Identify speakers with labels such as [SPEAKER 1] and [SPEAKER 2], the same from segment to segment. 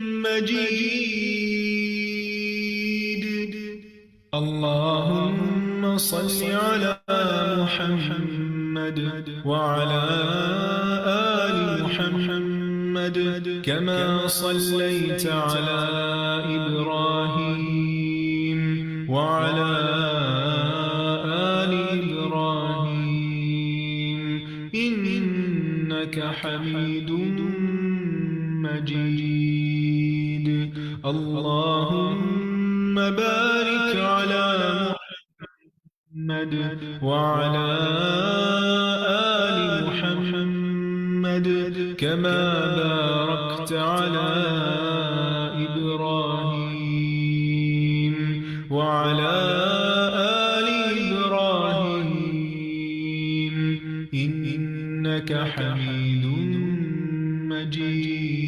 [SPEAKER 1] مجيد. اللهم صل على محمد وعلى آل محمد كما صليت على إبراهيم وعلى آل إبراهيم إنك حميد مجيد. اللهم بارك على محمد وعلى آل محمد كما باركت على إبراهيم وعلى آل إبراهيم إنك حميد مجيد.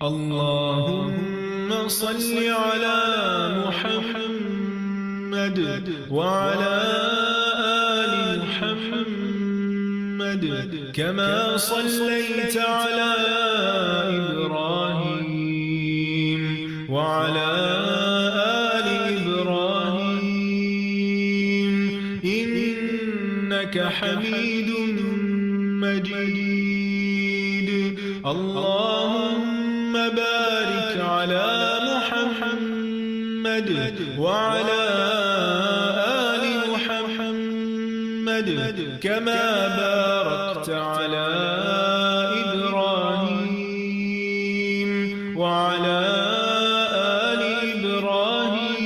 [SPEAKER 1] اللهم صل على محمد وعلى آل محمد كما صليت على إبراهيم وعلى آل إبراهيم إنك حميد مجيد. اللهم بارك على محمد وعلى آل محمد كما باركت على إبراهيم وعلى آل إبراهيم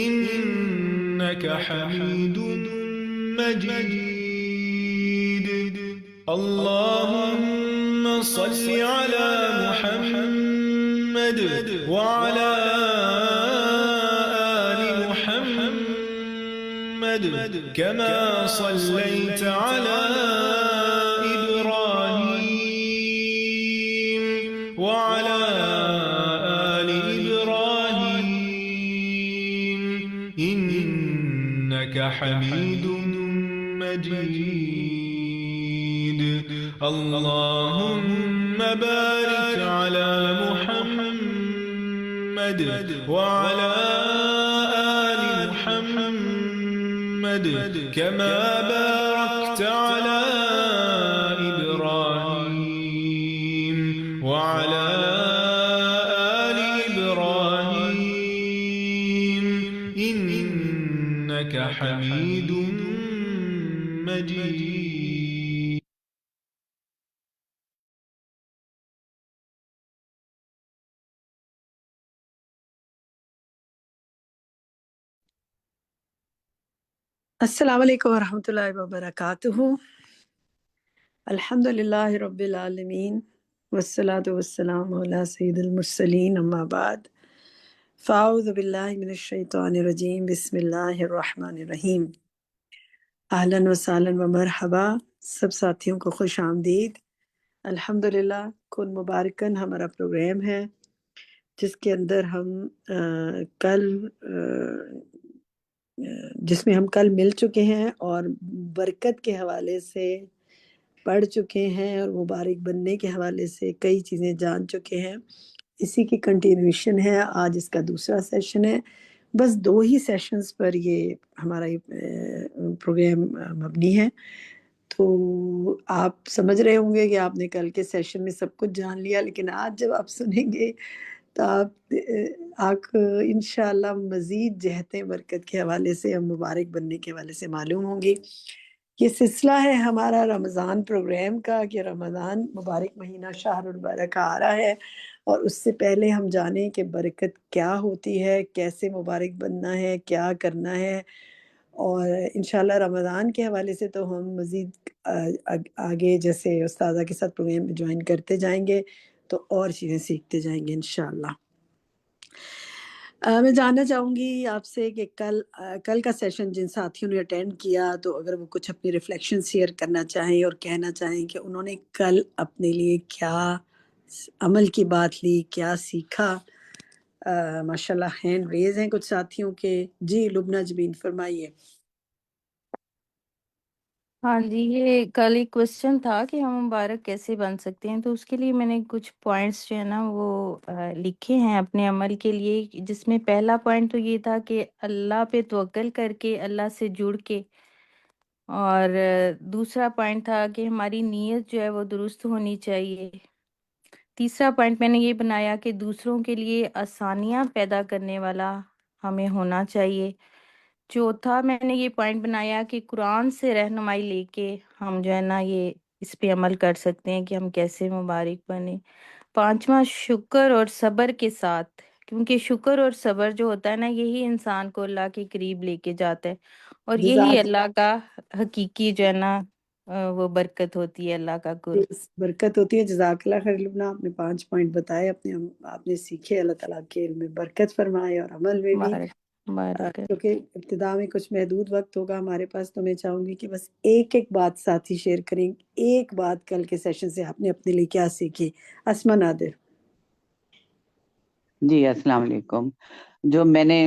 [SPEAKER 1] إنك حميد مجيد. اللهم صل على محمد وعلى آل محمد كما صليت على إبراهيم وعلى آل إبراهيم إنك حميد مجيد. اللهم بارك على محمد وعلى آل محمد كما باركت على إبراهيم وعلى آل إبراهيم إنك حميد مجيد.
[SPEAKER 2] السلام علیکم ورحمۃ اللہ وبرکاتہ. الحمدللہ رب العالمین والصلاة والسلام علی سید المرسلین اما بعد فاعوذ باللہ من الشیطان الرجیم بسم اللہ الرحمن الرحیم. اہلاً و سہلاً و مرحبا. سب ساتھیوں کو خوش آمدید. الحمدللہ کن مبارکن ہمارا پروگرام ہے جس کے اندر ہم جس میں ہم کل مل چکے ہیں اور برکت کے حوالے سے پڑھ چکے ہیں اور مبارک بننے کے حوالے سے کئی چیزیں جان چکے ہیں. اسی کی کنٹینیوشن ہے. آج اس کا دوسرا سیشن ہے. بس 2 ہی سیشنز پر یہ ہمارا پروگرام مبنی ہے. تو آپ سمجھ رہے ہوں گے کہ آپ نے کل کے سیشن میں سب کچھ جان لیا، لیکن آج جب آپ سنیں گے تو آپ انشاءاللہ مزید جہتیں برکت کے حوالے سے اور مبارک بننے کے حوالے سے معلوم ہوں گی. یہ سلسلہ ہے ہمارا رمضان پروگرام کا کہ رمضان مبارک مہینہ شہر البرکہ آ رہا ہے، اور اس سے پہلے ہم جانیں کہ برکت کیا ہوتی ہے، کیسے مبارک بننا ہے، کیا کرنا ہے. اور انشاءاللہ رمضان کے حوالے سے تو ہم مزید آگے جیسے استاذہ کے ساتھ پروگرام میں جوائن کرتے جائیں گے تو اور چیزیں سیکھتے جائیں گے انشاءاللہ. میں جاننا چاہوں گی آپ سے کہ کل کا سیشن جن ساتھیوں نے اٹینڈ کیا تو اگر وہ کچھ اپنی ریفلیکشن شیئر کرنا چاہیں اور کہنا چاہیں کہ انہوں نے کل اپنے لیے کیا عمل کی بات لی، کیا سیکھا. ماشاءاللہ ہینڈ ریز ہیں کچھ ساتھیوں کے. جی لبنہ جبین فرمائیے.
[SPEAKER 3] ہاں جی، یہ کل ایک کوشچن تھا کہ ہم مبارک کیسے بن سکتے ہیں، تو اس کے لیے میں نے کچھ پوائنٹس جو ہے نا وہ لکھے ہیں اپنے عمل کے لیے، جس میں پہلا پوائنٹ تو یہ تھا کہ اللہ پہ توکل کر کے، اللہ سے جڑ کے، اور دوسرا پوائنٹ تھا کہ ہماری نیت جو ہے وہ درست ہونی چاہیے۔ تیسرا پوائنٹ میں نے یہ بنایا کہ دوسروں کے لیے آسانیاں پیدا کرنے والا ہمیں ہونا چاہیے۔ چوتھا میں نے یہ پوائنٹ بنایا کہ قرآن سے رہنمائی لے کے ہم جو ہے نا یہ اس پہ عمل کر سکتے ہیں کہ ہم کیسے مبارک بنے۔ پانچواں، شکر اور صبر کے ساتھ، کیونکہ شکر اور صبر جو ہوتا ہے نا یہی انسان کو اللہ کے قریب لے کے جاتا ہے، اور یہی
[SPEAKER 2] جزاک
[SPEAKER 3] اللہ کا حقیقی جو ہے نا وہ برکت ہوتی ہے، اللہ کا قرب۔
[SPEAKER 2] برکت ہوتی ہے۔ جزاک اللہ خیر لبنہ، آپ نے 5 پوائنٹ بتائے، آپ نے سیکھے، اللہ تعالیٰ کے علم میں برکت فرمائے اور عمل میں بھی۔
[SPEAKER 3] مبارک مبارک۔
[SPEAKER 2] کیونکہ ابتدا میں کچھ محدود وقت ہوگا ہمارے پاس، تو میں چاہوں گی کہ بس ایک ایک بات ساتھی شیئر کریں، ایک بات کل کے سیشن سے آپ نے اپنے لیے کیا سیکھی۔ اسما نادر۔
[SPEAKER 4] جی السلام علیکم۔ جو میں نے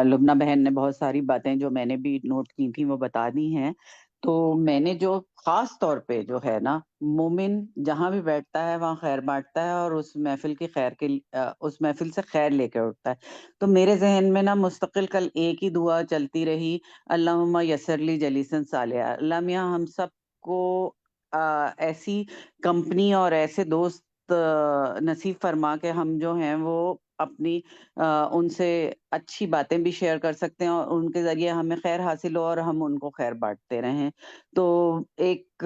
[SPEAKER 4] لبنہ بہن نے بہت ساری باتیں جو میں نے بھی نوٹ کی تھیں وہ بتا دی ہیں، تو میں نے جو خاص طور پہ جو ہے نا، مومن جہاں بھی بیٹھتا ہے وہاں خیر بانٹتا ہے اور اس محفل کی خیر کے اس محفل سے خیر لے کے اٹھتا ہے۔ تو میرے ذہن میں نا مستقل کل ایک ہی دعا چلتی رہی، اللہم یسر لی جلیسن صالحہ، اللہ میاں ہم سب کو ایسی کمپنی اور ایسے دوست نصیب فرما کے ہم جو ہیں وہ اپنی ان سے اچھی باتیں بھی شیئر کر سکتے ہیں اور ان کے ذریعے ہمیں خیر حاصل ہو اور ہم ان کو خیر بانٹتے رہیں۔ تو ایک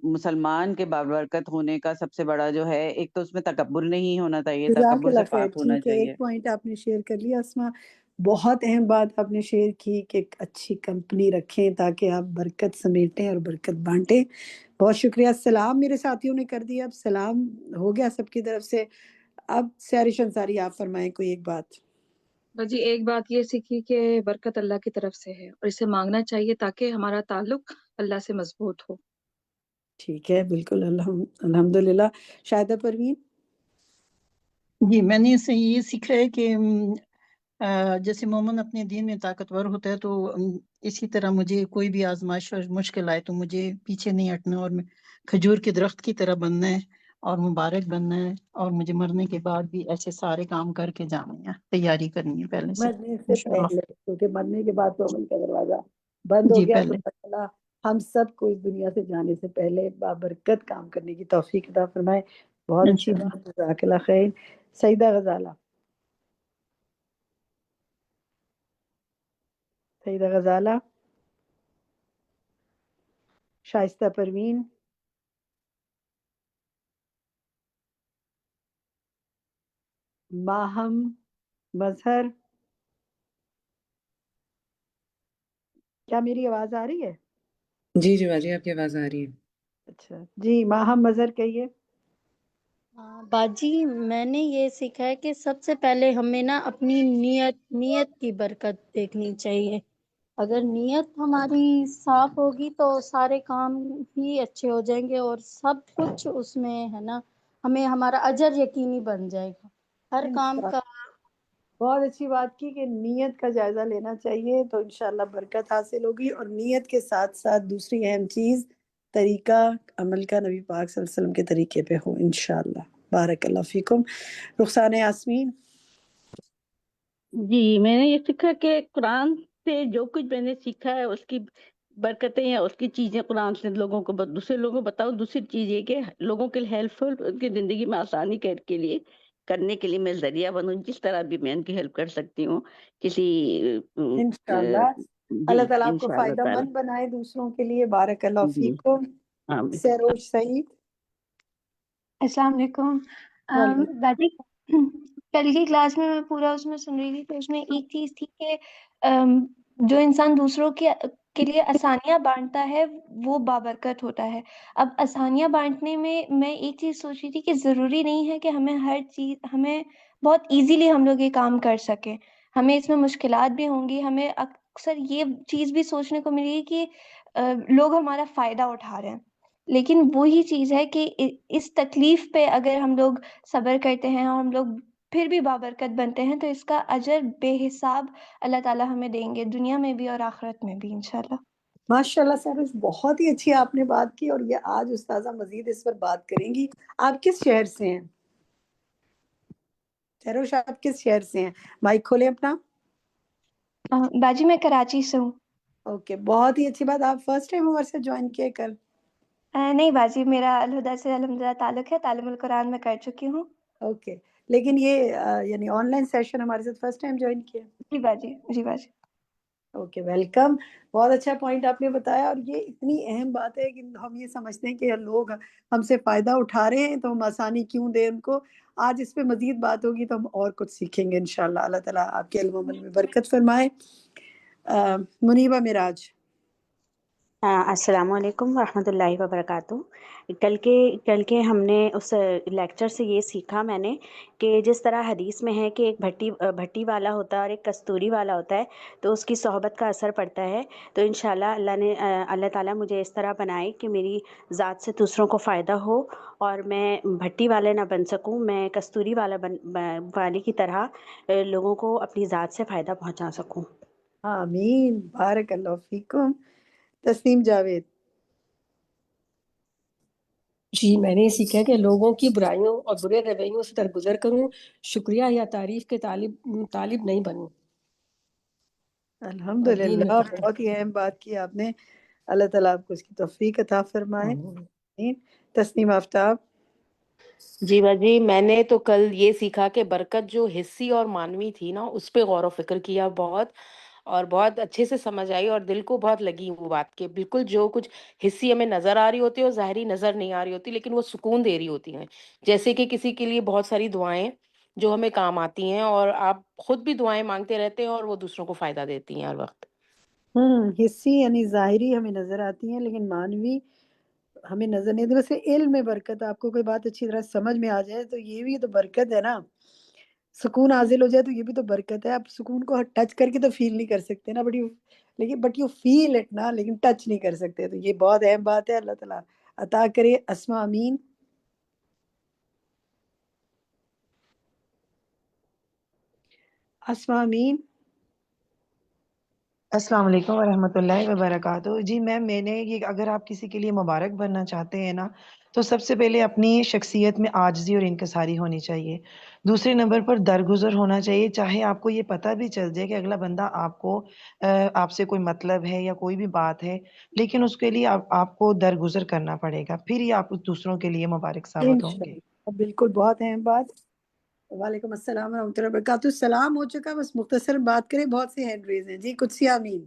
[SPEAKER 4] مسلمان کے بابرکت ہونے کا سب سے بڑا جو ہے، ایک تو اس میں تکبر نہیں ہونا چاہیے،
[SPEAKER 2] جزاک
[SPEAKER 4] تکبر سے
[SPEAKER 2] اللہ خیر،
[SPEAKER 4] پاک ہونا
[SPEAKER 2] ٹھیک ہے،
[SPEAKER 4] چاہیے۔
[SPEAKER 2] ایک پوائنٹ آپ نے شیئر کر لیا اسما، بہت اہم بات آپ نے شیئر کی کہ ایک اچھی کمپنی رکھیں تاکہ آپ برکت سمیٹیں اور برکت بانٹیں۔ بہت شکریہ۔ سلام میرے ساتھیوں نے کر دیا، اب سلام ہو گیا سب کی طرف سے۔ اب سیارش انصاری آپ فرمائیں کوئی ایک بات۔
[SPEAKER 5] بس جی ایک بات یہ سیکھی کہ برکت اللہ کی طرف سے ہے اور اسے مانگنا چاہیے تاکہ ہمارا تعلق اللہ سے مضبوط ہو۔
[SPEAKER 2] ٹھیک ہے، بالکل، الحمدللہ۔ شاہدہ پروین۔
[SPEAKER 6] جی میں نے اس سے یہ سیکھا ہے کہ جیسے مومن اپنے دین میں طاقتور ہوتا ہے، تو اسی طرح مجھے کوئی بھی آزمائش اور مشکل آئے تو مجھے پیچھے نہیں ہٹنا اور کھجور کے درخت کی طرح بننا ہے اور مبارک بننا ہے، اور مجھے مرنے کے بعد بھی ایسے سارے کام کر کے جانے ہیں، تیاری کرنی ہے پہلے سے
[SPEAKER 2] مرنے سے
[SPEAKER 6] انشاءاللہ۔
[SPEAKER 2] پہلے، کیونکہ مرنے کے بعد تو عمل کا دروازہ بند ہو
[SPEAKER 6] جی
[SPEAKER 2] گیا، تو
[SPEAKER 6] پہلے
[SPEAKER 2] اللہ تعالیٰ ہم سب کو اس دنیا سے جانے سے پہلے بابرکت کام کرنے کی توفیق عطا فرمائے۔ بہت اچھی
[SPEAKER 6] انشاءاللہ۔
[SPEAKER 2] بات، جزاک اللہ خیر۔ سیدہ غزالہ۔ سیدہ غزالہ۔ شائستہ پروین۔ ماہم مظہر۔ کیا میری آواز آ رہی ہے؟
[SPEAKER 7] جی جی باجی، آپ کی آواز آ رہی ہے۔
[SPEAKER 2] اچھا جی، ماہم مظہر کہیے۔
[SPEAKER 8] باجی میں نے یہ سیکھا ہے کہ سب سے پہلے ہمیں نا اپنی نیت کی برکت دیکھنی چاہیے۔ اگر نیت ہماری صاف ہوگی تو سارے کام ہی اچھے ہو جائیں گے اور سب کچھ اس میں ہے نا، ہمیں ہمارا اجر یقینی بن جائے گا ہر کام کا۔
[SPEAKER 2] بہت اچھی بات کی کہ نیت کا جائزہ لینا چاہیے تو انشاءاللہ برکت حاصل ہوگی، اور نیت کے ساتھ ساتھ دوسری اہم چیز طریقہ عمل کا نبی پاک صلی اللہ علیہ وسلم کے طریقے پہ ہو انشاءاللہ۔ بارک اللہ فیکم۔ رخسانہ یاسمین۔
[SPEAKER 9] جی میں نے یہ سیکھا کہ قرآن سے جو کچھ میں نے سیکھا ہے اس کی برکتیں یا اس کی چیزیں قرآن سے لوگوں کو دوسرے لوگوں کو بتاؤ۔ دوسری چیز یہ کہ لوگوں کے لیے ہیلپ فل، ان کی زندگی میں آسانی کرنے کے لیے میں ذریعہ بنوں، جس طرح بھی میں ان کی ہیلپ کر سکتی ہوں کسی
[SPEAKER 2] انشاءاللہ
[SPEAKER 9] جی
[SPEAKER 2] اللہ تعالیٰ آپ کو
[SPEAKER 9] انشاءاللہ
[SPEAKER 2] فائدہ
[SPEAKER 9] تعالی۔
[SPEAKER 2] مند بنائے دوسروں کے لیے۔ بارک اللہ
[SPEAKER 9] جی
[SPEAKER 2] فیکم۔
[SPEAKER 9] آمین۔
[SPEAKER 2] سروش سعید۔
[SPEAKER 10] السلام علیکم
[SPEAKER 2] وعلیکم۔
[SPEAKER 10] باجی، کل کی کلاس میں پورا اس میں سن رہی تھی، تو اس میں ایک چیز تھی کہ جو انسان دوسروں کے لیے آسانیاں بانٹتا ہے وہ بابرکت ہوتا ہے۔ اب آسانیاں بانٹنے میں ایک چیز سوچ رہی تھی کہ ضروری نہیں ہے کہ ہمیں ہر چیز، ہمیں بہت ایزیلی ہم لوگ یہ کام کر سکیں، ہمیں اس میں مشکلات بھی ہوں گی۔ ہمیں اکثر یہ چیز بھی سوچنے کو ملے گی کہ لوگ ہمارا فائدہ اٹھا رہے ہیں، لیکن وہی چیز ہے کہ اس تکلیف پہ اگر ہم لوگ صبر کرتے ہیں اور ہم لوگ پھر بھی بابرکت بنتے ہیں تو اس کا اجر بے حساب اللہ تعالیٰ ہمیں دیں گے، دنیا میں بھی اور آخرت میں بھی انشاءاللہ۔
[SPEAKER 2] ماشاءاللہ سروش، بہت ہی اچھی آپ نے بات کی، اور یہ آج استاذہ مزید اس پر بات کریں گی۔ آپ کس شہر سے ہیں سروش؟ آپ کس شہر سے ہیں؟ مائک کھولیں اپنا۔
[SPEAKER 10] باجی میں کراچی سے ہوں۔
[SPEAKER 2] اوکے، بہت ہی اچھی بات۔ آپ فرسٹ ٹائم ہمارے سے جوائن کیے کل؟
[SPEAKER 10] نہیں باجی، میرا الہدیٰ سے الحمدللہ تعلق ہے، تعلیم القرآن میں کر چکی ہوں۔
[SPEAKER 2] اوکے، لیکن یہ یعنی آن لائن سیشن ہمارے ساتھ فرسٹ ٹائم جوائن کیا؟
[SPEAKER 10] جی باجی، جی باجی۔
[SPEAKER 2] Okay, welcome. بہت اچھا پوائنٹ آپ نے بتایا، اور یہ اتنی اہم بات ہے کہ ہم یہ سمجھتے ہیں کہ لوگ ہم سے فائدہ اٹھا رہے ہیں تو ہم آسانی کیوں دیں ان کو۔ آج اس پہ مزید بات ہوگی تو ہم اور کچھ سیکھیں گے انشاءاللہ۔ اللہ تعالیٰ آپ کے علم و عمل میں برکت فرمائے۔ منیبہ معراج۔
[SPEAKER 11] السلام علیکم ورحمۃ اللہ وبرکاتہ۔ کل کے ہم نے اس لیکچر سے یہ سیکھا میں نے کہ جس طرح حدیث میں ہے کہ ایک بھٹی والا ہوتا ہے اور ایک کستوری والا ہوتا ہے، تو اس کی صحبت کا اثر پڑتا ہے۔ تو انشاءاللہ اللہ تعالیٰ مجھے اس طرح بنائے کہ میری ذات سے دوسروں کو فائدہ ہو، اور میں بھٹی والے نہ بن سکوں، میں کستوری والے کی طرح لوگوں کو اپنی ذات سے فائدہ پہنچا سکوں۔
[SPEAKER 2] آمین، بارک اللہ فیکم۔ تسنیم جاوید۔
[SPEAKER 12] جی، میں نے یہ سیکھا کہ لوگوں کی برائیوں اور برے رویوں سے درگزر کروں، شکریہ یا تعریف کے طالب نہیں بنوں۔
[SPEAKER 2] الحمدللہ، بہت ہی اہم بات کی آپ نے۔ اللہ تعالیٰ آپ کو اس کی توفیق عطا فرمائے۔ آمین۔ تسنیم آفتاب۔
[SPEAKER 13] جی باجی، میں نے تو کل یہ سیکھا کہ برکت جو حصی اور مانوی تھی نا، اس پہ غور و فکر کیا بہت، اور بہت اچھے سے سمجھ آئی، اور دل کو بہت لگی وہ بات کہ بالکل جو کچھ حصی ہمیں نظر آ رہی ہوتی ہے اور ظاہری نظر نہیں آ رہی ہوتی، لیکن وہ سکون دے رہی ہوتی ہیں۔ جیسے کہ کسی کے لیے بہت ساری دعائیں جو ہمیں کام آتی ہیں، اور آپ خود بھی دعائیں مانگتے رہتے ہیں اور وہ دوسروں کو فائدہ دیتی ہیں ہر وقت۔
[SPEAKER 2] حصی یعنی ظاہری ہمیں نظر آتی ہیں، لیکن مانوی ہمیں نظر نہیں آتی۔ ویسے علم میں برکت، آپ کو کوئی بات اچھی طرح سمجھ میں آ جائے تو یہ بھی تو برکت ہے نا۔ سکون حاصل ہو جائے تو یہ بھی تو برکت ہے۔ آپ سکون کو ٹچ کر کے تو فیل نہیں کر سکتے نا، بٹ یو فیل اٹ نا، لیکن ٹچ نہیں کر سکتے۔ تو یہ بہت اہم بات ہے، اللہ تعالیٰ عطا کرے۔ اسما امین۔ اسما امین۔
[SPEAKER 14] السلام علیکم ورحمۃ اللہ وبرکاتہ۔ جی میم، میں نے یہ، اگر آپ کسی کے لیے مبارک بننا چاہتے ہیں نا، تو سب سے پہلے اپنی شخصیت میں عاجزی اور انکساری ہونی چاہیے۔ دوسرے نمبر پر درگزر ہونا چاہیے، چاہے آپ کو یہ پتہ بھی چل جائے کہ اگلا بندہ آپ سے کوئی مطلب ہے یا کوئی بھی بات ہے، لیکن اس کے لیے آپ کو درگزر کرنا پڑے گا، پھر ہی آپ دوسروں کے لیے مبارک ثابت ہوں گے۔
[SPEAKER 2] انشاءاللہ، بالکل، بہت اہم بات۔ وعلیکم السلام ورحمۃ اللہ وبرکاتہ۔ سلام ہو چکا، بس مختصر بات کریں، بہت سے ہینڈ ریز ہیں۔ جی قدسی امین۔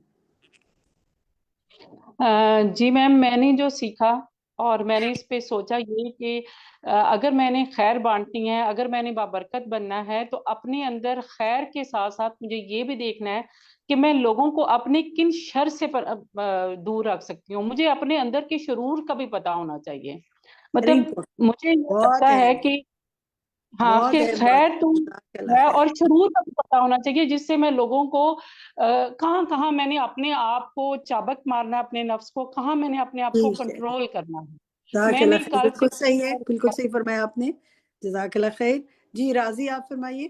[SPEAKER 15] جی میم، میں نے جو سیکھا اور میں نے اس پہ سوچا یہ کہ اگر میں نے خیر بانٹنی ہے، اگر میں نے بابرکت بننا ہے، تو اپنے اندر خیر کے ساتھ ساتھ مجھے یہ بھی دیکھنا ہے کہ میں لوگوں کو اپنے کن شر سے دور رکھ سکتی ہوں۔ مجھے اپنے اندر کے شرور کا بھی پتا ہونا چاہیے۔ مطلب مجھے یہ
[SPEAKER 2] بہت
[SPEAKER 15] لگتا ہے
[SPEAKER 2] اہم،
[SPEAKER 15] کہ ہاں
[SPEAKER 2] بہت
[SPEAKER 15] کہ
[SPEAKER 2] اہم
[SPEAKER 15] خیر
[SPEAKER 2] بات
[SPEAKER 15] تو
[SPEAKER 2] ہے۔
[SPEAKER 15] ہے، اور شرور کا بھی پتا ہونا چاہیے، جس سے میں لوگوں کو کہاں کہاں میں نے اپنے آپ کو چابک مارنا ہے، اپنے نفس کو کہاں میں نے اپنے آپ کو کنٹرول کرنا ہے۔
[SPEAKER 2] جزاک
[SPEAKER 15] میں
[SPEAKER 2] اللہ
[SPEAKER 15] نے
[SPEAKER 2] خیر،
[SPEAKER 15] کل
[SPEAKER 2] بالکل صحیح ہے، بالکل صحیح فرمایا آپ نے، جزاک اللہ خیر۔ جی راضی، آپ فرمائیے۔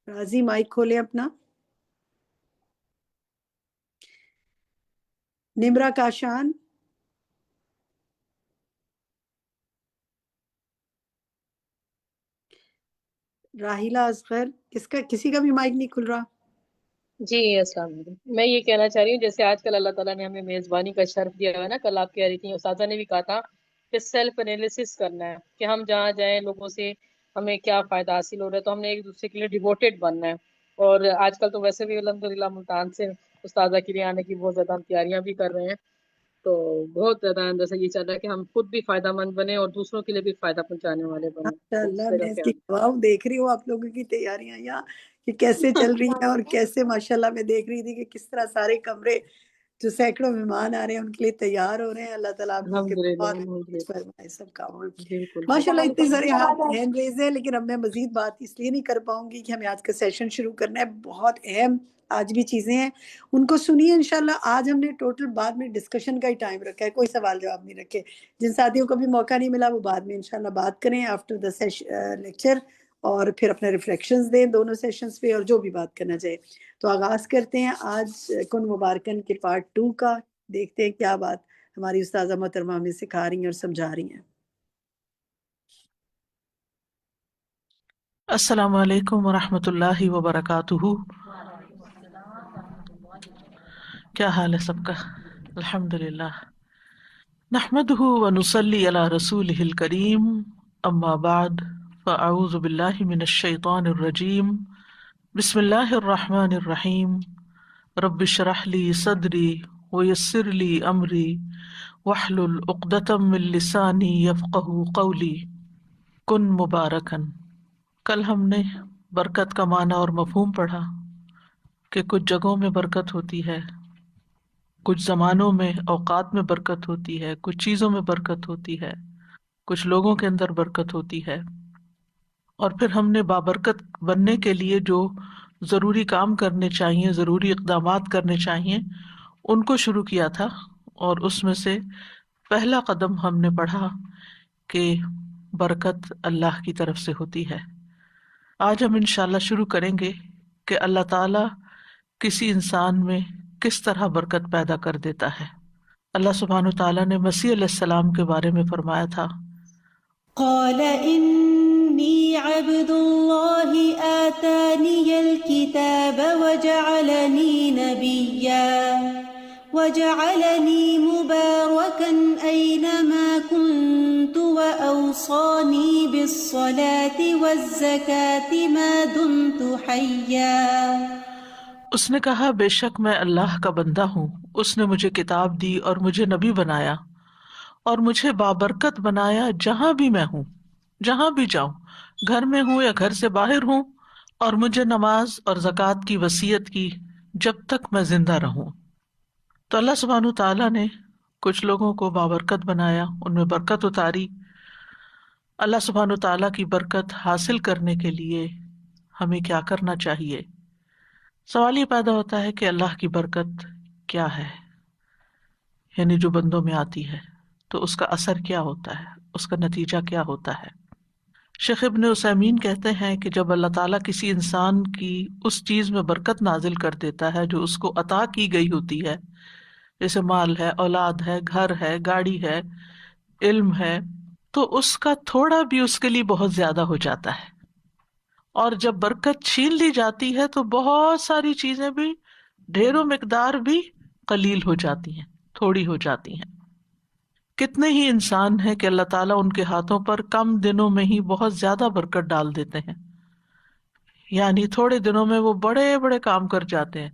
[SPEAKER 2] راضی مائک کھولیں اپنا۔ نمرا کاشان۔ راہیلہ اصغر، کسی کا بھی مائک نہیں کھل رہا؟
[SPEAKER 16] جی السلام علیکم۔ میں یہ کہنا چاہ رہی ہوں، جیسے آج کل اللہ تعالیٰ نے ہمیں میزبانی کا شرف دیا ہے نا، کل آپ کہہ رہی تھی، اساتذہ نے بھی کہا تھا کہ سیلف انالیسس کرنا ہے، کہ ہم جہاں جائیں لوگوں سے ہمیں کیا فائدہ حاصل ہو رہا ہے، تو ہم نے ایک دوسرے کے لیے ڈیووٹیڈ بننا ہے۔ اور آج کل تو ویسے بھی الحمدللہ ملتان سے استاذہ کے لیے آنے کی بہت زیادہ ہم تیاریاں بھی کر رہے ہیں، تو بہت زیادہ اندر سے یہ چاہ رہا ہے کہ ہم خود بھی فائدہ مند بنے اور دوسروں کے لیے بھی فائدہ پہنچانے والے بنے۔
[SPEAKER 2] ماشاءاللہ، میں اس کی گواہ دیکھ رہی ہوں آپ لوگوں کی تیاریاں یہاں کہ کیسے چل رہی ہیں، اور کیسے ماشاءاللہ میں دیکھ رہی تھی کہ کس طرح سارے کمرے جو سینکڑوں مہمان آ رہے ہیں ان کے لیے تیار ہو رہے ہیں۔ اللہ تعالیٰ آپ لوگوں کے بہت فرمائے سب کاموں میں۔ ماشاءاللہ اتنے سارے ہینڈ ریز ہیں، لیکن اب میں مزید بات اس لیے نہیں کر پاؤں گی کہ ہمیں آج کا سیشن شروع کرنا ہے۔ بہت اہم آج بھی چیزیں ہیں، ان کو سنیے انشاءاللہ۔ آج ہم نے ٹوٹل بعد میں ڈسکشن کا ہی ٹائم رکھا ہے، کوئی سوال جواب نہیں رکھے۔ جن ساتھیوں کو بھی موقع نہیں ملا وہ بعد میں انشاءاللہ بات کریں آفٹر دا لیکچر، اور پھر اپنے ریفلیکشنز دیں دونوں سیشنز پہ اور جو بھی بات کرنا چاہے. تو آغاز کرتے ہیں آج کن مبارکن کے پارٹ 2 کا. دیکھتے ہیں کیا بات ہماری استاذہ محترمہ ہمیں سکھا رہی ہیں اور سمجھا رہی ہیں.
[SPEAKER 17] السلام علیکم ورحمۃ اللہ وبرکاتہ. کیا حال ہے سب کا؟ الحمد للہ. نحمده ونصلی علی رسولہ الکریم. اما بعد فاعوذ باللہ من الشیطان الرجیم. بسم اللہ الرحمن الرحیم. رب اشرح لی صدری ویسر لی امری واحلل عقدۃ من لسانی یفقہوا قولی. کن مبارکن. کل ہم نے برکت کا معنی اور مفہوم پڑھا کہ کچھ جگہوں میں برکت ہوتی ہے، کچھ زمانوں میں اوقات میں برکت ہوتی ہے، کچھ چیزوں میں برکت ہوتی ہے، کچھ لوگوں کے اندر برکت ہوتی ہے. اور پھر ہم نے بابرکت بننے کے لیے جو ضروری کام کرنے چاہیے، ضروری اقدامات کرنے چاہیے، ان کو شروع کیا تھا. اور اس میں سے پہلا قدم ہم نے پڑھا کہ برکت اللہ کی طرف سے ہوتی ہے. آج ہم انشاءاللہ شروع کریں گے کہ اللہ تعالیٰ کسی انسان میں کس طرح برکت پیدا کر دیتا ہے. اللہ سبحانہ وتعالیٰ نے مسیح علیہ السلام کے بارے میں فرمایا تھا،
[SPEAKER 18] قال انی عبد اللہ آتانی الکتاب وجعلنی نبیا وجعلنی مبارکا اینما کنت وأوصانی بالصلاة والزکاة ما دمت حیا.
[SPEAKER 17] اس نے کہا بے شک میں اللہ کا بندہ ہوں، اس نے مجھے کتاب دی اور مجھے نبی بنایا اور مجھے بابرکت بنایا جہاں بھی میں ہوں، جہاں بھی جاؤں، گھر میں ہوں یا گھر سے باہر ہوں، اور مجھے نماز اور زکوٰۃ کی وصیت کی جب تک میں زندہ رہوں. تو اللہ سبحانہ تعالیٰ نے کچھ لوگوں کو بابرکت بنایا، ان میں برکت اتاری. اللہ سبحانہ تعالیٰ کی برکت حاصل کرنے کے لیے ہمیں کیا کرنا چاہیے؟ سوال یہ پیدا ہوتا ہے کہ اللہ کی برکت کیا ہے، یعنی جو بندوں میں آتی ہے تو اس کا اثر کیا ہوتا ہے، اس کا نتیجہ کیا ہوتا ہے. شیخ ابن عثیمین کہتے ہیں کہ جب اللہ تعالیٰ کسی انسان کی اس چیز میں برکت نازل کر دیتا ہے جو اس کو عطا کی گئی ہوتی ہے، جیسے مال ہے، اولاد ہے، گھر ہے، گاڑی ہے، علم ہے، تو اس کا تھوڑا بھی اس کے لیے بہت زیادہ ہو جاتا ہے. اور جب برکت چھین لی جاتی ہے تو بہت ساری چیزیں بھی، ڈھیروں مقدار بھی قلیل ہو جاتی ہیں، تھوڑی ہو جاتی ہیں. کتنے ہی انسان ہیں کہ اللہ تعالیٰ ان کے ہاتھوں پر کم دنوں میں ہی بہت زیادہ برکت ڈال دیتے ہیں، یعنی تھوڑے دنوں میں وہ بڑے بڑے کام کر جاتے ہیں،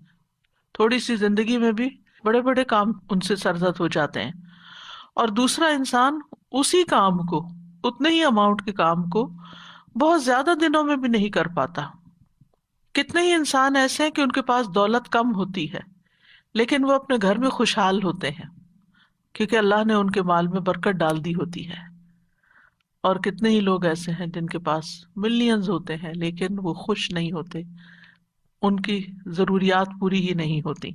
[SPEAKER 17] تھوڑی سی زندگی میں بھی بڑے بڑے کام ان سے سرزد ہو جاتے ہیں. اور دوسرا انسان اسی کام کو، اتنے ہی اماؤنٹ کے کام کو بہت زیادہ دنوں میں بھی نہیں کر پاتا. کتنے ہی انسان ایسے ہیں کہ ان کے پاس دولت کم ہوتی ہے لیکن وہ اپنے گھر میں خوشحال ہوتے ہیں کیونکہ اللہ نے ان کے مال میں برکت ڈال دی ہوتی ہے. اور کتنے ہی لوگ ایسے ہیں جن کے پاس ملینز ہوتے ہیں لیکن وہ خوش نہیں ہوتے، ان کی ضروریات پوری ہی نہیں ہوتی.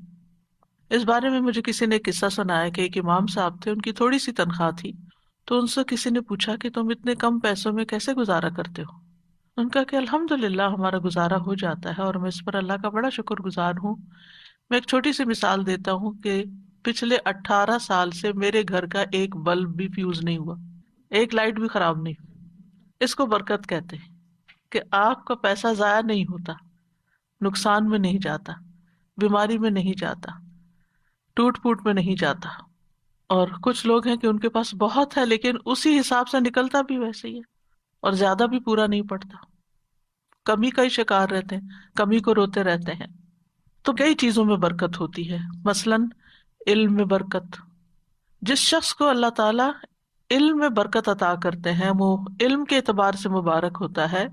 [SPEAKER 17] اس بارے میں مجھے کسی نے ایک قصہ سنایا کہ ایک امام صاحب تھے، ان کی تھوڑی سی تنخواہ تھی، تو ان سے کسی نے پوچھا کہ تم اتنے کم پیسوں میں کیسے گزارا کرتے ہو؟ ان کا کہ الحمدللہ ہمارا گزارا ہو جاتا ہے اور میں اس پر اللہ کا بڑا شکر گزار ہوں. میں ایک چھوٹی سی مثال دیتا ہوں کہ پچھلے 18 سال سے میرے گھر کا ایک بلب بھی فیوز نہیں ہوا، ایک لائٹ بھی خراب نہیں ہوئی. اس کو برکت کہتے ہیں کہ آپ کا پیسہ ضائع نہیں ہوتا، نقصان میں نہیں جاتا، بیماری میں نہیں جاتا، ٹوٹ پوٹ میں نہیں جاتا. اور کچھ لوگ ہیں کہ ان کے پاس بہت ہے لیکن اسی حساب سے نکلتا بھی ویسے ہی ہے اور زیادہ بھی پورا نہیں پڑتا، کمی کا ہی شکار رہتے ہیں، کمی کو روتے رہتے ہیں. تو کئی چیزوں میں برکت ہوتی ہے، مثلاً علم میں برکت. جس شخص کو اللہ تعالیٰ علم میں برکت عطا کرتے ہیں وہ علم کے اعتبار سے مبارک ہوتا ہے،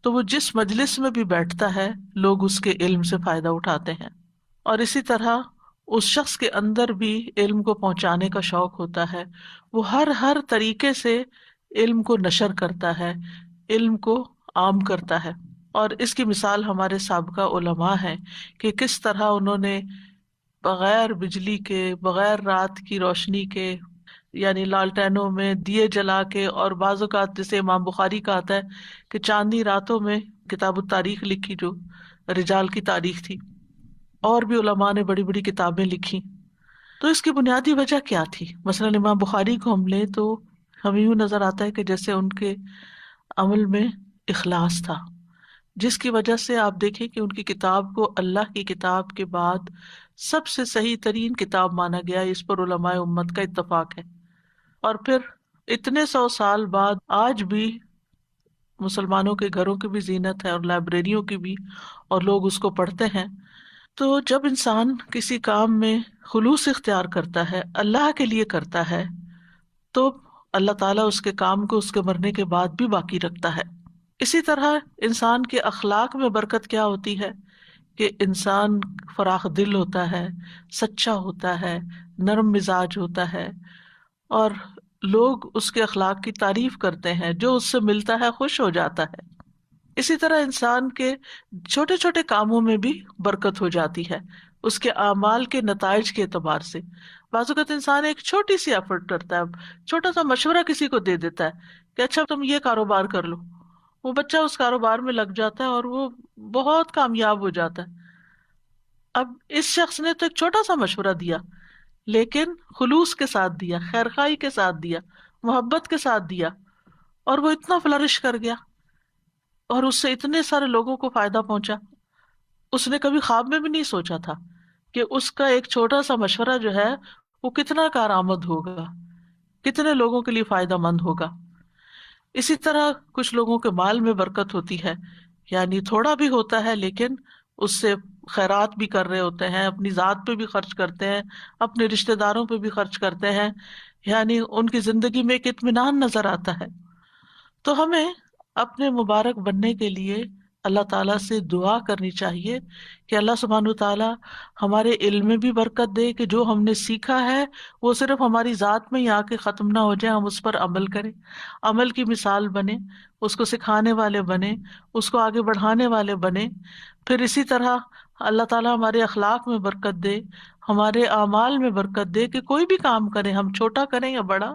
[SPEAKER 17] تو وہ جس مجلس میں بھی بیٹھتا ہے لوگ اس کے علم سے فائدہ اٹھاتے ہیں. اور اسی طرح اس شخص کے اندر بھی علم کو پہنچانے کا شوق ہوتا ہے، وہ ہر طریقے سے علم کو نشر کرتا ہے، علم کو عام کرتا ہے. اور اس کی مثال ہمارے سابقہ علماء ہیں کہ کس طرح انہوں نے بغیر بجلی کے، بغیر رات کی روشنی کے یعنی لالٹینوں میں دیے جلا کے، اور بعض اوقات جیسے امام بخاری کا آتا ہے کہ چاندنی راتوں میں کتاب التاریخ لکھی جو رجال کی تاریخ تھی، اور بھی علماء نے بڑی بڑی کتابیں لکھی. تو اس کی بنیادی وجہ کیا تھی؟ مثلاً امام بخاری کو ہم لیں تو ہمیں یوں نظر آتا ہے کہ جیسے ان کے عمل میں اخلاص تھا، جس کی وجہ سے آپ دیکھیں کہ ان کی کتاب کو اللہ کی کتاب کے بعد سب سے صحیح ترین کتاب مانا گیا. اس پر علماء امت کا اتفاق ہے. اور پھر اتنے 100 سال بعد آج بھی مسلمانوں کے گھروں کی بھی زینت ہے اور لائبریریوں کی بھی، اور لوگ اس کو پڑھتے ہیں. تو جب انسان کسی کام میں خلوص اختیار کرتا ہے، اللہ کے لیے کرتا ہے، تو اللہ تعالیٰ اس کے کام کو اس کے مرنے کے بعد بھی باقی رکھتا ہے. اسی طرح انسان کے اخلاق میں برکت کیا ہوتی ہے کہ انسان فراخ دل ہوتا ہے، سچا ہوتا ہے، نرم مزاج ہوتا ہے، اور لوگ اس کے اخلاق کی تعریف کرتے ہیں، جو اس سے ملتا ہے خوش ہو جاتا ہے. اسی طرح انسان کے چھوٹے چھوٹے کاموں میں بھی برکت ہو جاتی ہے، اس کے اعمال کے نتائج کے اعتبار سے. بعض اوقات انسان ایک چھوٹی سی ایفرٹ کرتا ہے، چھوٹا سا مشورہ کسی کو دے دیتا ہے کہ اچھا تم یہ کاروبار کر لو، وہ بچہ اس کاروبار میں لگ جاتا ہے اور وہ بہت کامیاب ہو جاتا ہے. اب اس شخص نے تو ایک چھوٹا سا مشورہ دیا، لیکن خلوص کے ساتھ دیا، خیرخواہی کے ساتھ دیا، محبت کے ساتھ دیا، اور وہ اتنا فلرش کر گیا اور اس سے اتنے سارے لوگوں کو فائدہ پہنچا. اس نے کبھی خواب میں بھی نہیں سوچا تھا کہ اس کا ایک چھوٹا سا مشورہ جو ہے وہ کتنا کارآمد ہوگا، کتنے لوگوں کے لیے فائدہ مند ہوگا. اسی طرح کچھ لوگوں کے مال میں برکت ہوتی ہے، یعنی تھوڑا بھی ہوتا ہے لیکن اس سے خیرات بھی کر رہے ہوتے ہیں، اپنی ذات پہ بھی خرچ کرتے ہیں، اپنے رشتہ داروں پہ بھی خرچ کرتے ہیں، یعنی ان کی زندگی میں ایک اطمینان نظر آتا ہے. تو ہمیں اپنے مبارک بننے کے لیے اللہ تعالیٰ سے دعا کرنی چاہیے کہ اللہ سبحانہ وتعالیٰ ہمارے علم میں بھی برکت دے، کہ جو ہم نے سیکھا ہے وہ صرف ہماری ذات میں ہی آ کے ختم نہ ہو جائے، ہم اس پر عمل کریں، عمل کی مثال بنے، اس کو سکھانے والے بنے، اس کو آگے بڑھانے والے بنے. پھر اسی طرح اللہ تعالیٰ ہمارے اخلاق میں برکت دے، ہمارے اعمال میں برکت دے، کہ کوئی بھی کام کریں، ہم چھوٹا کریں یا بڑا،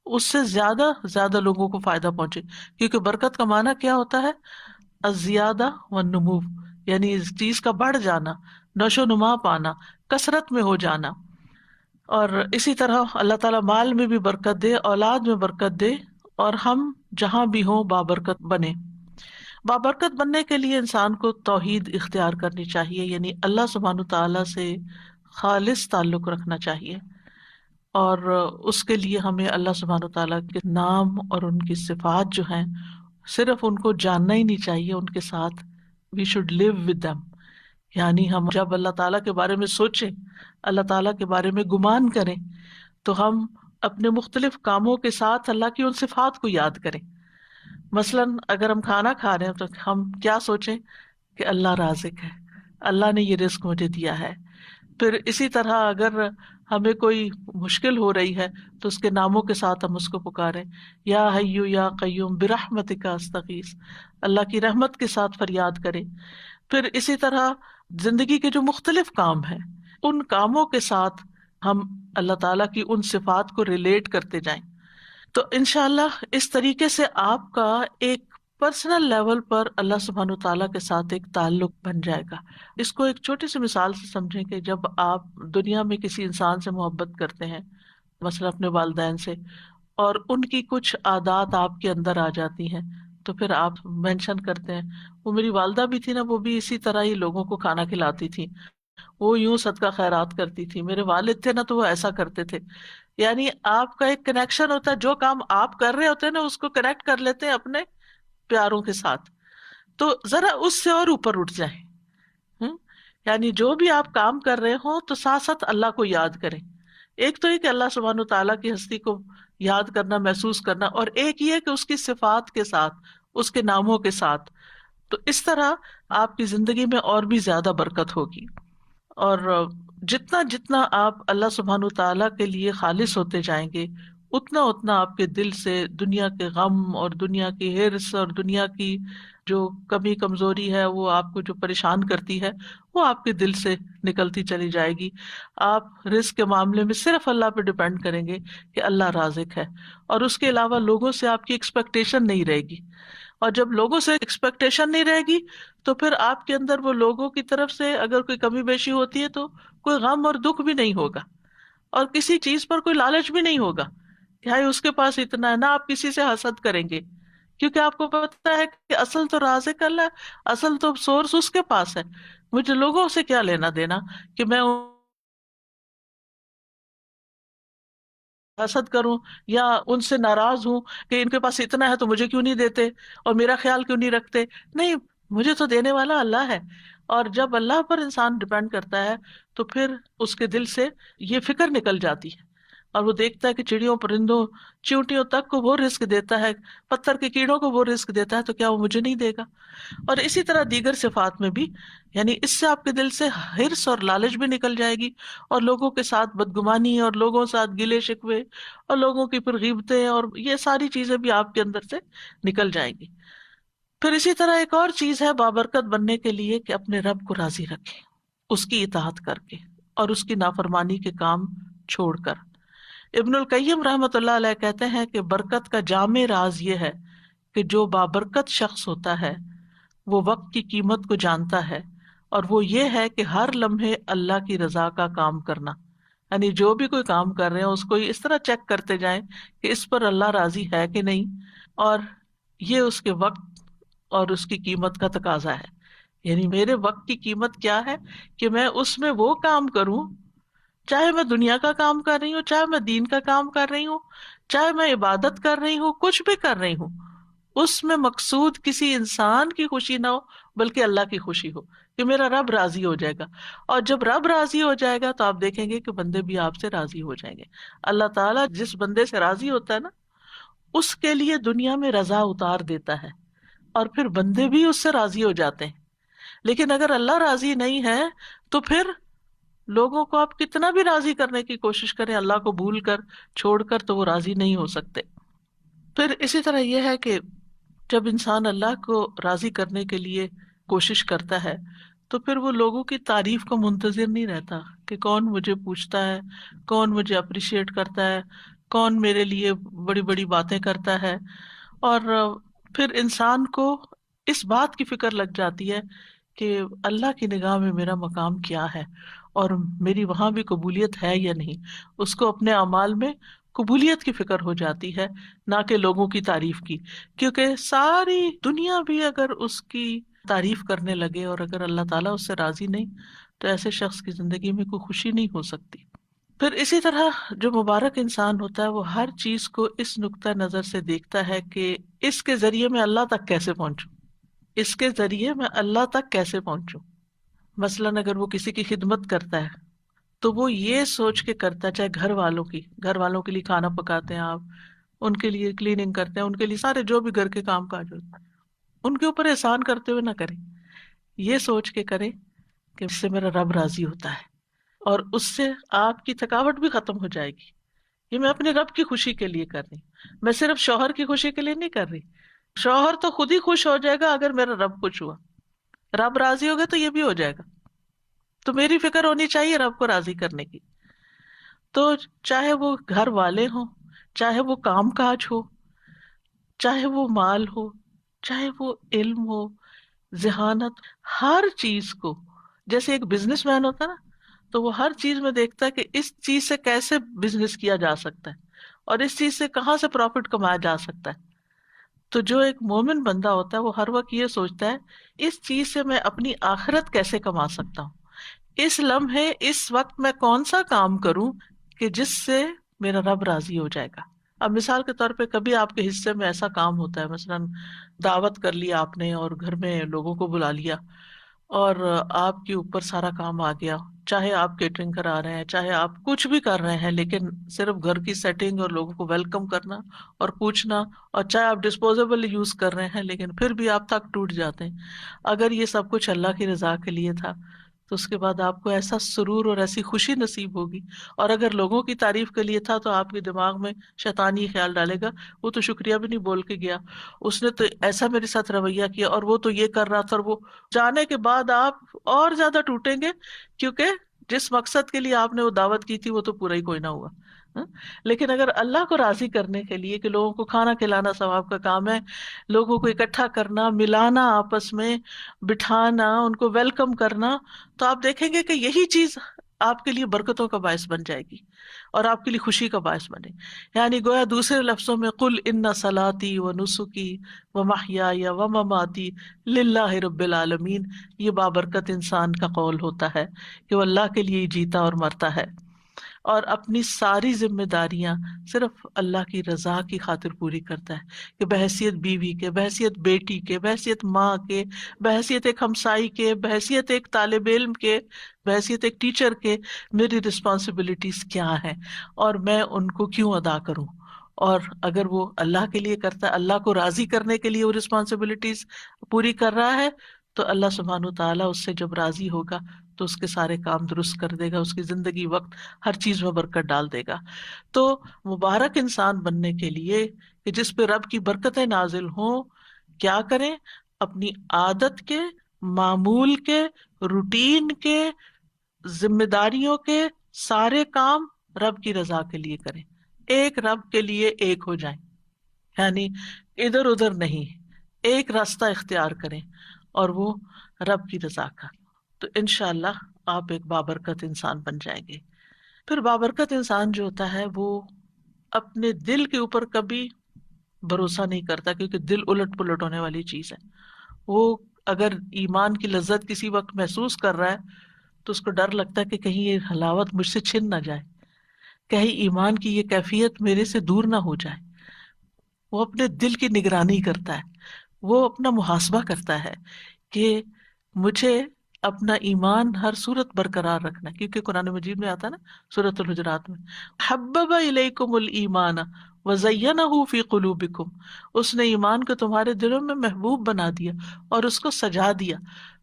[SPEAKER 17] اس سے زیادہ زیادہ لوگوں کو فائدہ پہنچے. کیونکہ برکت کا معنی کیا ہوتا ہے؟ الزیادہ والنمو، یعنی اس چیز کا بڑھ جانا، نشو نما پانا، کثرت میں ہو جانا. اور اسی طرح اللہ تعالیٰ مال میں بھی برکت دے، اولاد میں برکت دے، اور ہم جہاں بھی ہوں بابرکت بنے. بابرکت بننے کے لیے انسان کو توحید اختیار کرنی چاہیے، یعنی اللہ سبحانہ تعالیٰ سے خالص تعلق رکھنا چاہیے. اور اس کے لیے ہمیں اللہ سبحانہ تعالیٰ کے نام اور ان کی صفات جو ہیں صرف ان کو جاننا ہی نہیں چاہیے، ان کے ساتھ we should live with them. یعنی ہم جب اللہ تعالیٰ کے بارے میں سوچیں، اللہ تعالیٰ کے بارے میں گمان کریں، تو ہم اپنے مختلف کاموں کے ساتھ اللہ کی ان صفات کو یاد کریں. مثلاً اگر ہم کھانا کھا رہے ہیں تو ہم کیا سوچیں کہ اللہ رازق ہے، اللہ نے یہ رزق مجھے دیا ہے. پھر اسی طرح اگر ہمیں کوئی مشکل ہو رہی ہے تو اس کے ناموں کے ساتھ ہم اس کو پکاریں، یا حیو یا قیوم برحمتک استغیث، اللہ کی رحمت کے ساتھ فریاد کریں. پھر اسی طرح زندگی کے جو مختلف کام ہیں ان کاموں کے ساتھ ہم اللہ تعالیٰ کی ان صفات کو ریلیٹ کرتے جائیں. تو انشاءاللہ اس طریقے سے آپ کا ایک پرسنل لیول پر اللہ سبحانہ وتعالیٰ کے ساتھ ایک تعلق بن جائے گا. اس کو ایک چھوٹی سی مثال سے سمجھیں کہ جب آپ دنیا میں کسی انسان سے محبت کرتے ہیں، مثلا اپنے والدین سے، اور ان کی کچھ عادات آپ کے اندر آ جاتی ہیں، تو پھر آپ مینشن کرتے ہیں وہ میری والدہ بھی تھی نا، وہ بھی اسی طرح ہی لوگوں کو کھانا کھلاتی تھی، وہ یوں صدقہ خیرات کرتی تھی، میرے والد تھے نا تو وہ ایسا کرتے تھے. یعنی آپ کا ایک کنیکشن ہوتا ہے، جو کام آپ کر رہے ہوتے ہیں نا اس کو کنیکٹ کر لیتے ہیں اپنے پیاروں کے ساتھ. تو ذرا اس سے اور اوپر اٹھ جائیں. یعنی جو بھی آپ کام کر رہے ہوں تو ساتھ ساتھ اللہ کو یاد کریں. ایک تو یہ کہ اللہ سبحانہ تعالیٰ کی ہستی کو یاد کرنا، محسوس کرنا، اور ایک یہ کہ اس کی صفات کے ساتھ، اس کے ناموں کے ساتھ. تو اس طرح آپ کی زندگی میں اور بھی زیادہ برکت ہوگی. اور جتنا جتنا آپ اللہ سبحانہ تعالیٰ کے لیے خالص ہوتے جائیں گے، اتنا اتنا آپ کے دل سے دنیا کے غم اور دنیا کی ہرس اور دنیا کی جو کمی کمزوری ہے، وہ آپ کو جو پریشان کرتی ہے، وہ آپ کے دل سے نکلتی چلی جائے گی. آپ رزق کے معاملے میں صرف اللہ پہ ڈپینڈ کریں گے کہ اللہ رازق ہے، اور اس کے علاوہ لوگوں سے آپ کی ایکسپیکٹیشن نہیں رہے گی. اور جب لوگوں سے ایکسپیکٹیشن نہیں رہے گی تو پھر آپ کے اندر وہ لوگوں کی طرف سے اگر کوئی کمی بیشی ہوتی ہے تو کوئی غم اور دکھ بھی نہیں ہوگا، اور کسی چیز پر کوئی لالچ بھی نہیں ہوگا کہ ہائی اس کے پاس اتنا ہے. نہ آپ کسی سے حسد کریں گے، کیونکہ آپ کو پتا ہے کہ اصل تو رازق اللہ، اصل تو سورس اس کے پاس ہے. مجھے لوگوں سے کیا لینا دینا کہ میں حسد کروں یا ان سے ناراض ہوں کہ ان کے پاس اتنا ہے تو مجھے کیوں نہیں دیتے اور میرا خیال کیوں نہیں رکھتے. نہیں، مجھے تو دینے والا اللہ ہے. اور جب اللہ پر انسان ڈپینڈ کرتا ہے تو پھر اس کے دل سے یہ فکر نکل جاتی ہے، اور وہ دیکھتا ہے کہ چڑیوں پرندوں چیونٹیوں تک کو وہ رزق دیتا ہے، پتھر کے کیڑوں کو وہ رزق دیتا ہے، تو کیا وہ مجھے نہیں دے گا؟ اور اسی طرح دیگر صفات میں بھی، یعنی اس سے آپ کے دل سے حرص اور لالچ بھی نکل جائے گی، اور لوگوں کے ساتھ بدگمانی اور لوگوں ساتھ گلے شکوے اور لوگوں کی پھر غیبتیں اور یہ ساری چیزیں بھی آپ کے اندر سے نکل جائیں گی. پھر اسی طرح ایک اور چیز ہے بابرکت بننے کے لیے کہ اپنے رب کو راضی رکھیں، اس کی اطاعت کر کے اور اس کی نافرمانی کے کام چھوڑ کر. ابن القیم رحمۃ اللہ علیہ کہتے ہیں کہ برکت کا جامع راز یہ ہے کہ جو بابرکت شخص ہوتا ہے وہ وقت کی قیمت کو جانتا ہے، اور وہ یہ ہے کہ ہر لمحے اللہ کی رضا کا کام کرنا. یعنی جو بھی کوئی کام کر رہے ہیں اس کو اس طرح چیک کرتے جائیں کہ اس پر اللہ راضی ہے کہ نہیں، اور یہ اس کے وقت اور اس کی قیمت کا تقاضا ہے. یعنی میرے وقت کی قیمت کیا ہے کہ میں اس میں وہ کام کروں، چاہے میں دنیا کا کام کر رہی ہوں، چاہے میں دین کا کام کر رہی ہوں، چاہے میں عبادت کر رہی ہوں، کچھ بھی کر رہی ہوں، اس میں مقصود کسی انسان کی خوشی نہ ہو بلکہ اللہ کی خوشی ہو کہ میرا رب راضی ہو جائے گا. اور جب رب راضی ہو جائے گا تو آپ دیکھیں گے کہ بندے بھی آپ سے راضی ہو جائیں گے. اللہ تعالیٰ جس بندے سے راضی ہوتا ہے نا، اس کے لیے دنیا میں رضا اتار دیتا ہے، اور پھر بندے بھی اس سے راضی ہو جاتے ہیں. لیکن اگر اللہ راضی نہیں ہے تو پھر لوگوں کو آپ کتنا بھی راضی کرنے کی کوشش کریں، اللہ کو بھول کر چھوڑ کر، تو وہ راضی نہیں ہو سکتے. پھر اسی طرح یہ ہے کہ جب انسان اللہ کو راضی کرنے کے لیے کوشش کرتا ہے تو پھر وہ لوگوں کی تعریف کو منتظر نہیں رہتا کہ کون مجھے پوچھتا ہے، کون مجھے اپریشیٹ کرتا ہے، کون میرے لیے بڑی بڑی باتیں کرتا ہے. اور پھر انسان کو اس بات کی فکر لگ جاتی ہے کہ اللہ کی نگاہ میں میرا مقام کیا ہے اور میری وہاں بھی قبولیت ہے یا نہیں. اس کو اپنے اعمال میں قبولیت کی فکر ہو جاتی ہے، نہ کہ لوگوں کی تعریف کی، کیونکہ ساری دنیا بھی اگر اس کی تعریف کرنے لگے اور اگر اللہ تعالیٰ اس سے راضی نہیں تو ایسے شخص کی زندگی میں کوئی خوشی نہیں ہو سکتی. پھر اسی طرح جو مبارک انسان ہوتا ہے وہ ہر چیز کو اس نقطہ نظر سے دیکھتا ہے کہ اس کے ذریعے میں اللہ تک کیسے پہنچوں، اس کے ذریعے میں اللہ تک کیسے پہنچوں. مثلاً اگر وہ کسی کی خدمت کرتا ہے تو وہ یہ سوچ کے کرتا ہے، چاہے گھر والوں کے لیے کھانا پکاتے ہیں آپ، ان کے لیے کلیننگ کرتے ہیں، ان کے لیے سارے جو بھی گھر کے کام کاج ہوتے ہیں، ان کے اوپر احسان کرتے ہوئے نہ کریں، یہ سوچ کے کریں کہ اس سے میرا رب راضی ہوتا ہے، اور اس سے آپ کی تھکاوٹ بھی ختم ہو جائے گی. یہ میں اپنے رب کی خوشی کے لیے کر رہی ہوں، میں صرف شوہر کی خوشی کے لیے نہیں کر رہی. شوہر تو خود ہی خوش ہو جائے گا اگر میرا رب خوش ہوا، رب راضی ہوگا تو یہ بھی ہو جائے گا. تو میری فکر ہونی چاہیے رب کو راضی کرنے کی. تو چاہے وہ گھر والے ہوں، چاہے وہ کام کاج ہو، چاہے وہ مال ہو، چاہے وہ علم ہو، ذہانت، ہر چیز کو، جیسے ایک بزنس مین ہوتا ہے نا تو وہ ہر چیز میں دیکھتا ہے کہ اس چیز سے کیسے بزنس کیا جا سکتا ہے اور اس چیز سے کہاں سے پروفٹ کمایا جا سکتا ہے. تو جو ایک مومن بندہ ہوتا ہے وہ ہر وقت یہ سوچتا ہے اس چیز سے میں اپنی آخرت کیسے کما سکتا ہوں، اس لمحے اس وقت میں کون سا کام کروں کہ جس سے میرا رب راضی ہو جائے گا. اب مثال کے طور پہ کبھی آپ کے حصے میں ایسا کام ہوتا ہے، مثلاً دعوت کر لی آپ نے اور گھر میں لوگوں کو بلا لیا اور آپ کے اوپر سارا کام آ گیا، چاہے آپ کیٹرنگ کرا رہے ہیں، چاہے آپ کچھ بھی کر رہے ہیں، لیکن صرف گھر کی سیٹنگ اور لوگوں کو ویلکم کرنا اور پوچھنا، اور چاہے آپ ڈسپوزیبل یوز کر رہے ہیں لیکن پھر بھی آپ تھک ٹوٹ جاتے ہیں. اگر یہ سب کچھ اللہ کی رضا کے لیے تھا تو اس کے بعد آپ کو ایسا سرور اور ایسی خوشی نصیب ہوگی. اور اگر لوگوں کی تعریف کے لیے تھا تو آپ کے دماغ میں شیطان یہ خیال ڈالے گا وہ تو شکریہ بھی نہیں بول کے گیا, اس نے تو ایسا میرے ساتھ رویہ کیا, اور وہ تو یہ کر رہا تھا, اور وہ جانے کے بعد آپ اور زیادہ ٹوٹیں گے, کیونکہ جس مقصد کے لیے آپ نے وہ دعوت کی تھی وہ تو پورا ہی کوئی نہ ہوا. لیکن اگر اللہ کو راضی کرنے کے لیے کہ لوگوں کو کھانا کھلانا ثواب کا کام ہے, لوگوں کو اکٹھا کرنا, ملانا, آپس میں بٹھانا, ان کو ویلکم کرنا, تو آپ دیکھیں گے کہ یہی چیز آپ کے لیے برکتوں کا باعث بن جائے گی اور آپ کے لیے خوشی کا باعث بنے. یعنی گویا دوسرے لفظوں میں قل ان صلاتی و نسکی و محیای و مماتی للہ رب العالمین, یہ بابرکت انسان کا قول ہوتا ہے کہ وہ اللہ کے لیے جیتا اور مرتا ہے, اور اپنی ساری ذمہ داریاں صرف اللہ کی رضا کی خاطر پوری کرتا ہے, کہ بحیثیت بیوی کے, بحیثیت بیٹی کے, بحیثیت ماں کے, بحیثیت ایک ہمسائی کے, بحیثیت ایک طالب علم کے, بحیثیت ایک ٹیچر کے, میری رسپانسبلٹیز کیا ہیں اور میں ان کو کیوں ادا کروں. اور اگر وہ اللہ کے لیے کرتا ہے, اللہ کو راضی کرنے کے لیے وہ رسپانسبلٹیز پوری کر رہا ہے, تو اللہ سبحانہ وتعالیٰ اس سے جب راضی ہوگا تو اس کے سارے کام درست کر دے گا, اس کی زندگی وقت ہر چیز میں برکت ڈال دے گا. تو مبارک انسان بننے کے لیے کہ جس پہ رب کی برکتیں نازل ہوں, کیا کریں؟ اپنی عادت کے, معمول کے, روٹین کے, ذمہ داریوں کے سارے کام رب کی رضا کے لیے کریں, ایک رب کے لیے ایک ہو جائیں, یعنی ادھر ادھر نہیں, ایک راستہ اختیار کریں اور وہ رب کی رضا کا. تو انشاءاللہ آپ ایک بابرکت انسان بن جائیں گے. پھر بابرکت انسان جو ہوتا ہے وہ اپنے دل کے اوپر کبھی بھروسہ نہیں کرتا, کیونکہ دل الٹ پلٹ ہونے والی چیز ہے. وہ اگر ایمان کی لذت کسی وقت محسوس کر رہا ہے تو اس کو ڈر لگتا ہے کہ کہیں یہ حلاوت مجھ سے چھن نہ جائے, کہیں ایمان کی یہ کیفیت میرے سے دور نہ ہو جائے. وہ اپنے دل کی نگرانی کرتا ہے, وہ اپنا محاسبہ کرتا ہے کہ مجھے اپنا ایمان ہر صورت برقرار رکھنا ہے, کیونکہ قرآن مجید میں آتا ہے نا سورۃ الحجرات میں, حبب الیکم الایمان وزینہ فی قلوبکم, اس نے ایمان کو تمہارے دلوں میں محبوب بنا دیا اور اس کو سجا دیا.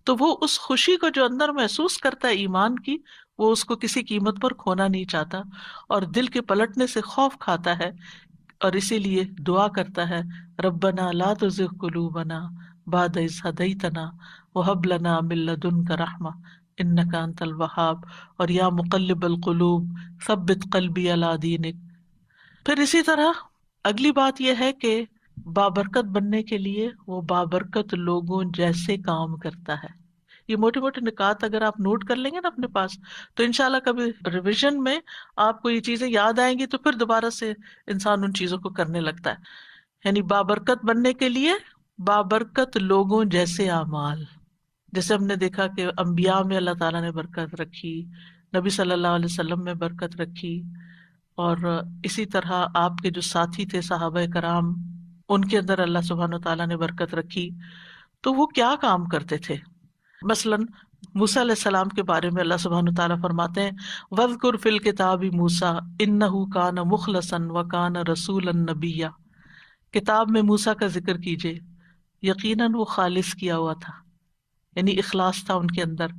[SPEAKER 17] تو وہ اس خوشی کو جو اندر محسوس کرتا ہے ایمان کی, وہ اس کو کسی قیمت پر کھونا نہیں چاہتا, اور دل کے پلٹنے سے خوف کھاتا ہے, اور اسی لیے دعا کرتا ہے ربنا لا تزغ قلوبنا بعد اذ ہدیتنا وہب لنا من لدنک رحمہ انک انت الوہاب, اور یا مقلب القلوب ثبت قلبی علی دینک. پھر اسی طرح اگلی بات یہ ہے کہ بابرکت بننے کے لیے وہ بابرکت لوگوں جیسے کام کرتا ہے. یہ موٹے موٹے نکات اگر آپ نوٹ کر لیں گے نا اپنے پاس, تو انشاءاللہ کبھی ریویژن میں آپ کو یہ چیزیں یاد آئیں گی, تو پھر دوبارہ سے انسان ان چیزوں کو کرنے لگتا ہے. یعنی بابرکت بننے کے لیے بابرکت لوگوں جیسے اعمال, جیسے ہم نے دیکھا کہ انبیاء میں اللہ تعالیٰ نے برکت رکھی, نبی صلی اللہ علیہ وسلم میں برکت رکھی, اور اسی طرح آپ کے جو ساتھی تھے صحابہ کرام, ان کے اندر اللہ سبحانہ وتعالیٰ نے برکت رکھی. تو وہ کیا کام کرتے تھے؟ مثلاً موسیٰ علیہ السلام کے بارے میں اللہ سبحانہ وتعالیٰ فرماتے ہیں وَاذْكُرْ فِي الْكِتَابِ مُوسَىٰ إِنَّهُ كَانَ مُخْلَصًا وَكَانَ رَسُولًا نَبِيًّا. کتاب میں موسیٰ کا ذکر کیجیے, یقیناً وہ خالص کیا ہوا تھا, یعنی اخلاص تھا ان کے اندر,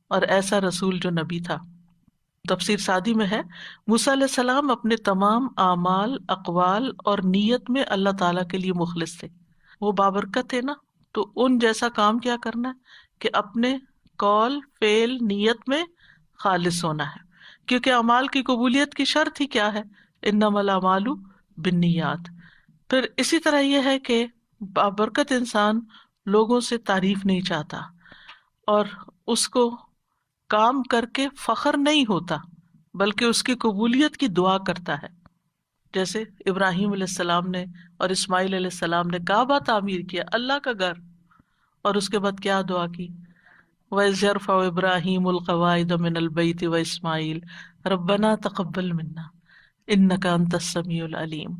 [SPEAKER 17] اور ایسا رسول جو نبی تھا. تفسیر سعدی میں ہے موسیٰ علیہ السلام اپنے تمام اعمال, اقوال اور نیت میں اللہ تعالیٰ کے لیے مخلص تھے. وہ بابرکت تھے نا, تو ان جیسا کام کیا کرنا ہے کہ اپنے قول, فعل, نیت میں خالص ہونا ہے, کیونکہ اعمال کی قبولیت کی شرط ہی کیا ہے, انما الاعمال بالنیات. پھر اسی طرح یہ ہے کہ بابرکت انسان لوگوں سے تعریف نہیں چاہتا, اور اس کو کام کر کے فخر نہیں ہوتا, بلکہ اس کی قبولیت کی دعا کرتا ہے. جیسے ابراہیم علیہ السلام نے اور اسماعیل علیہ السلام نے کعبہ تعمیر کیا, اللہ کا گھر, اور اس کے بعد کیا دعا کی, وَإِذْ يَرْفَعُ إِبْرَاهِيمُ الْقَوَاعِدَ مِنَ الْبَيْتِ وَإِسْمَاعِيلُ رَبَّنَا تَقَبَّلْ مِنَّا إِنَّكَ أَنْتَ السَّمِيعُ الْعَلِيمُ.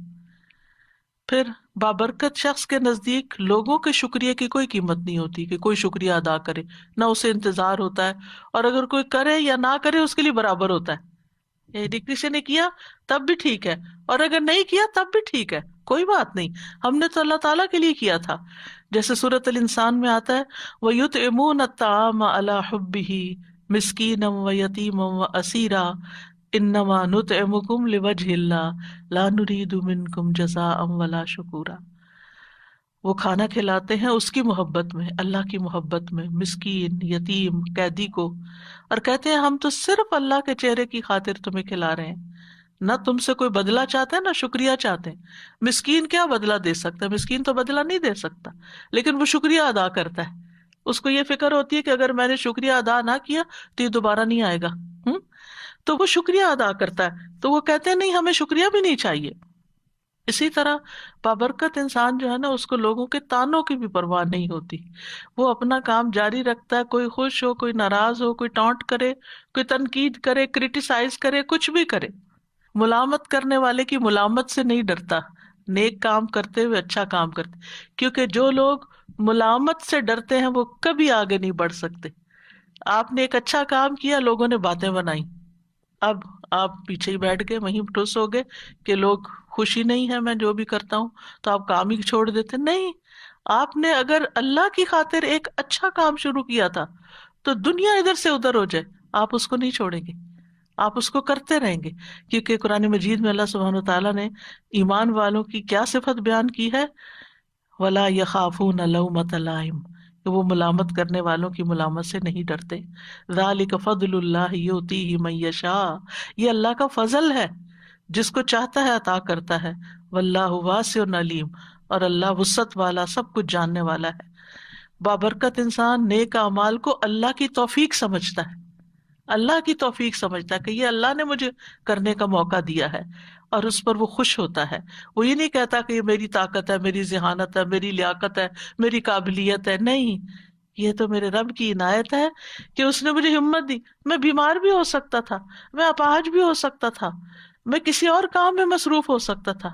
[SPEAKER 17] پھر بابرکت شخص کے نزدیک لوگوں کے شکریہ کی کوئی قیمت نہیں ہوتی کہ کوئی شکریہ ادا کرے, نہ اسے انتظار ہوتا ہے, اور اگر کوئی کرے یا نہ کرے اس کے لیے برابر ہوتا ہے. یعنی کسی نے کیا تب بھی ٹھیک ہے, اور اگر نہیں کیا تب بھی ٹھیک ہے, کوئی بات نہیں, ہم نے تو اللہ تعالیٰ کے لیے کیا تھا. جیسے سورۃ الانسان میں آتا ہے وَيُطْعِمُونَ الطَّعَامَ عَلَىٰ حُبِّهِ مسکینا و یتیما و اسیرا انما نطعمکم لوجہ اللہ لا نرید منکم جزاء ولا شکورا. وہ کھانا کھلاتے ہیں اس کی محبت میں، اللہ کی محبت میں، مسکین، یتیم، قیدی کو، اور کہتے ہیں ہم تو صرف اللہ کے چہرے کی خاطر تمہیں کھلا رہے ہیں، نہ تم سے کوئی بدلہ چاہتے ہیں نہ شکریہ چاہتے ہیں. مسکین کیا بدلہ دے سکتا ہے؟ مسکین تو بدلہ نہیں دے سکتا، لیکن وہ شکریہ ادا کرتا ہے. اس کو یہ فکر ہوتی ہے کہ اگر میں نے شکریہ ادا نہ کیا تو یہ دوبارہ نہیں آئے گا، تو وہ شکریہ ادا کرتا ہے. تو وہ کہتے ہیں نہیں، ہمیں شکریہ بھی نہیں چاہیے. اسی طرح بابرکت انسان جو ہے نا، اس کو لوگوں کے تانوں کی بھی پرواہ نہیں ہوتی. وہ اپنا کام جاری رکھتا ہے، کوئی خوش ہو، کوئی ناراض ہو، کوئی ٹانٹ کرے، کوئی تنقید کرے، کرٹیسائز کرے، کچھ بھی کرے. ملامت کرنے والے کی ملامت سے نہیں ڈرتا، نیک کام کرتے ہوئے اچھا کام کرتے، کیونکہ جو لوگ ملامت سے ڈرتے ہیں وہ کبھی آگے نہیں بڑھ سکتے. آپ نے ایک اچھا کام کیا، لوگوں نے باتیں بنائی، اب آپ پیچھے ہی بیٹھ گئے، وہیں ٹھوس ہو گئے کہ لوگ خوشی نہیں ہے میں جو بھی کرتا ہوں، تو آپ کام ہی چھوڑ دیتے. نہیں، آپ نے اگر اللہ کی خاطر ایک اچھا کام شروع کیا تھا تو دنیا ادھر سے ادھر ہو جائے، آپ اس کو نہیں چھوڑیں گے، آپ اس کو کرتے رہیں گے. کیونکہ قرآن مجید میں اللہ سبحانہ وتعالیٰ نے ایمان والوں کی کیا صفت بیان کی ہے؟ وَلَا يَخَافُونَ لَوْمَةَ لَائِمٍ، کہ وہ ملامت کرنے والوں کی ملامت سے نہیں ڈرتے. ذَلِكَ فَضْلُ اللَّهِ يُؤْتِيهِ مَن يَشَاءُ، یہ اللہ کا فضل ہے، جس کو چاہتا ہے عطا کرتا ہے. وَاللَّهُ وَاسِعٌ عَلِيمٌ، اور اللہ وسعت والا، سب کچھ جاننے والا ہے. بابرکت انسان نیک اعمال کو اللہ کی توفیق سمجھتا ہے، اللہ کی توفیق سمجھتا ہے کہ یہ اللہ نے مجھے کرنے کا موقع دیا ہے، اور اس پر وہ خوش ہوتا ہے. وہ یہ نہیں کہتا کہ یہ میری طاقت ہے، میری ذہانت ہے، میری لیاقت ہے، میری قابلیت ہے. نہیں، یہ تو میرے رب کی عنایت ہے کہ اس نے مجھے ہمت دی. میں بیمار بھی ہو سکتا تھا، میں اپاہج بھی ہو سکتا تھا، میں کسی اور کام میں مصروف ہو سکتا تھا.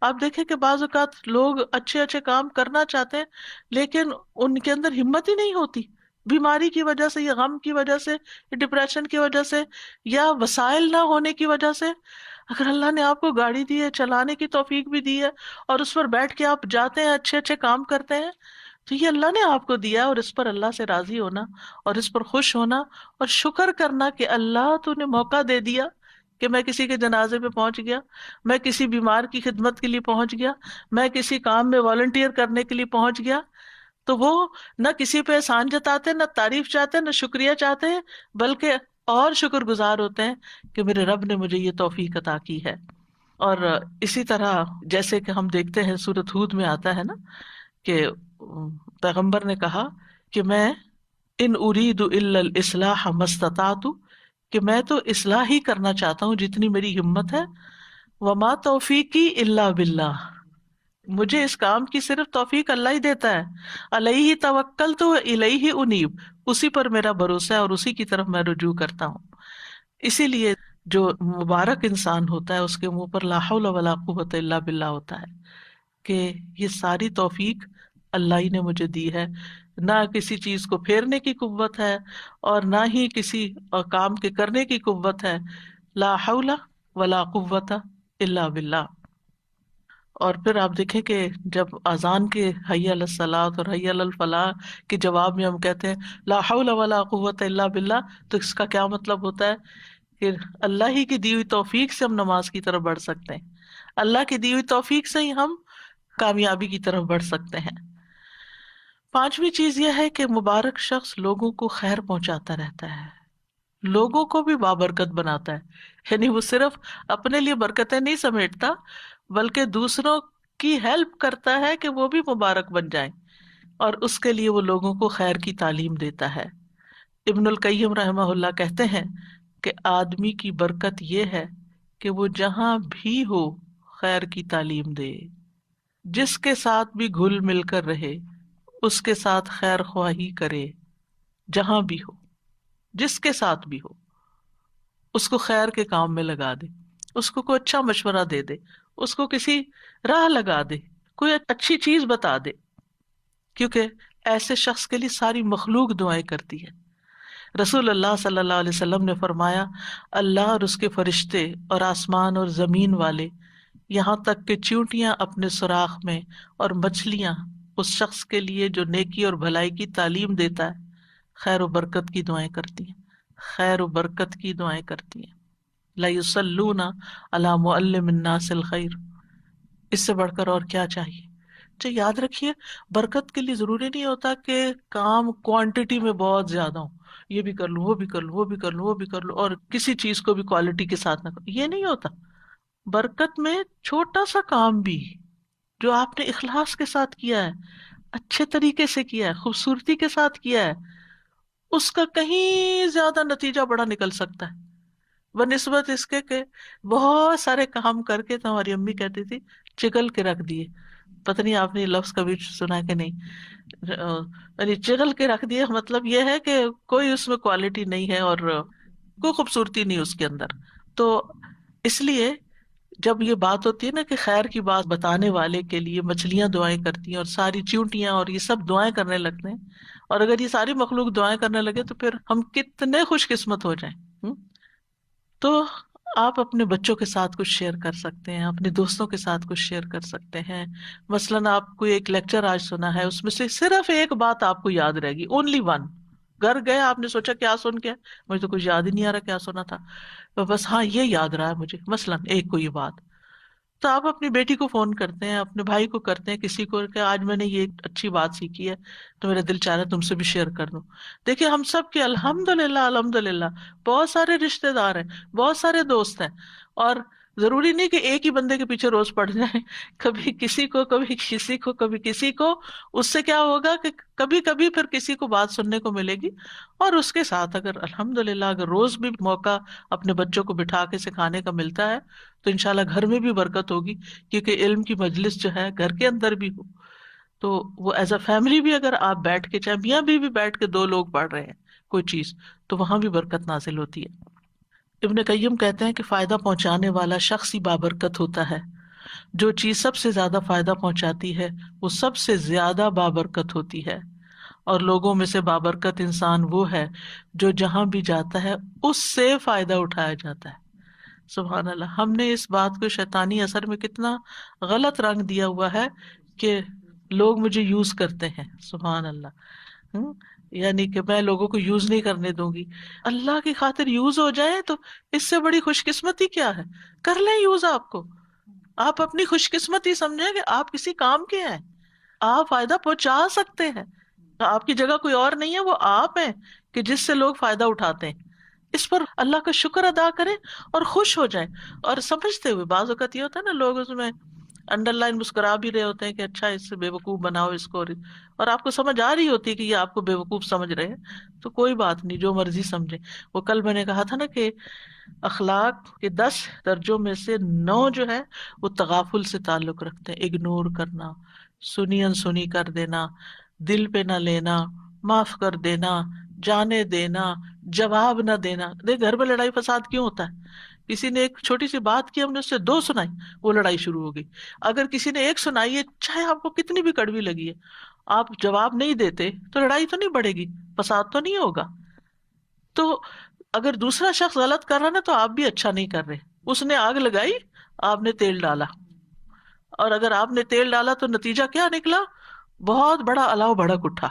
[SPEAKER 17] آپ دیکھیں کہ بعض اوقات لوگ اچھے اچھے کام کرنا چاہتے ہیں لیکن ان کے اندر ہمت ہی نہیں ہوتی، بیماری کی وجہ سے یا غم کی وجہ سے، ڈپریشن کی وجہ سے، یا وسائل نہ ہونے کی وجہ سے. اگر اللہ نے آپ کو گاڑی دی ہے، چلانے کی توفیق بھی دی ہے، اور اس پر بیٹھ کے آپ جاتے ہیں، اچھے اچھے کام کرتے ہیں، تو یہ اللہ نے آپ کو دیا ہے. اور اس پر اللہ سے راضی ہونا اور اس پر خوش ہونا اور شکر کرنا کہ اللہ تو نے موقع دے دیا کہ میں کسی کے جنازے پہ پہنچ گیا، میں کسی بیمار کی خدمت کے لیے پہنچ گیا، میں کسی کام میں والنٹیئر کرنے کے لیے پہنچ گیا. تو وہ نہ کسی پہ احسان جتاتے، نہ تعریف چاہتے، نہ شکریہ چاہتے ہیں، بلکہ اور شکر گزار ہوتے ہیں کہ میرے رب نے مجھے یہ توفیق عطا کی ہے. اور اسی طرح جیسے کہ ہم دیکھتے ہیں سورۃ ہود میں آتا ہے نا کہ پیغمبر نے کہا کہ میں ان ارید الا الاصلاح ما استطعت، کہ میں تو اصلاح ہی کرنا چاہتا ہوں جتنی میری ہمت ہے. وما توفیقی الا باللہ، مجھے اس کام کی صرف توفیق اللہ ہی دیتا ہے. علیہ توکلت و الیہ انیب، اسی پر میرا بھروسہ ہے اور اسی کی طرف میں رجوع کرتا ہوں. اسی لیے جو مبارک انسان ہوتا ہے اس کے منہ پر لا حول ولا قوت الا باللہ ہوتا ہے کہ یہ ساری توفیق اللہ ہی نے مجھے دی ہے. نہ کسی چیز کو پھیرنے کی قوت ہے اور نہ ہی کسی کام کے کرنے کی قوت ہے. لا حول ولا قوت الا باللہ. اور پھر آپ دیکھیں کہ جب اذان کے حی علی الصلاۃ اور حی علی الفلاح کے جواب میں ہم کہتے ہیں لا حول ولا قوت الا باللہ، تو اس کا کیا مطلب ہوتا ہے کہ اللہ ہی کی دی ہوئی توفیق سے ہم نماز کی طرف بڑھ سکتے ہیں، اللہ کی دی ہوئی توفیق سے ہی ہم کامیابی کی طرف بڑھ سکتے ہیں. پانچویں چیز یہ ہے کہ مبارک شخص لوگوں کو خیر پہنچاتا رہتا ہے، لوگوں کو بھی بابرکت بناتا ہے. یعنی وہ صرف اپنے لیے برکتیں نہیں سمیٹتا بلکہ دوسروں کی ہیلپ کرتا ہے کہ وہ بھی مبارک بن جائیں، اور اس کے لیے وہ لوگوں کو خیر کی تعلیم دیتا ہے. ابن القیم رحمہ اللہ کہتے ہیں کہ آدمی کی برکت یہ ہے کہ وہ جہاں بھی ہو خیر کی تعلیم دے، جس کے ساتھ بھی گھل مل کر رہے اس کے ساتھ خیر خواہی کرے، جہاں بھی ہو جس کے ساتھ بھی ہو اس کو خیر کے کام میں لگا دے، اس کو کوئی اچھا مشورہ دے دے، اس کو کسی راہ لگا دے، کوئی اچھی چیز بتا دے، کیونکہ ایسے شخص کے لیے ساری مخلوق دعائیں کرتی ہے. رسول اللہ صلی اللہ علیہ وسلم نے فرمایا اللہ اور اس کے فرشتے اور آسمان اور زمین والے، یہاں تک کہ چیونٹیاں اپنے سوراخ میں اور مچھلیاں اس شخص کے لیے جو نیکی اور بھلائی کی تعلیم دیتا ہے خیر و برکت کی دعائیں کرتی ہیں، خیر و برکت کی دعائیں کرتی ہیں. لا یصلون علی معلم الناس الخیر. اس سے بڑھ کر اور کیا چاہیے. تو یاد رکھیے برکت کے لیے ضروری نہیں ہوتا کہ کام کوانٹٹی میں بہت زیادہ ہو. یہ بھی کر لوں، وہ بھی کر لوں، وہ بھی کر لوں، وہ بھی کر لوں، اور کسی چیز کو بھی کوالٹی کے ساتھ نہ کرو. یہ نہیں ہوتا. برکت میں چھوٹا سا کام بھی جو آپ نے اخلاص کے ساتھ کیا ہے، اچھے طریقے سے کیا ہے، خوبصورتی کے ساتھ کیا ہے، اس کا کہیں زیادہ نتیجہ بڑا نکل سکتا ہے بنسبت اس کے کہ بہت سارے کام کر کے. تو ہماری امی کہتی تھی چگل کے رکھ دیے. پتہ نہیں آپ نے یہ لفظ کبھی سنا کہ نہیں. یعنی چگل کے رکھ دیے مطلب یہ ہے کہ کوئی اس میں کوالٹی نہیں ہے اور کوئی خوبصورتی نہیں اس کے اندر. تو اس لیے جب یہ بات ہوتی ہے نا کہ خیر کی بات بتانے والے کے لیے مچھلیاں دعائیں کرتی ہیں اور ساری چیونٹیاں اور یہ سب دعائیں کرنے لگتے ہیں، اور اگر یہ ساری مخلوق دعائیں کرنے لگے تو پھر ہم کتنے خوش قسمت ہو جائیں. تو آپ اپنے بچوں کے ساتھ کچھ شیئر کر سکتے ہیں، اپنے دوستوں کے ساتھ کچھ شیئر کر سکتے ہیں. مثلاً آپ کو ایک لیکچر آج سنا ہے، اس میں سے صرف ایک بات آپ کو یاد رہے گی، اونلی ون. گھر گئے آپ نے سوچا کیا سن کے، مجھے تو کچھ یاد ہی نہیں آ رہا کیا سنا تھا، بس ہاں یہ یاد رہا ہے مجھے مثلاً ایک کوئی بات. تو آپ اپنی بیٹی کو فون کرتے ہیں، اپنے بھائی کو کرتے ہیں، کسی کو کہ آج میں نے یہ اچھی بات سیکھی ہے تو میرا دل چاہ رہا ہے تم سے بھی شیئر کر دوں. دیکھیے ہم سب کے الحمدللہ بہت سارے رشتے دار ہیں، بہت سارے دوست ہیں، اور ضروری نہیں کہ ایک ہی بندے کے پیچھے روز پڑ جائیں. کبھی کسی کو، کبھی کسی کو، کبھی کسی کو. اس سے کیا ہوگا کہ کبھی کبھی پھر کسی کو بات سننے کو ملے گی. اور اس کے ساتھ اگر الحمدللہ اگر روز بھی موقع اپنے بچوں کو بٹھا کے سکھانے کا ملتا ہے تو انشاءاللہ گھر میں بھی برکت ہوگی، کیونکہ علم کی مجلس جو ہے گھر کے اندر بھی ہو تو وہ ایز اے فیملی بھی اگر آپ بیٹھ کے، چاہے میاں بیوی بیٹھ کے دو لوگ پڑھ رہے ہیں کوئی چیز، تو وہاں بھی برکت نازل ہوتی ہے. ابن قیم کہتے ہیں کہ فائدہ پہنچانے والا شخص ہی بابرکت ہوتا ہے. جو چیز سب سے زیادہ فائدہ پہنچاتی ہے وہ سب سے زیادہ بابرکت ہوتی ہے. اور لوگوں میں سے بابرکت انسان وہ ہے جو جہاں بھی جاتا ہے اس سے فائدہ اٹھایا جاتا ہے. سبحان اللہ. ہم نے اس بات کو شیطانی اثر میں کتنا غلط رنگ دیا ہوا ہے کہ لوگ مجھے یوز کرتے ہیں. سبحان اللہ. یعنی کہ میں لوگوں کو یوز نہیں کرنے دوں گی. اللہ کی خاطر یوز ہو جائے تو اس سے بڑی خوش قسمتی کیا ہے. کر لیں یوز. آپ کو، آپ اپنی خوش قسمتی سمجھیں کہ آپ کسی کام کے ہیں، آپ فائدہ پہنچا سکتے ہیں. آپ کی جگہ کوئی اور نہیں ہے، وہ آپ ہیں کہ جس سے لوگ فائدہ اٹھاتے ہیں. اس پر اللہ کا شکر ادا کریں اور خوش ہو جائیں. اور سمجھتے ہوئے، بعض اوقات یہ ہوتا ہے نا لوگ اس میں انڈر لائن مسکرا بھی رہے ہوتے ہیں کہ اچھا اس سے بے وقوف بناؤ اس کو، اور آپ کو سمجھ آ رہی ہوتی ہے کہ یہ آپ کو بے وقوف سمجھ رہے ہیں، تو کوئی بات نہیں، جو مرضی سمجھے. وہ کل میں نے کہا تھا نا کہ اخلاق کے 10 درجوں میں سے 9 جو ہے وہ تغافل سے تعلق رکھتے ہیں. اگنور کرنا، سنی انسنی کر دینا، دل پہ نہ لینا، معاف کر دینا، جانے دینا، جواب نہ دینا. دیکھ گھر میں لڑائی فساد کیوں ہوتا ہے؟ کسی نے ایک چھوٹی سی بات کی، ہم نے اس سے 2 سنائی، وہ لڑائی شروع ہو گئی. اگر کسی نے 1 سنائی ہے، چاہے آپ کو کتنی بھی کڑوی لگی ہے، آپ جواب نہیں دیتے تو لڑائی تو نہیں بڑھے گی، فساد تو نہیں ہوگا. تو اگر دوسرا شخص غلط کر رہا نا تو آپ بھی اچھا نہیں کر رہے. اس نے آگ لگائی، آپ نے تیل ڈالا، اور اگر آپ نے تیل ڈالا تو نتیجہ کیا نکلا؟ بہت بڑا الاؤ بھڑک اٹھا.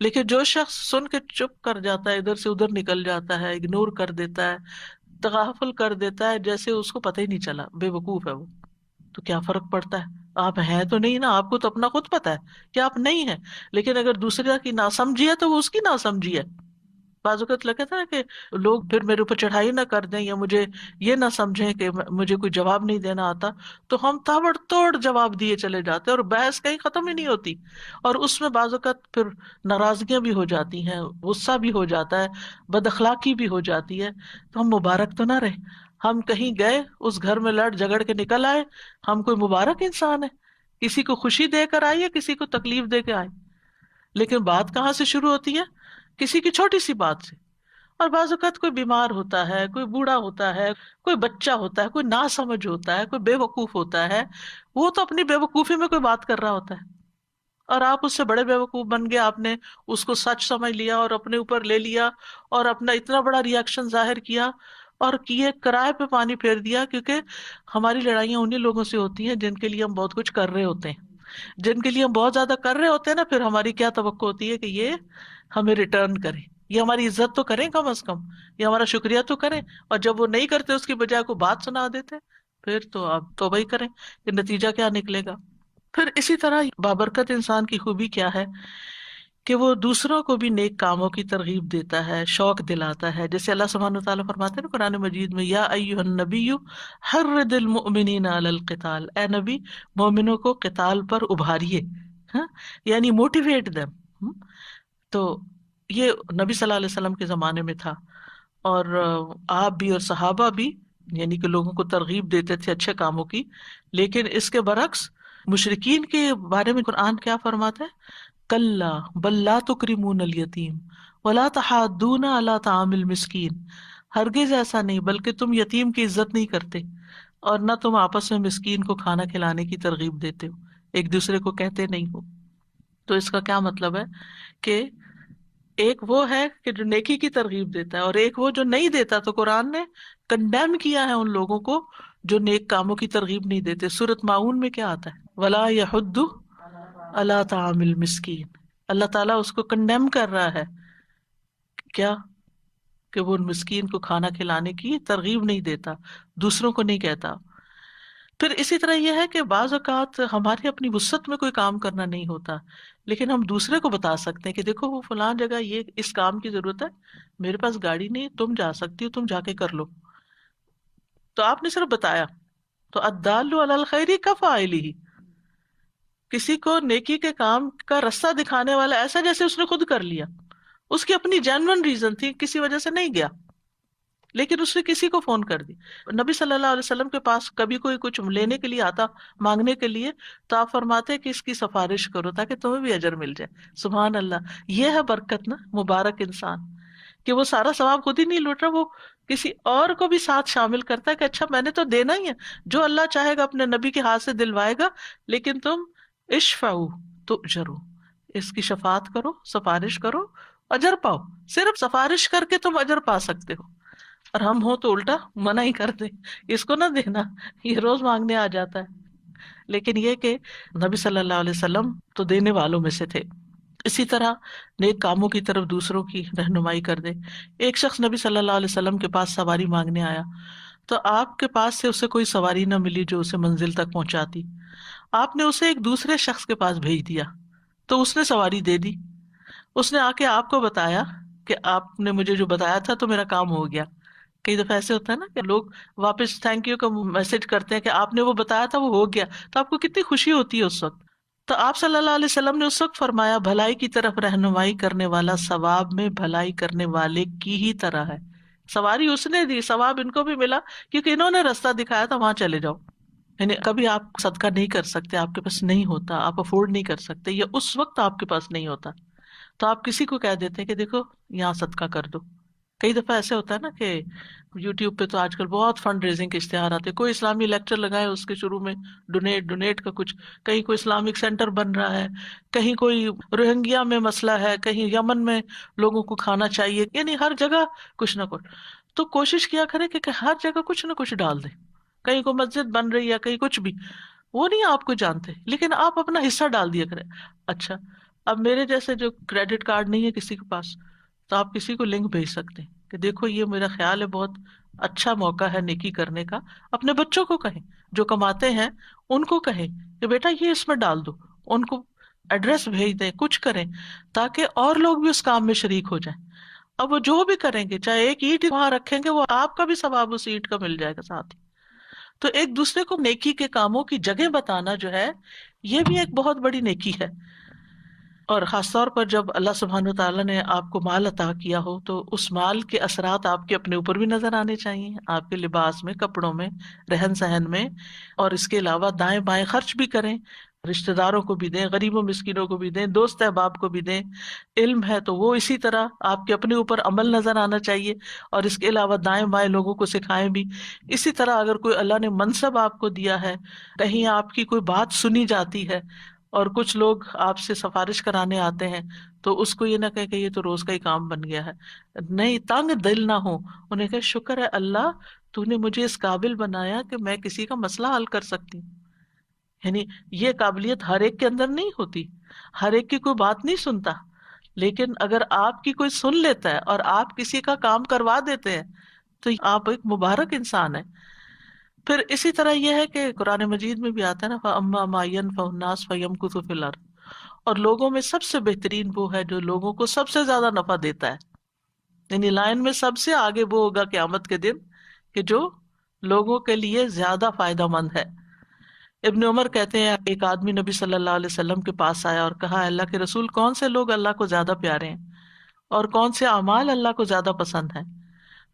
[SPEAKER 17] لیکن جو شخص سن کے چپ کر جاتا ہے، ادھر سے ادھر نکل جاتا ہے، اگنور کر دیتا ہے، تغافل کر دیتا ہے، جیسے اس کو پتہ ہی نہیں چلا، بے وقوف ہے وہ، تو کیا فرق پڑتا ہے؟ آپ ہیں تو نہیں نا، آپ کو تو اپنا خود پتا ہے کہ آپ نہیں ہیں. لیکن اگر دوسرے کی ناسمجھی ہے تو وہ اس کی ناسمجھی ہے. بعض اوقات لگتا ہے کہ لوگ پھر میرے اوپر چڑھائی نہ کر دیں یا مجھے یہ نہ سمجھیں کہ مجھے کوئی جواب نہیں دینا آتا، تو ہم تابڑ توڑ جواب دیے چلے جاتے ہیں اور بحث کہیں ختم ہی نہیں ہوتی. اور اس میں بعض اوقات پھر ناراضگیاں بھی ہو جاتی ہیں، غصہ بھی ہو جاتا ہے، بد اخلاقی بھی ہو جاتی ہے. تو ہم مبارک تو نہ رہے. ہم کہیں گئے، اس گھر میں لڑ جھگڑ کے نکل آئے، ہم کوئی مبارک انسان ہے؟ کسی کو خوشی دے کر آئے یا کسی کو تکلیف دے کے آئے؟ لیکن بات کہاں سے شروع ہوتی ہے؟ کسی کی چھوٹی سی بات سے. اور بعض اوقات کوئی بیمار ہوتا ہے، کوئی بوڑھا ہوتا ہے، کوئی بچہ ہوتا ہے، کوئی ناسمجھ ہوتا ہے، کوئی بے وقوف ہوتا ہے، وہ تو اپنی بے وقوفی میں کوئی بات کر رہا ہوتا ہے، اور آپ اس سے بڑے بے وقوف بن گئے. آپ نے اس کو سچ سمجھ لیا اور اپنے اوپر لے لیا اور اپنا اتنا بڑا ریئیکشن ظاہر کیا اور کیے کرائے پہ پانی پھیر دیا. کیونکہ ہماری لڑائیاں انہی لوگوں سے ہوتی ہیں جن کے لیے ہم بہت کچھ کر رہے ہوتے ہیں. جن کے لیے ہم بہت زیادہ کر رہے ہوتے ہیں نا، پھر ہماری کیا توقع ہوتی ہے کہ یہ ہمیں ریٹرن کرے. یہ ہماری عزت تو کریں کم از کم، یہ ہمارا شکریہ تو کریں، اور جب وہ نہیں کرتے اس کی بجائے کوئی بات سنا دیتے، پھر تو آپ توبہ ہی کریں کہ نتیجہ کیا نکلے گا۔ پھر اسی طرح بابرکت انسان کی خوبی کیا ہے کہ وہ دوسروں کو بھی نیک کاموں کی ترغیب دیتا ہے، شوق دلاتا ہے، جیسے اللہ سبحانہ وتعالیٰ فرماتے ہیں نا قرآن مجید میں، یا ایھا النبی حرض المؤمنین علی القتال، اے نبی مومنوں کو قتال پر ابھاریے، ہاں، یعنی موٹیویٹ دیم۔ تو یہ نبی صلی اللہ علیہ وسلم کے زمانے میں تھا، اور آپ بھی اور صحابہ بھی یعنی کہ لوگوں کو ترغیب دیتے تھے اچھے کاموں کی۔ لیکن اس کے برعکس مشرکین کے بارے میں قرآن کیا فرماتا ہے؟ کلا بل لا تکرمون الیتیم ولا تحاضون علی طعام المسکین، ہرگز ایسا نہیں، بلکہ تم یتیم کی عزت نہیں کرتے اور نہ تم آپس میں مسکین کو کھانا کھلانے کی ترغیب دیتے ہو، ایک دوسرے کو کہتے نہیں ہو۔ تو اس کا کیا مطلب ہے کہ ایک وہ ہے کہ جو نیکی کی ترغیب دیتا ہے، اور ایک وہ جو نہیں دیتا۔ تو قرآن نے کنڈیم کیا ہے ان لوگوں کو جو نیک کاموں کی ترغیب نہیں دیتے۔ سورۃ ماؤن میں کیا آتا ہے؟ ولا یحض علی طعام المسکین، اللہ تعالیٰ اس کو کنڈیم کر رہا ہے کیا کہ وہ مسکین کو کھانا کھلانے کی ترغیب نہیں دیتا، دوسروں کو نہیں کہتا۔ پھر اسی طرح یہ ہے کہ بعض اوقات ہماری اپنی وسعت میں کوئی کام کرنا نہیں ہوتا، لیکن ہم دوسرے کو بتا سکتے ہیں کہ دیکھو وہ فلاں جگہ یہ اس کام کی ضرورت ہے، میرے پاس گاڑی نہیں، تم جا سکتی ہو، تم جا کے کر لو۔ تو آپ نے صرف بتایا۔ تو الدال علی الخیر کفاعلہ، کسی کو نیکی کے کام کا رستہ دکھانے والا ایسا جیسے اس نے خود کر لیا، اس کی اپنی جینوئن ریزن تھی، کسی وجہ سے نہیں گیا، لیکن اس نے کسی کو فون کر دی۔ نبی صلی اللہ علیہ وسلم کے پاس کبھی کوئی کچھ لینے کے لیے آتا، مانگنے کے لیے، تو آپ فرماتے کہ اس کی سفارش کرو تاکہ تمہیں بھی اجر مل جائے۔ سبحان اللہ، یہ ہے برکت نا، مبارک انسان کہ وہ سارا ثواب خود ہی نہیں لوٹ رہا، وہ کسی اور کو بھی ساتھ شامل کرتا ہے کہ اچھا میں نے تو دینا ہی ہے، جو اللہ چاہے گا اپنے نبی کے ہاتھ سے دلوائے گا، لیکن تم اشفعوا تؤجروا، اس کی شفاعت کرو، سفارش کرو، اجر پاؤ۔ صرف سفارش کر کے تم اجر پا سکتے ہو، اور ہم ہو تو الٹا منع ہی کر دیں، اس کو نہ دینا، یہ روز مانگنے آ جاتا ہے۔ لیکن یہ کہ نبی صلی اللہ علیہ وسلم تو دینے والوں میں سے تھے۔ اسی طرح نیک کاموں کی طرف دوسروں کی رہنمائی کر دے۔ ایک شخص نبی صلی اللہ علیہ وسلم کے پاس سواری مانگنے آیا، تو آپ کے پاس سے اسے کوئی سواری نہ ملی جو اسے منزل تک پہنچاتی، آپ نے اسے ایک دوسرے شخص کے پاس بھیج دیا، تو اس نے سواری دے دی۔ اس نے آ کے آپ کو بتایا کہ آپ نے مجھے جو بتایا تھا تو میرا کام ہو گیا۔ کئی دفعہ ایسے ہوتا ہے نا کہ لوگ واپس تھینک یو کا میسج کرتے ہیں کہ آپ نے وہ بتایا تھا وہ ہو گیا، تو آپ کو کتنی خوشی ہوتی ہے اس وقت۔ تو آپ صلی اللہ علیہ وسلم نے اس وقت فرمایا بھلائی کی طرف رہنمائی کرنے والا ثواب میں بھلائی کرنے والے کی ہی طرح ہے۔ سواری اس نے دی، ثواب ان کو بھی ملا کیونکہ انہوں نے راستہ دکھایا تھا، وہاں چلے جاؤ۔ یعنی کبھی آپ صدقہ نہیں کر سکتے، آپ کے پاس نہیں ہوتا، آپ افورڈ نہیں کر سکتے، یا اس وقت آپ کے پاس نہیں ہوتا، تو آپ کسی کو کہہ دیتے ہیں کہ دیکھو یہاں صدقہ کر دو۔ کئی دفعہ ایسے ہوتا ہے نا کہ یوٹیوب پہ تو آج کل بہت فنڈ ریزنگ کے اشتہار آتے ہیں، کوئی اسلامی لیکچر لگائے اس کے شروع میں ڈونیٹ کا کچھ، کہیں کوئی اسلامک سینٹر بن رہا ہے، کہیں کوئی روہنگیا میں مسئلہ ہے، کہیں یمن میں لوگوں کو کھانا چاہیے، یعنی ہر جگہ کچھ نہ کچھ۔ تو کوشش کیا کرے کہ ہر جگہ کچھ نہ کچھ ڈال دیں، کہیں کوئی مسجد بن رہی ہے، کہیں کچھ بھی، وہ نہیں آپ کو جانتے، لیکن آپ اپنا حصہ ڈال دیا کریں۔ اچھا اب میرے جیسے جو کریڈٹ کارڈ نہیں ہے کسی کے پاس، تو آپ کسی کو لنک بھیج سکتے ہیں کہ دیکھو یہ میرا خیال ہے بہت اچھا موقع ہے نیکی کرنے کا۔ اپنے بچوں کو کہیں، جو کماتے ہیں ان کو کہیں کہ بیٹا یہ اس میں ڈال دو، ان کو ایڈریس بھیج دیں، کچھ کریں تاکہ اور لوگ بھی اس کام میں شریک ہو جائیں۔ اب وہ جو بھی کریں گے، چاہے ایک اینٹ وہاں رکھیں گے، وہ آپ کا بھی ثواب اس اینٹ کا مل جائے گا ساتھ ہی۔ تو ایک دوسرے کو نیکی کے کاموں کی جگہ بتانا جو ہے، یہ بھی ایک بہت بڑی نیکی ہے۔ اور خاص طور پر جب اللہ سبحانہ وتعالیٰ نے آپ کو مال عطا کیا ہو تو اس مال کے اثرات آپ کے اپنے اوپر بھی نظر آنے چاہیے، آپ کے لباس میں، کپڑوں میں، رہن سہن میں، اور اس کے علاوہ دائیں بائیں خرچ بھی کریں، رشتہ داروں کو بھی دیں، غریبوں مسکینوں کو بھی دیں، دوست احباب کو بھی دیں۔ علم ہے تو وہ اسی طرح آپ کے اپنے اوپر عمل نظر آنا چاہیے، اور اس کے علاوہ دائیں بائیں لوگوں کو سکھائیں بھی۔ اسی طرح اگر کوئی اللہ نے منصب آپ کو دیا ہے، کہیں آپ کی کوئی بات سنی جاتی ہے اور کچھ لوگ آپ سے سفارش کرانے آتے ہیں، تو اس کو یہ نہ کہے کہ یہ تو روز کا ہی کام بن گیا ہے، نہیں، تنگ دل نہ ہو، انہیں کہ شکر ہے اللہ تو نے مجھے اس قابل بنایا کہ میں کسی کا مسئلہ حل کر سکتی ہوں۔ یعنی یہ قابلیت ہر ایک کے اندر نہیں ہوتی، ہر ایک کی کوئی بات نہیں سنتا، لیکن اگر آپ کی کوئی سن لیتا ہے اور آپ کسی کا کام کروا دیتے ہیں تو آپ ایک مبارک انسان ہیں۔ پھر اسی طرح یہ ہے کہ قرآن مجید میں بھی آتا ہے نا فَأَمَّا مَا يَنْفَعُ النَّاسَ فَيَمْكُثُ فِي الْأَرْضِ، اور لوگوں میں سب سے بہترین وہ ہے جو لوگوں کو سب سے زیادہ نفع دیتا ہے، یعنی لائن میں سب سے آگے وہ ہوگا قیامت کے دن کہ جو لوگوں کے لیے زیادہ فائدہ مند ہے۔ ابن عمر کہتے ہیں ایک آدمی نبی صلی اللہ علیہ وسلم کے پاس آیا اور کہا اللہ کے رسول کون سے لوگ اللہ کو زیادہ پیارے ہیں اور کون سے اعمال اللہ کو زیادہ پسند ہیں؟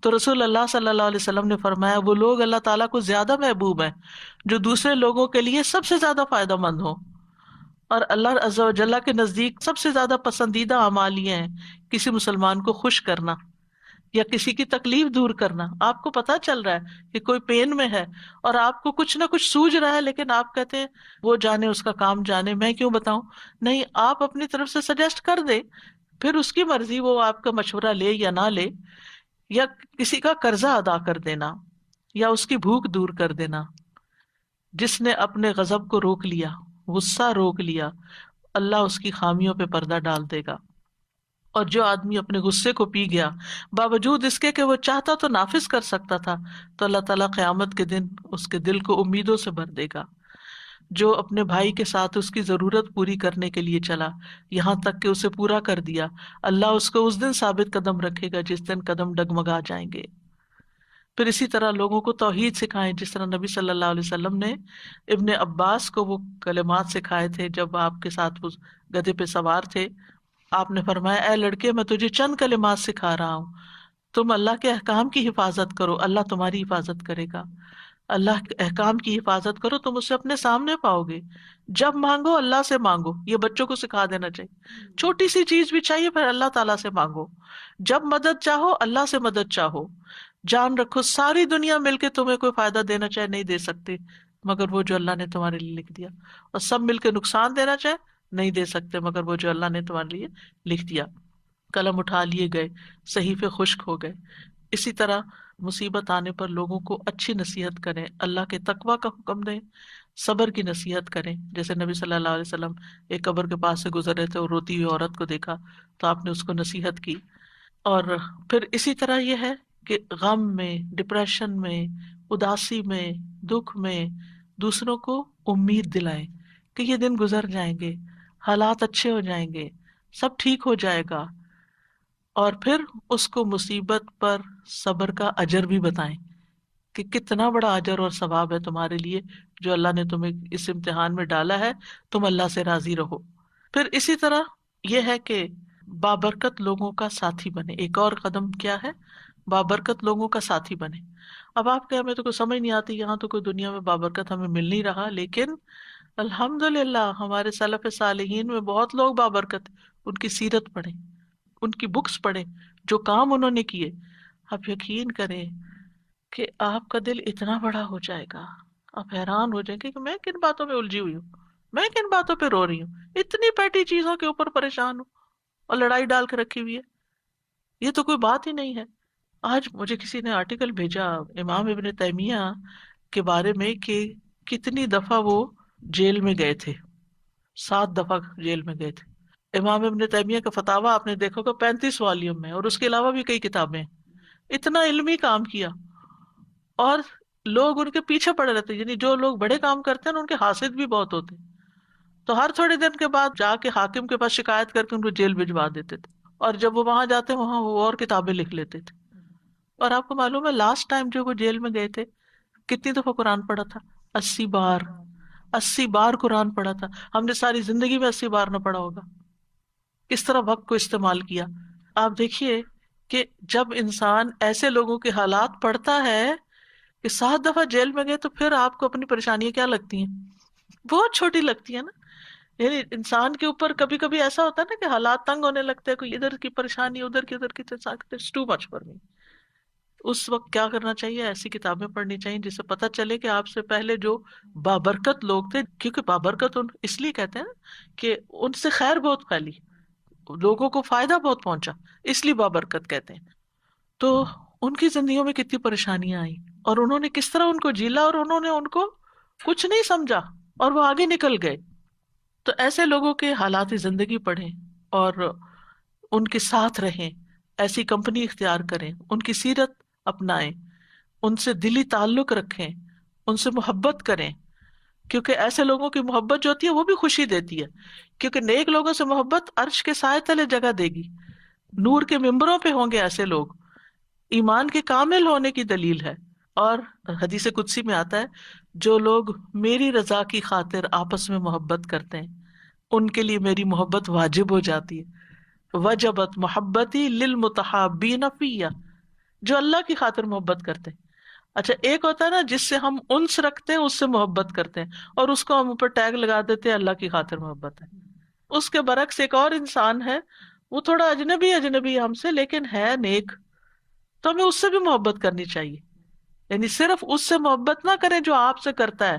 [SPEAKER 17] تو رسول اللہ صلی اللہ علیہ وسلم نے فرمایا وہ لوگ اللہ تعالیٰ کو زیادہ محبوب ہیں جو دوسرے لوگوں کے لیے سب سے زیادہ فائدہ مند ہوں، اور اللہ عز و جل کے نزدیک سب سے زیادہ پسندیدہ اعمال یہ ہیں کسی مسلمان کو خوش کرنا یا کسی کی تکلیف دور کرنا۔ آپ کو پتا چل رہا ہے کہ کوئی پین میں ہے اور آپ کو کچھ نہ کچھ سوج رہا ہے، لیکن آپ کہتے ہیں وہ جانے اس کا کام جانے، میں کیوں بتاؤں؟ نہیں، آپ اپنی طرف سے سجیسٹ کر دیں، پھر اس کی مرضی وہ آپ کا مشورہ لے یا نہ لے، یا کسی کا قرضہ ادا کر دینا یا اس کی بھوک دور کر دینا۔ جس نے اپنے غضب کو روک لیا، غصہ روک لیا، اللہ اس کی خامیوں پہ پردہ ڈال دے گا۔ اور جو آدمی اپنے غصے کو پی گیا باوجود اس کے کہ وہ چاہتا تو نافذ کر سکتا تھا، تو اللہ تعالیٰ قیامت کے دن اس کے دل کو امیدوں سے بھر دے گا۔ جو اپنے بھائی کے ساتھ اس کی ضرورت پوری کرنے کے لیے چلا یہاں تک کہ اسے پورا کر دیا، اللہ اس کو اس دن ثابت قدم رکھے گا جس دن قدم ڈگمگا جائیں گے۔ پھر اسی طرح لوگوں کو توحید سکھائیں، جس طرح نبی صلی اللہ علیہ وسلم نے ابن عباس کو وہ کلمات سکھائے تھے جب آپ کے ساتھ وہ گدھے پہ سوار تھے۔ آپ نے فرمایا اے لڑکے میں تجھے چند کلمات سکھا رہا ہوں، تم اللہ کے احکام کی حفاظت کرو، اللہ تمہاری حفاظت کرے گا۔ اللہ کے احکام کی حفاظت کرو، تم اسے اپنے سامنے پاؤ گے۔ جب مانگو اللہ سے مانگو، یہ بچوں کو سکھا دینا چاہیے، چھوٹی سی چیز بھی چاہیے پھر اللہ تعالیٰ سے مانگو۔ جب مدد چاہو اللہ سے مدد چاہو، جان رکھو ساری دنیا مل کے تمہیں کوئی فائدہ دینا چاہے نہیں دے سکتے مگر وہ جو اللہ نے تمہارے لیے لکھ دیا، اور سب مل کے نقصان دینا چاہے نہیں دے سکتے مگر وہ جو اللہ نے تمہارے لیے لکھ دیا۔ قلم اٹھا لیے گئے، صحیفے خشک ہو گئے۔ اسی طرح مصیبت آنے پر لوگوں کو اچھی نصیحت کریں، اللہ کے تقوی کا حکم دیں، صبر کی نصیحت کریں۔ جیسے نبی صلی اللہ علیہ وسلم ایک قبر کے پاس سے گزر رہے تھے اور روتی ہوئی عورت کو دیکھا تو آپ نے اس کو نصیحت کی۔ اور پھر اسی طرح یہ ہے کہ غم میں، ڈپریشن میں، اداسی میں، دکھ میں دوسروں کو امید دلائیں کہ یہ دن گزر جائیں گے، حالات اچھے ہو جائیں گے، سب ٹھیک ہو جائے گا، اور پھر اس کو مصیبت پر صبر کا اجر بھی بتائیں کہ کتنا بڑا اجر اور ثواب ہے تمہارے لیے جو اللہ نے تمہیں اس امتحان میں ڈالا ہے، تم اللہ سے راضی رہو۔ پھر اسی طرح یہ ہے کہ بابرکت لوگوں کا ساتھی بنے۔ ایک اور قدم کیا ہے؟ بابرکت لوگوں کا ساتھی بنے۔ اب آپ کہ ہمیں تو کوئی سمجھ نہیں آتی، یہاں تو کوئی دنیا میں بابرکت ہمیں مل نہیں رہا، لیکن الحمدللہ ہمارے سلف صالحین میں بہت لوگ بابرکت، ان کی سیرت پڑھیں، ان کی بکس پڑھیں، جو کام انہوں نے کیے، آپ یقین کریں کہ آپ کا دل اتنا بڑا ہو جائے گا، آپ حیران ہو جائیں گے کہ میں کن باتوں میں الجھی ہوئی ہوں، میں کن باتوں پہ رو رہی ہوں، اتنی پیٹی چیزوں کے اوپر پریشان ہوں اور لڑائی ڈال کے رکھی ہوئی ہے، یہ تو کوئی بات ہی نہیں ہے۔ آج مجھے کسی نے آرٹیکل بھیجا امام ابن تیمیہ کے بارے میں کہ کتنی دفعہ وہ جیل میں گئے تھے، 7 دفعہ جیل میں گئے تھے۔ امام ابن تیمیہ کا فتاوی آپ نے دیکھو کہ 35 والیوم میں، اور اس کے علاوہ بھی کئی کتابیں، اتنا علمی کام کیا، اور لوگ ان کے پیچھے پڑے رہتے، یعنی جو لوگ بڑے کام کرتے ہیں ان کے حاسد بھی بہت ہوتے، تو ہر تھوڑے دن کے بعد جا کے حاکم کے پاس شکایت کر کے ان کو جیل بھجوا دیتے تھے، اور جب وہ وہاں جاتے وہاں وہ اور کتابیں لکھ لیتے تھے۔ اور آپ کو معلوم ہے لاسٹ ٹائم جو وہ جیل میں گئے تھے کتنی دفعہ قرآن پڑھا تھا؟ 80 بار، 80 بار قرآن پڑھا تھا۔ ہم نے ساری زندگی میں 80 بار نہ پڑھا ہوگا۔ کس طرح وقت کو استعمال کیا۔ آپ دیکھیے کہ جب انسان ایسے لوگوں کے حالات پڑھتا ہے کہ 7 دفعہ جیل میں گئے، تو پھر آپ کو اپنی پریشانیاں کیا لگتی ہیں؟ بہت چھوٹی لگتی ہیں نا۔ یعنی انسان کے اوپر کبھی کبھی ایسا ہوتا ہے نا کہ حالات تنگ ہونے لگتے ہیں، کوئی ادھر کی پریشانی ادھر کی ٹو مچ فار می۔ اس وقت کیا کرنا چاہیے؟ ایسی کتابیں پڑھنی چاہیے جس سے پتہ چلے کہ آپ سے پہلے جو بابرکت لوگ تھے، کیونکہ بابرکت اس لیے کہتے ہیں کہ ان سے خیر بہت پھیلی، لوگوں کو فائدہ بہت پہنچا، اس لیے بابرکت کہتے ہیں۔ تو ان کی زندگیوں میں کتنی پریشانیاں آئیں اور انہوں نے کس طرح ان کو جھیلا، اور انہوں نے ان کو کچھ نہیں سمجھا اور وہ آگے نکل گئے۔ تو ایسے لوگوں کے حالات زندگی پڑھیں اور ان کے ساتھ رہیں، ایسی کمپنی اختیار کریں، ان کی سیرت اپنائیں، ان سے دلی تعلق رکھیں، ان سے محبت کریں، کیونکہ ایسے لوگوں کی محبت جو ہوتی ہے وہ بھی خوشی دیتی ہے، کیونکہ نیک لوگوں سے محبت عرش کے سائے تلے جگہ دے گی، نور کے ممبروں پہ ہوں گے ایسے لوگ، ایمان کے کامل ہونے کی دلیل ہے۔ اور حدیث قدسی میں آتا ہے جو لوگ میری رضا کی خاطر آپس میں محبت کرتے ہیں ان کے لیے میری محبت واجب ہو جاتی ہے، وجبت محبتی للمتحابین فیہ، جو اللہ کی خاطر محبت کرتے ہیں۔ اچھا ایک ہوتا ہے نا جس سے ہم انس رکھتے ہیں، اس سے محبت کرتے ہیں اور اس کو ہم اوپر ٹیگ لگا دیتے ہیں اللہ کی خاطر محبت ہے۔ اس کے برعکس ایک اور انسان ہے، وہ تھوڑا اجنبی ہم سے لیکن ہے نیک، تو ہمیں اس سے بھی محبت کرنی چاہیے، یعنی صرف اس سے محبت نہ کریں جو آپ سے کرتا ہے،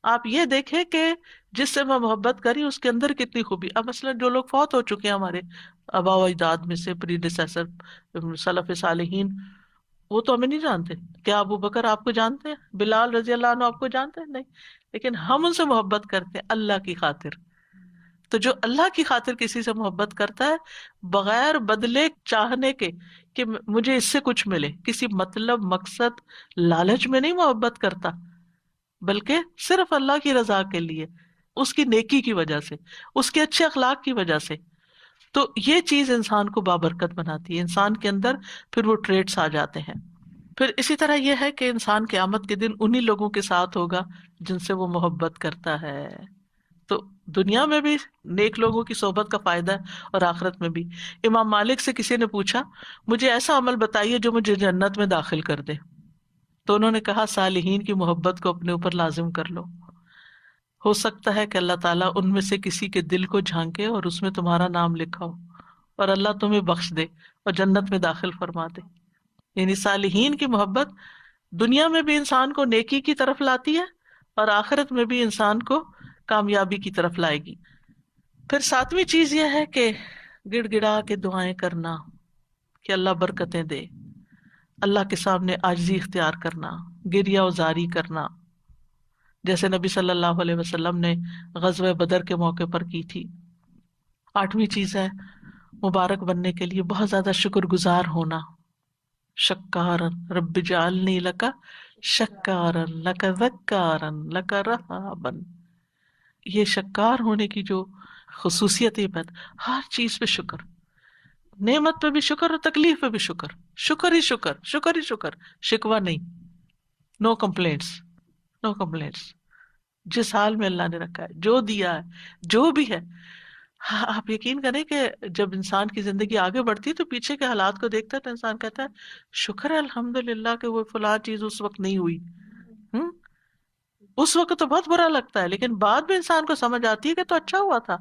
[SPEAKER 17] آپ یہ دیکھیں کہ جس سے میں محبت کری اس کے اندر کتنی خوبی۔ اب مثلا جو لوگ فوت ہو چکے ہیں ہمارے آباء و اجداد میں سے، پریڈیسیسر سلف صالحین، وہ تو ہمیں نہیں جانتے۔ کیا ابو بکر آپ کو جانتے ہیں؟ بلال رضی اللہ عنہ آپ کو جانتے ہیں؟ نہیں، لیکن ہم ان سے محبت کرتے ہیں اللہ کی خاطر۔ تو جو اللہ کی خاطر کسی سے محبت کرتا ہے بغیر بدلے چاہنے کے کہ مجھے اس سے کچھ ملے، کسی مطلب مقصد لالچ میں نہیں محبت کرتا، بلکہ صرف اللہ کی رضا کے لیے، اس کی نیکی کی وجہ سے، اس کے اچھے اخلاق کی وجہ سے، تو یہ چیز انسان کو بابرکت بناتی ہے، انسان کے اندر پھر وہ ٹریٹس آ جاتے ہیں۔ پھر اسی طرح یہ ہے کہ انسان قیامت کے دن انہی لوگوں کے ساتھ ہوگا جن سے وہ محبت کرتا ہے۔ تو دنیا میں بھی نیک لوگوں کی صحبت کا فائدہ ہے اور آخرت میں بھی۔ امام مالک سے کسی نے پوچھا مجھے ایسا عمل بتائیے جو مجھے جنت میں داخل کر دے، تو انہوں نے کہا صالحین کی محبت کو اپنے اوپر لازم کر لو، ہو سکتا ہے کہ اللہ تعالیٰ ان میں سے کسی کے دل کو جھانکے اور اس میں تمہارا نام لکھا ہو اور اللہ تمہیں بخش دے اور جنت میں داخل فرما دے۔ یعنی صالحین کی محبت دنیا میں بھی انسان کو نیکی کی طرف لاتی ہے اور آخرت میں بھی انسان کو کامیابی کی طرف لائے گی۔ پھر ساتویں چیز یہ ہے کہ گڑ گڑا کے دعائیں کرنا کہ اللہ برکتیں دے، اللہ کے سامنے عاجزی اختیار کرنا، گریہ وزاری کرنا، جیسے نبی صلی اللہ علیہ وسلم نے غزوہ بدر کے موقع پر کی تھی۔ آٹھویں چیز ہے مبارک بننے کے لیے بہت زیادہ شکر گزار ہونا، شکارن رب جعلنی لک شکارن لک ذکارن لک رہابن، یہ شکار ہونے کی جو خصوصیت ہے، ہر چیز پہ شکر، نعمت پہ بھی شکر اور تکلیف پہ بھی شکر، شکر ہی شکر، شکر ہی شکر، شکوہ نہیں، نو کمپلینٹس، نو کمپلینٹس، جس حال میں اللہ نے رکھا ہے، جو دیا ہے، جو بھی ہے۔ آپ یقین کریں کہ جب انسان کی زندگی آگے بڑھتی ہے تو پیچھے کے حالات کو دیکھتا ہے تو انسان کہتا ہے شکر ہے الحمدللہ کہ وہ فلاں چیز اس وقت نہیں ہوئی۔ اس وقت تو بہت برا لگتا ہے لیکن بعد میں انسان کو سمجھ آتی ہے کہ تو اچھا ہوا تھا۔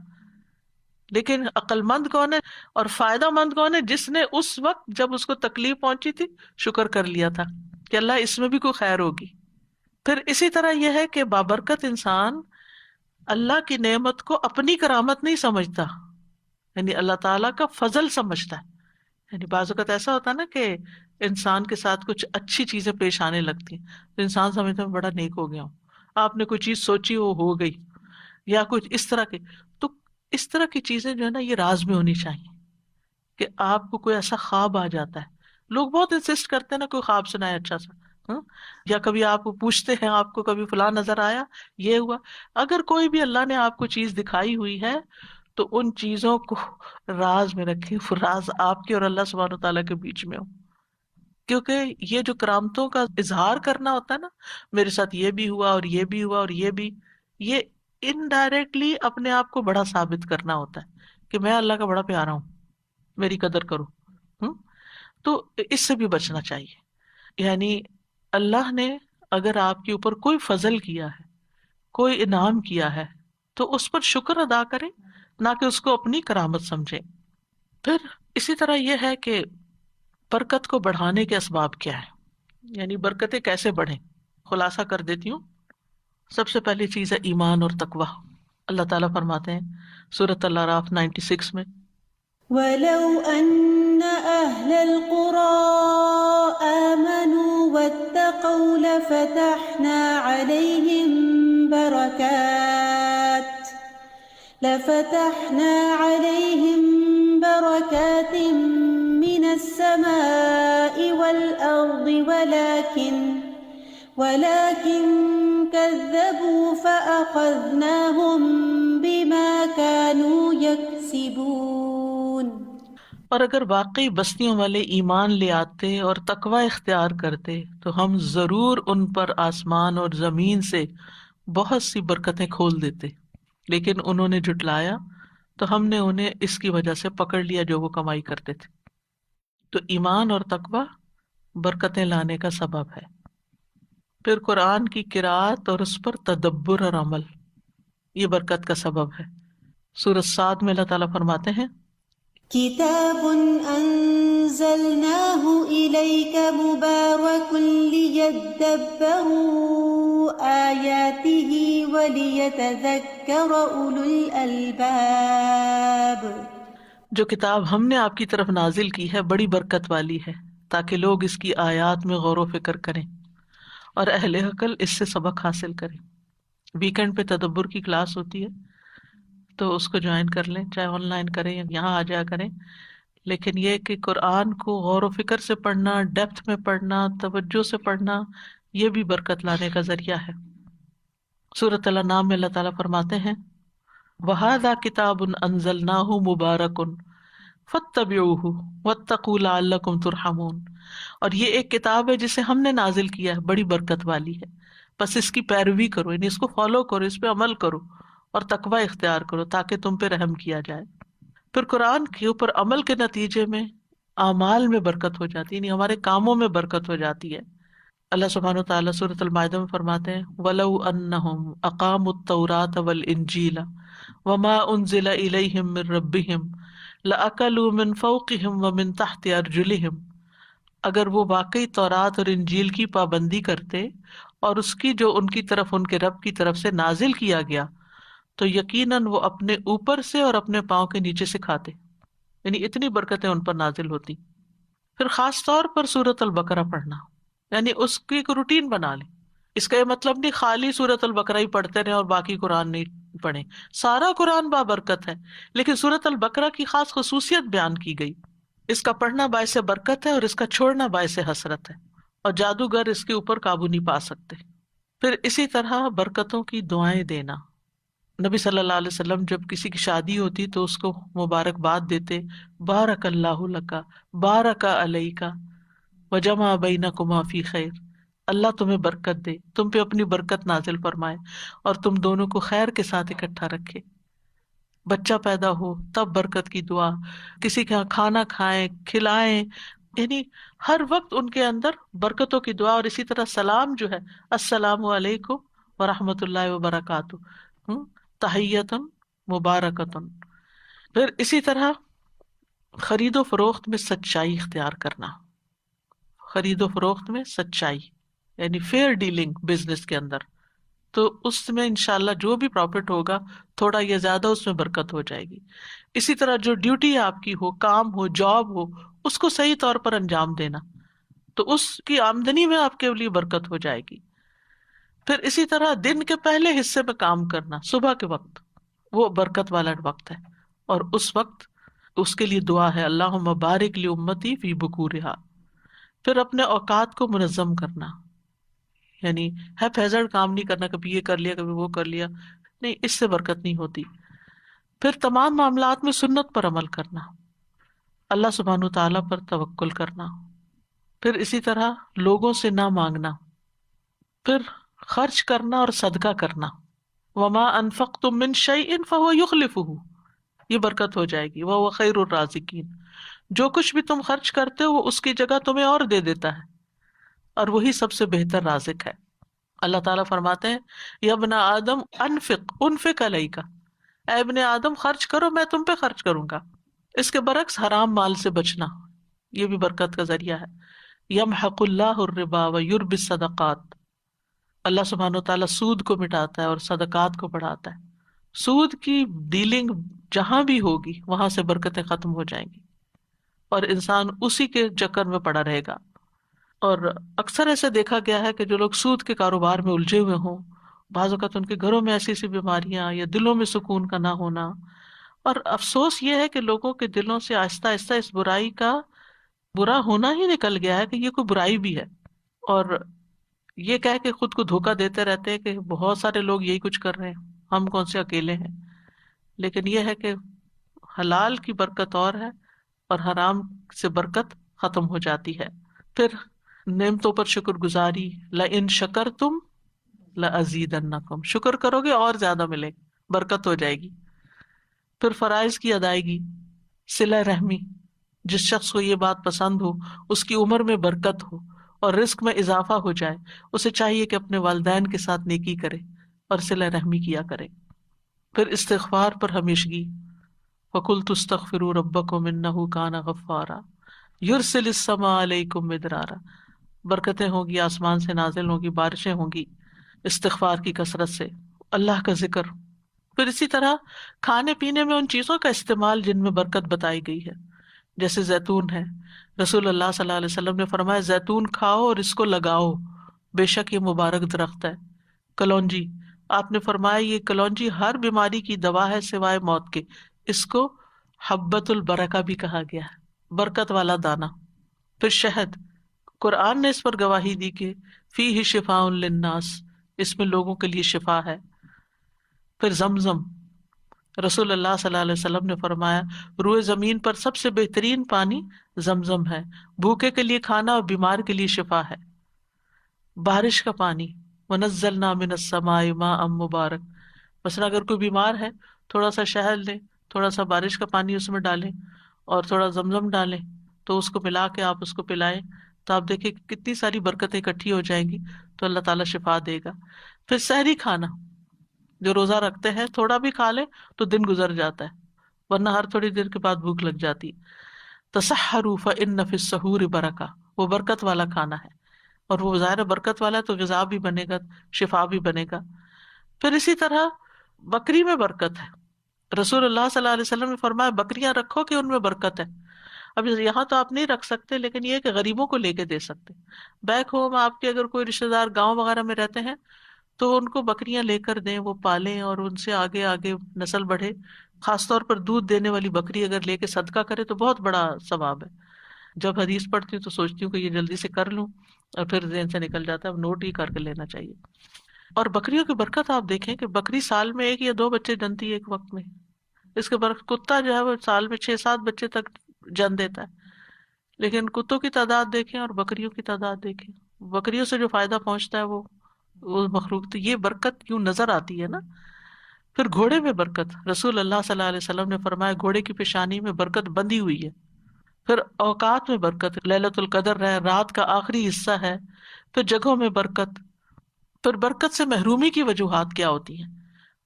[SPEAKER 17] لیکن عقل مند کون ہے اور فائدہ مند کون ہے؟ جس نے اس وقت جب اس کو تکلیف پہنچی تھی شکر کر لیا تھا کہ اللہ اس میں بھی کوئی خیر ہوگی۔ پھر اسی طرح یہ ہے کہ بابرکت انسان اللہ کی نعمت کو اپنی کرامت نہیں سمجھتا، یعنی اللہ تعالیٰ کا فضل سمجھتا ہے۔ یعنی بعض اوقات ایسا ہوتا ہے نا کہ انسان کے ساتھ کچھ اچھی چیزیں پیش آنے لگتی ہیں تو انسان سمجھتا ہے بڑا نیک ہو گیا ہوں، آپ نے کوئی چیز سوچی وہ ہو گئی یا کچھ اس طرح کے۔ تو اس طرح کی چیزیں جو ہے نا یہ راز میں ہونی چاہیے کہ آپ کو کوئی ایسا خواب آ جاتا ہے، لوگ بہت انسسٹ کرتے ہیں نا کوئی خواب سنائے اچھا سا، یا کبھی آپ کو پوچھتے ہیں آپ کو کبھی فلاں نظر آیا، یہ ہوا۔ اگر کوئی بھی اللہ نے آپ کو چیز دکھائی ہوئی ہے تو ان چیزوں کو راز میں رکھیں، راز آپ کے اور اللہ سبحانہ و تعالیٰ کے بیچ میں ہو، کیونکہ یہ جو کرامتوں کا اظہار کرنا ہوتا ہے نا، میرے ساتھ یہ بھی ہوا اور یہ بھی ہوا اور یہ بھی، یہ انڈائریکٹلی اپنے آپ کو بڑا ثابت کرنا ہوتا ہے کہ میں اللہ کا بڑا پیارا ہوں، میری قدر کرو۔ تو اس سے بھی بچنا چاہیے۔ یعنی اللہ نے اگر آپ کے اوپر کوئی فضل کیا ہے، کوئی انعام کیا ہے تو اس پر شکر ادا کریں، نہ کہ اس کو اپنی کرامت سمجھیں۔ پھر اسی طرح یہ ہے کہ برکت کو بڑھانے کے اسباب کیا ہے، یعنی برکتیں کیسے بڑھیں۔ خلاصہ کر دیتی ہوں۔ سب سے پہلی چیز ہے ایمان اور تقویٰ۔ اللہ تعالیٰ فرماتے ہیں سورۃ الاعراف 96 میں،
[SPEAKER 18] وَلَوْ أَنَّ أَهْلَ الْقُرَىٰ آمَنُوا وَاتَّقَوْا لَفَتَحْنَا عَلَيْهِم بركات من السماء والأرض ولكن كذبوا فأخذناهم بما كانوا يكسبون.
[SPEAKER 17] اور اگر واقعی بستیوں والے ایمان لے آتے اور تقوی اختیار کرتے تو ہم ضرور ان پر آسمان اور زمین سے بہت سی برکتیں کھول دیتے، لیکن انہوں نے جھٹلایا تو ہم نے انہیں اس کی وجہ سے پکڑ لیا جو وہ کمائی کرتے تھے. تو ایمان اور تقوی برکتیں لانے کا سبب ہے. پھر قرآن کی قرأت اور اس پر تدبر اور عمل، یہ برکت کا سبب ہے. سورۃ صاد میں اللہ تعالیٰ فرماتے ہیں
[SPEAKER 18] كتاب أنزلناه إليك مبارك ليدبروا آياته وليتذكر أولو الألباب.
[SPEAKER 17] جو کتاب ہم نے آپ کی طرف نازل کی ہے بڑی برکت والی ہے تاکہ لوگ اس کی آیات میں غور و فکر کریں اور اہل عقل اس سے سبق حاصل کریں. ویکینڈ پہ تدبر کی کلاس ہوتی ہے تو اس کو جوائن کر لیں، چاہے آن لائن کریں یا یہاں آ جایا کریں. لیکن یہ کہ قرآن کو غور و فکر سے پڑھنا، ڈیپتھ میں پڑھنا، توجہ سے پڑھنا، یہ بھی برکت لانے کا ذریعہ ہے. سورۃ الانعام میں اللہ تعالیٰ فرماتے ہیں وَهَذَا كِتَابٌ أَنزَلْنَاهُ مُبَارَكٌ فَاتَّبِعُوهُ وَاتَّقُوا لَعَلَّكُمْ تُرْحَمُونَ. اور یہ ایک کتاب ہے جسے ہم نے نازل کیا ہے، بڑی برکت والی ہے، بس اس کی پیروی کرو، یعنی اس کو فالو کرو، اس پہ عمل کرو اور تقوی اختیار کرو تاکہ تم پہ رحم کیا جائے. پھر قرآن کے اوپر عمل کے نتیجے میں اعمال میں برکت ہو جاتی ہے، یعنی ہمارے کاموں میں برکت ہو جاتی ہے. اللہ سبحانہ وتعالیٰ سورۃ المائدہ میں فرماتے ہیں وَلَوْ أَنَّهُمْ أَقَامُوا التَّوْرَاةَ وَالْإِنْجِيلَ وَمَا أُنزِلَ إِلَيْهِمْ مِنْ رَبِّهِمْ لَأَكَلُوا مِنْ فَوْقِهِمْ وَمِنْ تَحْتِ أَرْجُلِهِمْ. اگر وہ واقعی تورات اور انجیل کی پابندی کرتے اور اس کی جو ان کی طرف ان کے رب کی طرف سے نازل کیا گیا تو یقیناً وہ اپنے اوپر سے اور اپنے پاؤں کے نیچے سے کھاتے، یعنی اتنی برکتیں ان پر نازل ہوتی. پھر خاص طور پر سورۃ البقرہ پڑھنا، یعنی اس کی ایک روٹین بنا لیں. اس کا یہ مطلب نہیں خالی سورۃ البقرہ ہی پڑھتے رہیں اور باقی قرآن نہیں پڑھیں. سارا قرآن بابرکت ہے، لیکن سورۃ البقرہ کی خاص خصوصیت بیان کی گئی. اس کا پڑھنا باعث برکت ہے اور اس کا چھوڑنا باعث حسرت ہے، اور جادوگر اس کے اوپر قابو نہیں پا سکتے. پھر اسی طرح برکتوں کی دعائیں دینا. نبی صلی اللہ علیہ وسلم جب کسی کی شادی ہوتی تو اس کو مبارکباد دیتے، بارک اللہ لکا بارک علیکا وجمع بینکما فی خیر. اللہ تمہیں برکت دے، تم پہ اپنی برکت نازل فرمائے اور تم دونوں کو خیر کے ساتھ اکٹھا رکھے. بچہ پیدا ہو تب برکت کی دعا، کسی کے یہاں کھانا کھائیں کھلائیں، یعنی ہر وقت ان کے اندر برکتوں کی دعا. اور اسی طرح سلام جو ہے السلام علیکم ورحمۃ اللہ وبرکاتہ، تحیۃ مبارکۃ. پھر اسی طرح خرید و فروخت میں سچائی اختیار کرنا. خرید و فروخت میں سچائی یعنی فیئر ڈیلنگ بزنس کے اندر، تو اس میں انشاءاللہ جو بھی پروفٹ ہوگا تھوڑا یا زیادہ اس میں برکت ہو جائے گی. اسی طرح جو ڈیوٹی آپ کی ہو، کام ہو، جاب ہو، اس کو صحیح طور پر انجام دینا، تو اس کی آمدنی میں آپ کے لیے برکت ہو جائے گی. پھر اسی طرح دن کے پہلے حصے میں کام کرنا، صبح کے وقت، وہ برکت والا وقت ہے، اور اس وقت اس کے لیے دعا ہے اللہم بارک لی امتی فی بکورہا. پھر اپنے اوقات کو منظم کرنا، یعنی ہیزرڈ کام نہیں کرنا، کبھی یہ کر لیا کبھی وہ کر لیا، نہیں، اس سے برکت نہیں ہوتی. پھر تمام معاملات میں سنت پر عمل کرنا، اللہ سبحانہ تعالیٰ پر توکل کرنا. پھر اسی طرح لوگوں سے نہ مانگنا. پھر خرچ کرنا اور صدقہ کرنا. وما انفقتم من شیء فهو یخلفہ، یہ برکت ہو جائے گی. وہو خیر الرازقین، جو کچھ بھی تم خرچ کرتے ہو وہ اس کی جگہ تمہیں اور دے دیتا ہے، اور وہی سب سے بہتر رازق ہے. اللہ تعالیٰ فرماتے ہیں یا ابن آدم انفق علیک، اے ابن آدم خرچ کرو میں تم پہ خرچ کروں گا. اس کے برعکس حرام مال سے بچنا، یہ بھی برکت کا ذریعہ ہے. یمحق اللہ الربا ویربی الصدقات، اللہ سبحانہ وتعالیٰ سود کو مٹاتا ہے اور صدقات کو بڑھاتا ہے. سود کی ڈیلنگ جہاں بھی ہوگی وہاں سے برکتیں ختم ہو جائیں گی اور انسان اسی کے چکر میں پڑا رہے گا. اور اکثر ایسے دیکھا گیا ہے کہ جو لوگ سود کے کاروبار میں الجھے ہوئے ہوں، بعض اوقات ان کے گھروں میں ایسی ایسی بیماریاں یا دلوں میں سکون کا نہ ہونا اور افسوس یہ ہے کہ لوگوں کے دلوں سے آہستہ آہستہ اس برائی کا برا ہونا ہی نکل گیا ہے کہ یہ کوئی برائی بھی ہے، اور یہ کہہ کے خود کو دھوکہ دیتے رہتے ہیں کہ بہت سارے لوگ یہی کچھ کر رہے ہیں، ہم کون سے اکیلے ہیں. لیکن یہ ہے کہ حلال کی برکت اور ہے اور حرام سے برکت ختم ہو جاتی ہے. پھر نعمتوں پر شکر گزاری، لئن شکرتم لأزیدنکم، شکر کرو گے اور زیادہ ملے، برکت ہو جائے گی. پھر فرائض کی ادائیگی، صلہ رحمی، جس شخص کو یہ بات پسند ہو، اس کی عمر میں برکت ہو اور رزق میں اضافہ ہو جائے، اسے چاہیے کہ اپنے والدین کے ساتھ نیکی کرے اور صلہ رحمی کیا کرے. پھر استغفار پر ہمیشگی، فَقُلْتُ اسْتَغْفِرُوا رَبَّكُمْ إِنَّهُ كَانَ غَفَّارًا يُرْسِلِ السَّمَاءَ عَلَيْكُمْ مِدْرَارًا، برکتیں ہوں گی، آسمان سے نازل ہوں گی، بارشیں ہوں گی استغفار کی کثرت سے، اللہ کا ذکر. پھر اسی طرح کھانے پینے میں ان چیزوں کا استعمال جن میں برکت بتائی گئی ہے، جیسے زیتون ہے. رسول اللہ صلی اللہ علیہ وسلم نے فرمایا زیتون کھاؤ اور اس کو لگاؤ، بے شک یہ مبارک درخت ہے. کلونجی، آپ نے فرمایا یہ کلونجی ہر بیماری کی دوا ہے سوائے موت کے، اس کو حبۃ البرکہ بھی کہا گیا ہے، برکت والا دانہ. پھر شہد، قرآن نے اس پر گواہی دی کہ فیہ شفاء للناس، اس میں لوگوں کے لیے شفا ہے. پھر زمزم، رسول اللہ صلی اللہ علیہ وسلم نے فرمایا روئے زمین پر سب سے بہترین پانی زمزم ہے، بھوکے کے لیے کھانا اور بیمار کے لیے شفا ہے. بارش کا پانی، ونزلنا من السماء ماء مبارک، مثلا اگر کوئی بیمار ہے تھوڑا سا شہد لیں، تھوڑا سا بارش کا پانی اس میں ڈالیں اور تھوڑا زمزم ڈالیں تو اس کو ملا کے آپ اس کو پلائیں تو آپ دیکھیں کہ کتنی ساری برکتیں اکٹھی ہو جائیں گی، تو اللہ تعالیٰ شفا دے گا. پھر سحری کھانا، جو روزہ رکھتے ہیں تھوڑا بھی کھا لیں تو دن گزر جاتا ہے، ورنہ ہر تھوڑی دیر کے بعد بھوک لگ جاتی. تسحروا فإن فی السحور برکہ، وہ برکت والا کھانا ہے، اور وہ ظاہر برکت والا ہے تو غذا بھی بنے گا، شفا بھی بنے گا. پھر اسی طرح بکری میں برکت ہے، رسول اللہ صلی اللہ علیہ وسلم نے فرمایا بکریاں رکھو کہ ان میں برکت ہے. اب یہاں تو آپ نہیں رکھ سکتے، لیکن یہ ہے کہ غریبوں کو لے کے دے سکتے. بیک ہوم آپ کے اگر کوئی رشتے دار گاؤں وغیرہ میں رہتے ہیں تو ان کو بکریاں لے کر دیں، وہ پالیں اور ان سے آگے آگے نسل بڑھے. خاص طور پر دودھ دینے والی بکری اگر لے کے صدقہ کرے تو بہت بڑا ثواب ہے. جب حدیث پڑھتی ہوں تو سوچتی ہوں کہ یہ جلدی سے کر لوں، اور پھر ذہن سے نکل جاتا ہے، اب نوٹ ہی کر کے لینا چاہیے. اور بکریوں کی برکت آپ دیکھیں کہ بکری سال میں 1 یا 2 بچے جنتی ہے ایک وقت میں. اس کے برعکس کتا جو ہے وہ سال میں 6-7 بچے تک جن دیتا ہے. لیکن کتوں کی تعداد دیکھیں اور بکریوں کی تعداد دیکھیں، بکریوں سے جو فائدہ پہنچتا ہے وہ مخلوق، تو یہ برکت کیوں نظر آتی ہے نا. پھر گھوڑے میں برکت، رسول اللہ صلی اللہ علیہ وسلم نے فرمایا گھوڑے کی پیشانی میں برکت بندھی ہوئی ہے. پھر اوقات میں برکت، لیلۃ القدر ہے، رات کا آخری حصہ ہے. پھر جگہوں میں برکت. پھر برکت سے محرومی کی وجوہات کیا ہوتی ہیں؟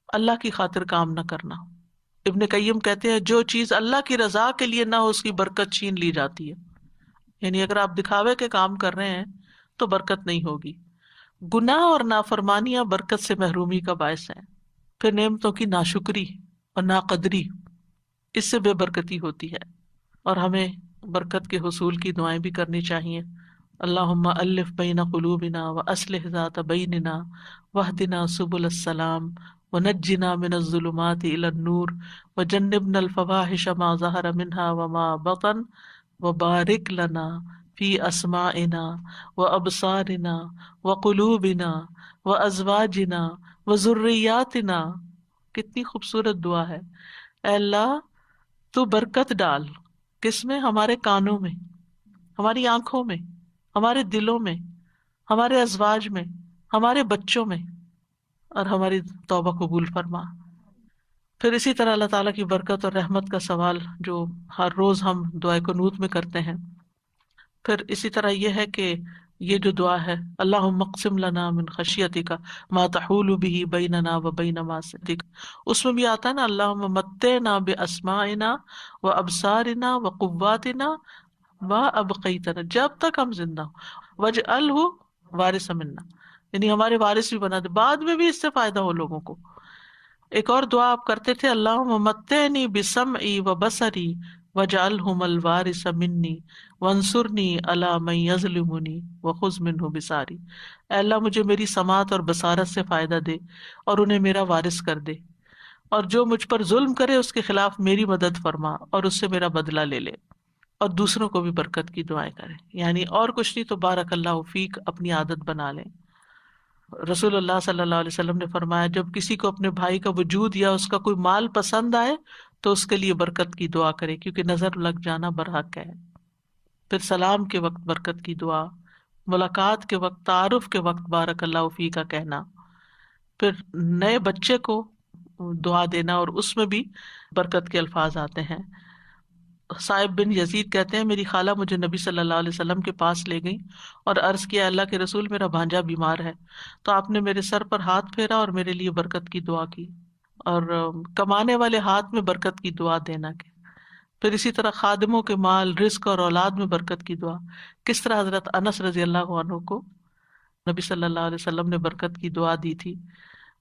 [SPEAKER 17] اللہ کی خاطر کام نہ کرنا. ابن قیم کہتے ہیں جو چیز اللہ کی رضا کے لیے نہ ہو اس کی برکت چھین لی جاتی ہے. یعنی اگر آپ دکھاوے کے کام کر رہے ہیں تو برکت نہیں ہوگی. گناہ اور نافرمانیاں برکت سے محرومی کا باعث ہیں. پھر نعمتوں کی ناشکری اور ناقدری، اس سے بے برکتی ہوتی ہے. اور ہمیں برکت کے حصول کی دعائیں بھی کرنی چاہیے. اللہم الف بین قلوبنا واصلح ذات بیننا واہدنا سبل السلام ونجنا من الظلمات الى النور وجنبنا الفواحش ما ظہر منها وما بطن وبارک لنا فی اسماعنا وابصارنا وقلوبنا وازواجنا وذریاتنا. کتنی خوبصورت دعا ہے. اے اللہ تو برکت ڈال، کس میں؟ ہمارے کانوں میں، ہماری آنکھوں میں، ہمارے دلوں میں، ہمارے ازواج میں، ہمارے بچوں میں، اور ہماری توبہ قبول فرما. پھر اسی طرح اللہ تعالیٰ کی برکت اور رحمت کا سوال جو ہر روز ہم دعائے قنوت میں کرتے ہیں. پھر اسی طرح یہ ہے کہ یہ جو دعا ہے اللہم اقسم لنا من خشیتک ما تحول به بیننا وبین معصیتک، اس میں بھی آتا ہے نا اللہم متعنا باسماعنا وابصارنا وقواتنا ما ابقیتنا، جب تک ہم زندہ ہوں، واجعلہ وارث منا، یعنی ہمارے وارث بھی بنا دے، بعد میں بھی اس سے فائدہ ہو لوگوں کو. ایک اور دعا آپ کرتے تھے اللہم متعنی بسمعی وبصری واجعلہم الوارث منی وانصرنی علی من یظلمنی وخذ منہ بصاری. اے اللہ مجھے میری سماعت اور بصارت سے فائدہ دے اور انہیں میرا وارث کر دے، اور جو مجھ پر ظلم کرے اس کے خلاف میری مدد فرما اور اس سے میرا بدلہ لے لے، اور دوسروں کو بھی برکت کی دعائیں کریں. یعنی اور کچھ نہیں تو بارک اللہ فیک اپنی عادت بنا لیں. رسول اللہ صلی اللہ علیہ وسلم نے فرمایا جب کسی کو اپنے بھائی کا وجود یا اس کا کوئی مال پسند آئے تو اس کے لیے برکت کی دعا کرے، کیونکہ نظر لگ جانا برحق ہے. پھر سلام کے وقت برکت کی دعا، ملاقات کے وقت، تعارف کے وقت بارک اللہ فیک کا کہنا، پھر نئے بچے کو دعا دینا اور اس میں بھی برکت کے الفاظ آتے ہیں. صائب بن یزید کہتے ہیں میری خالہ مجھے نبی صلی اللہ علیہ وسلم کے پاس لے گئی اور عرض کیا اللہ کے رسول میرا بھانجا بیمار ہے، تو آپ نے میرے سر پر ہاتھ پھیرا اور میرے لیے برکت کی دعا کی. اور کمانے والے ہاتھ میں برکت کی دعا دینا کے. پھر اسی طرح خادموں کے مال، رزق اور اولاد میں برکت کی دعا. کس طرح حضرت انس رضی اللہ عنہ کو نبی صلی اللہ علیہ وسلم نے برکت کی دعا دی تھی،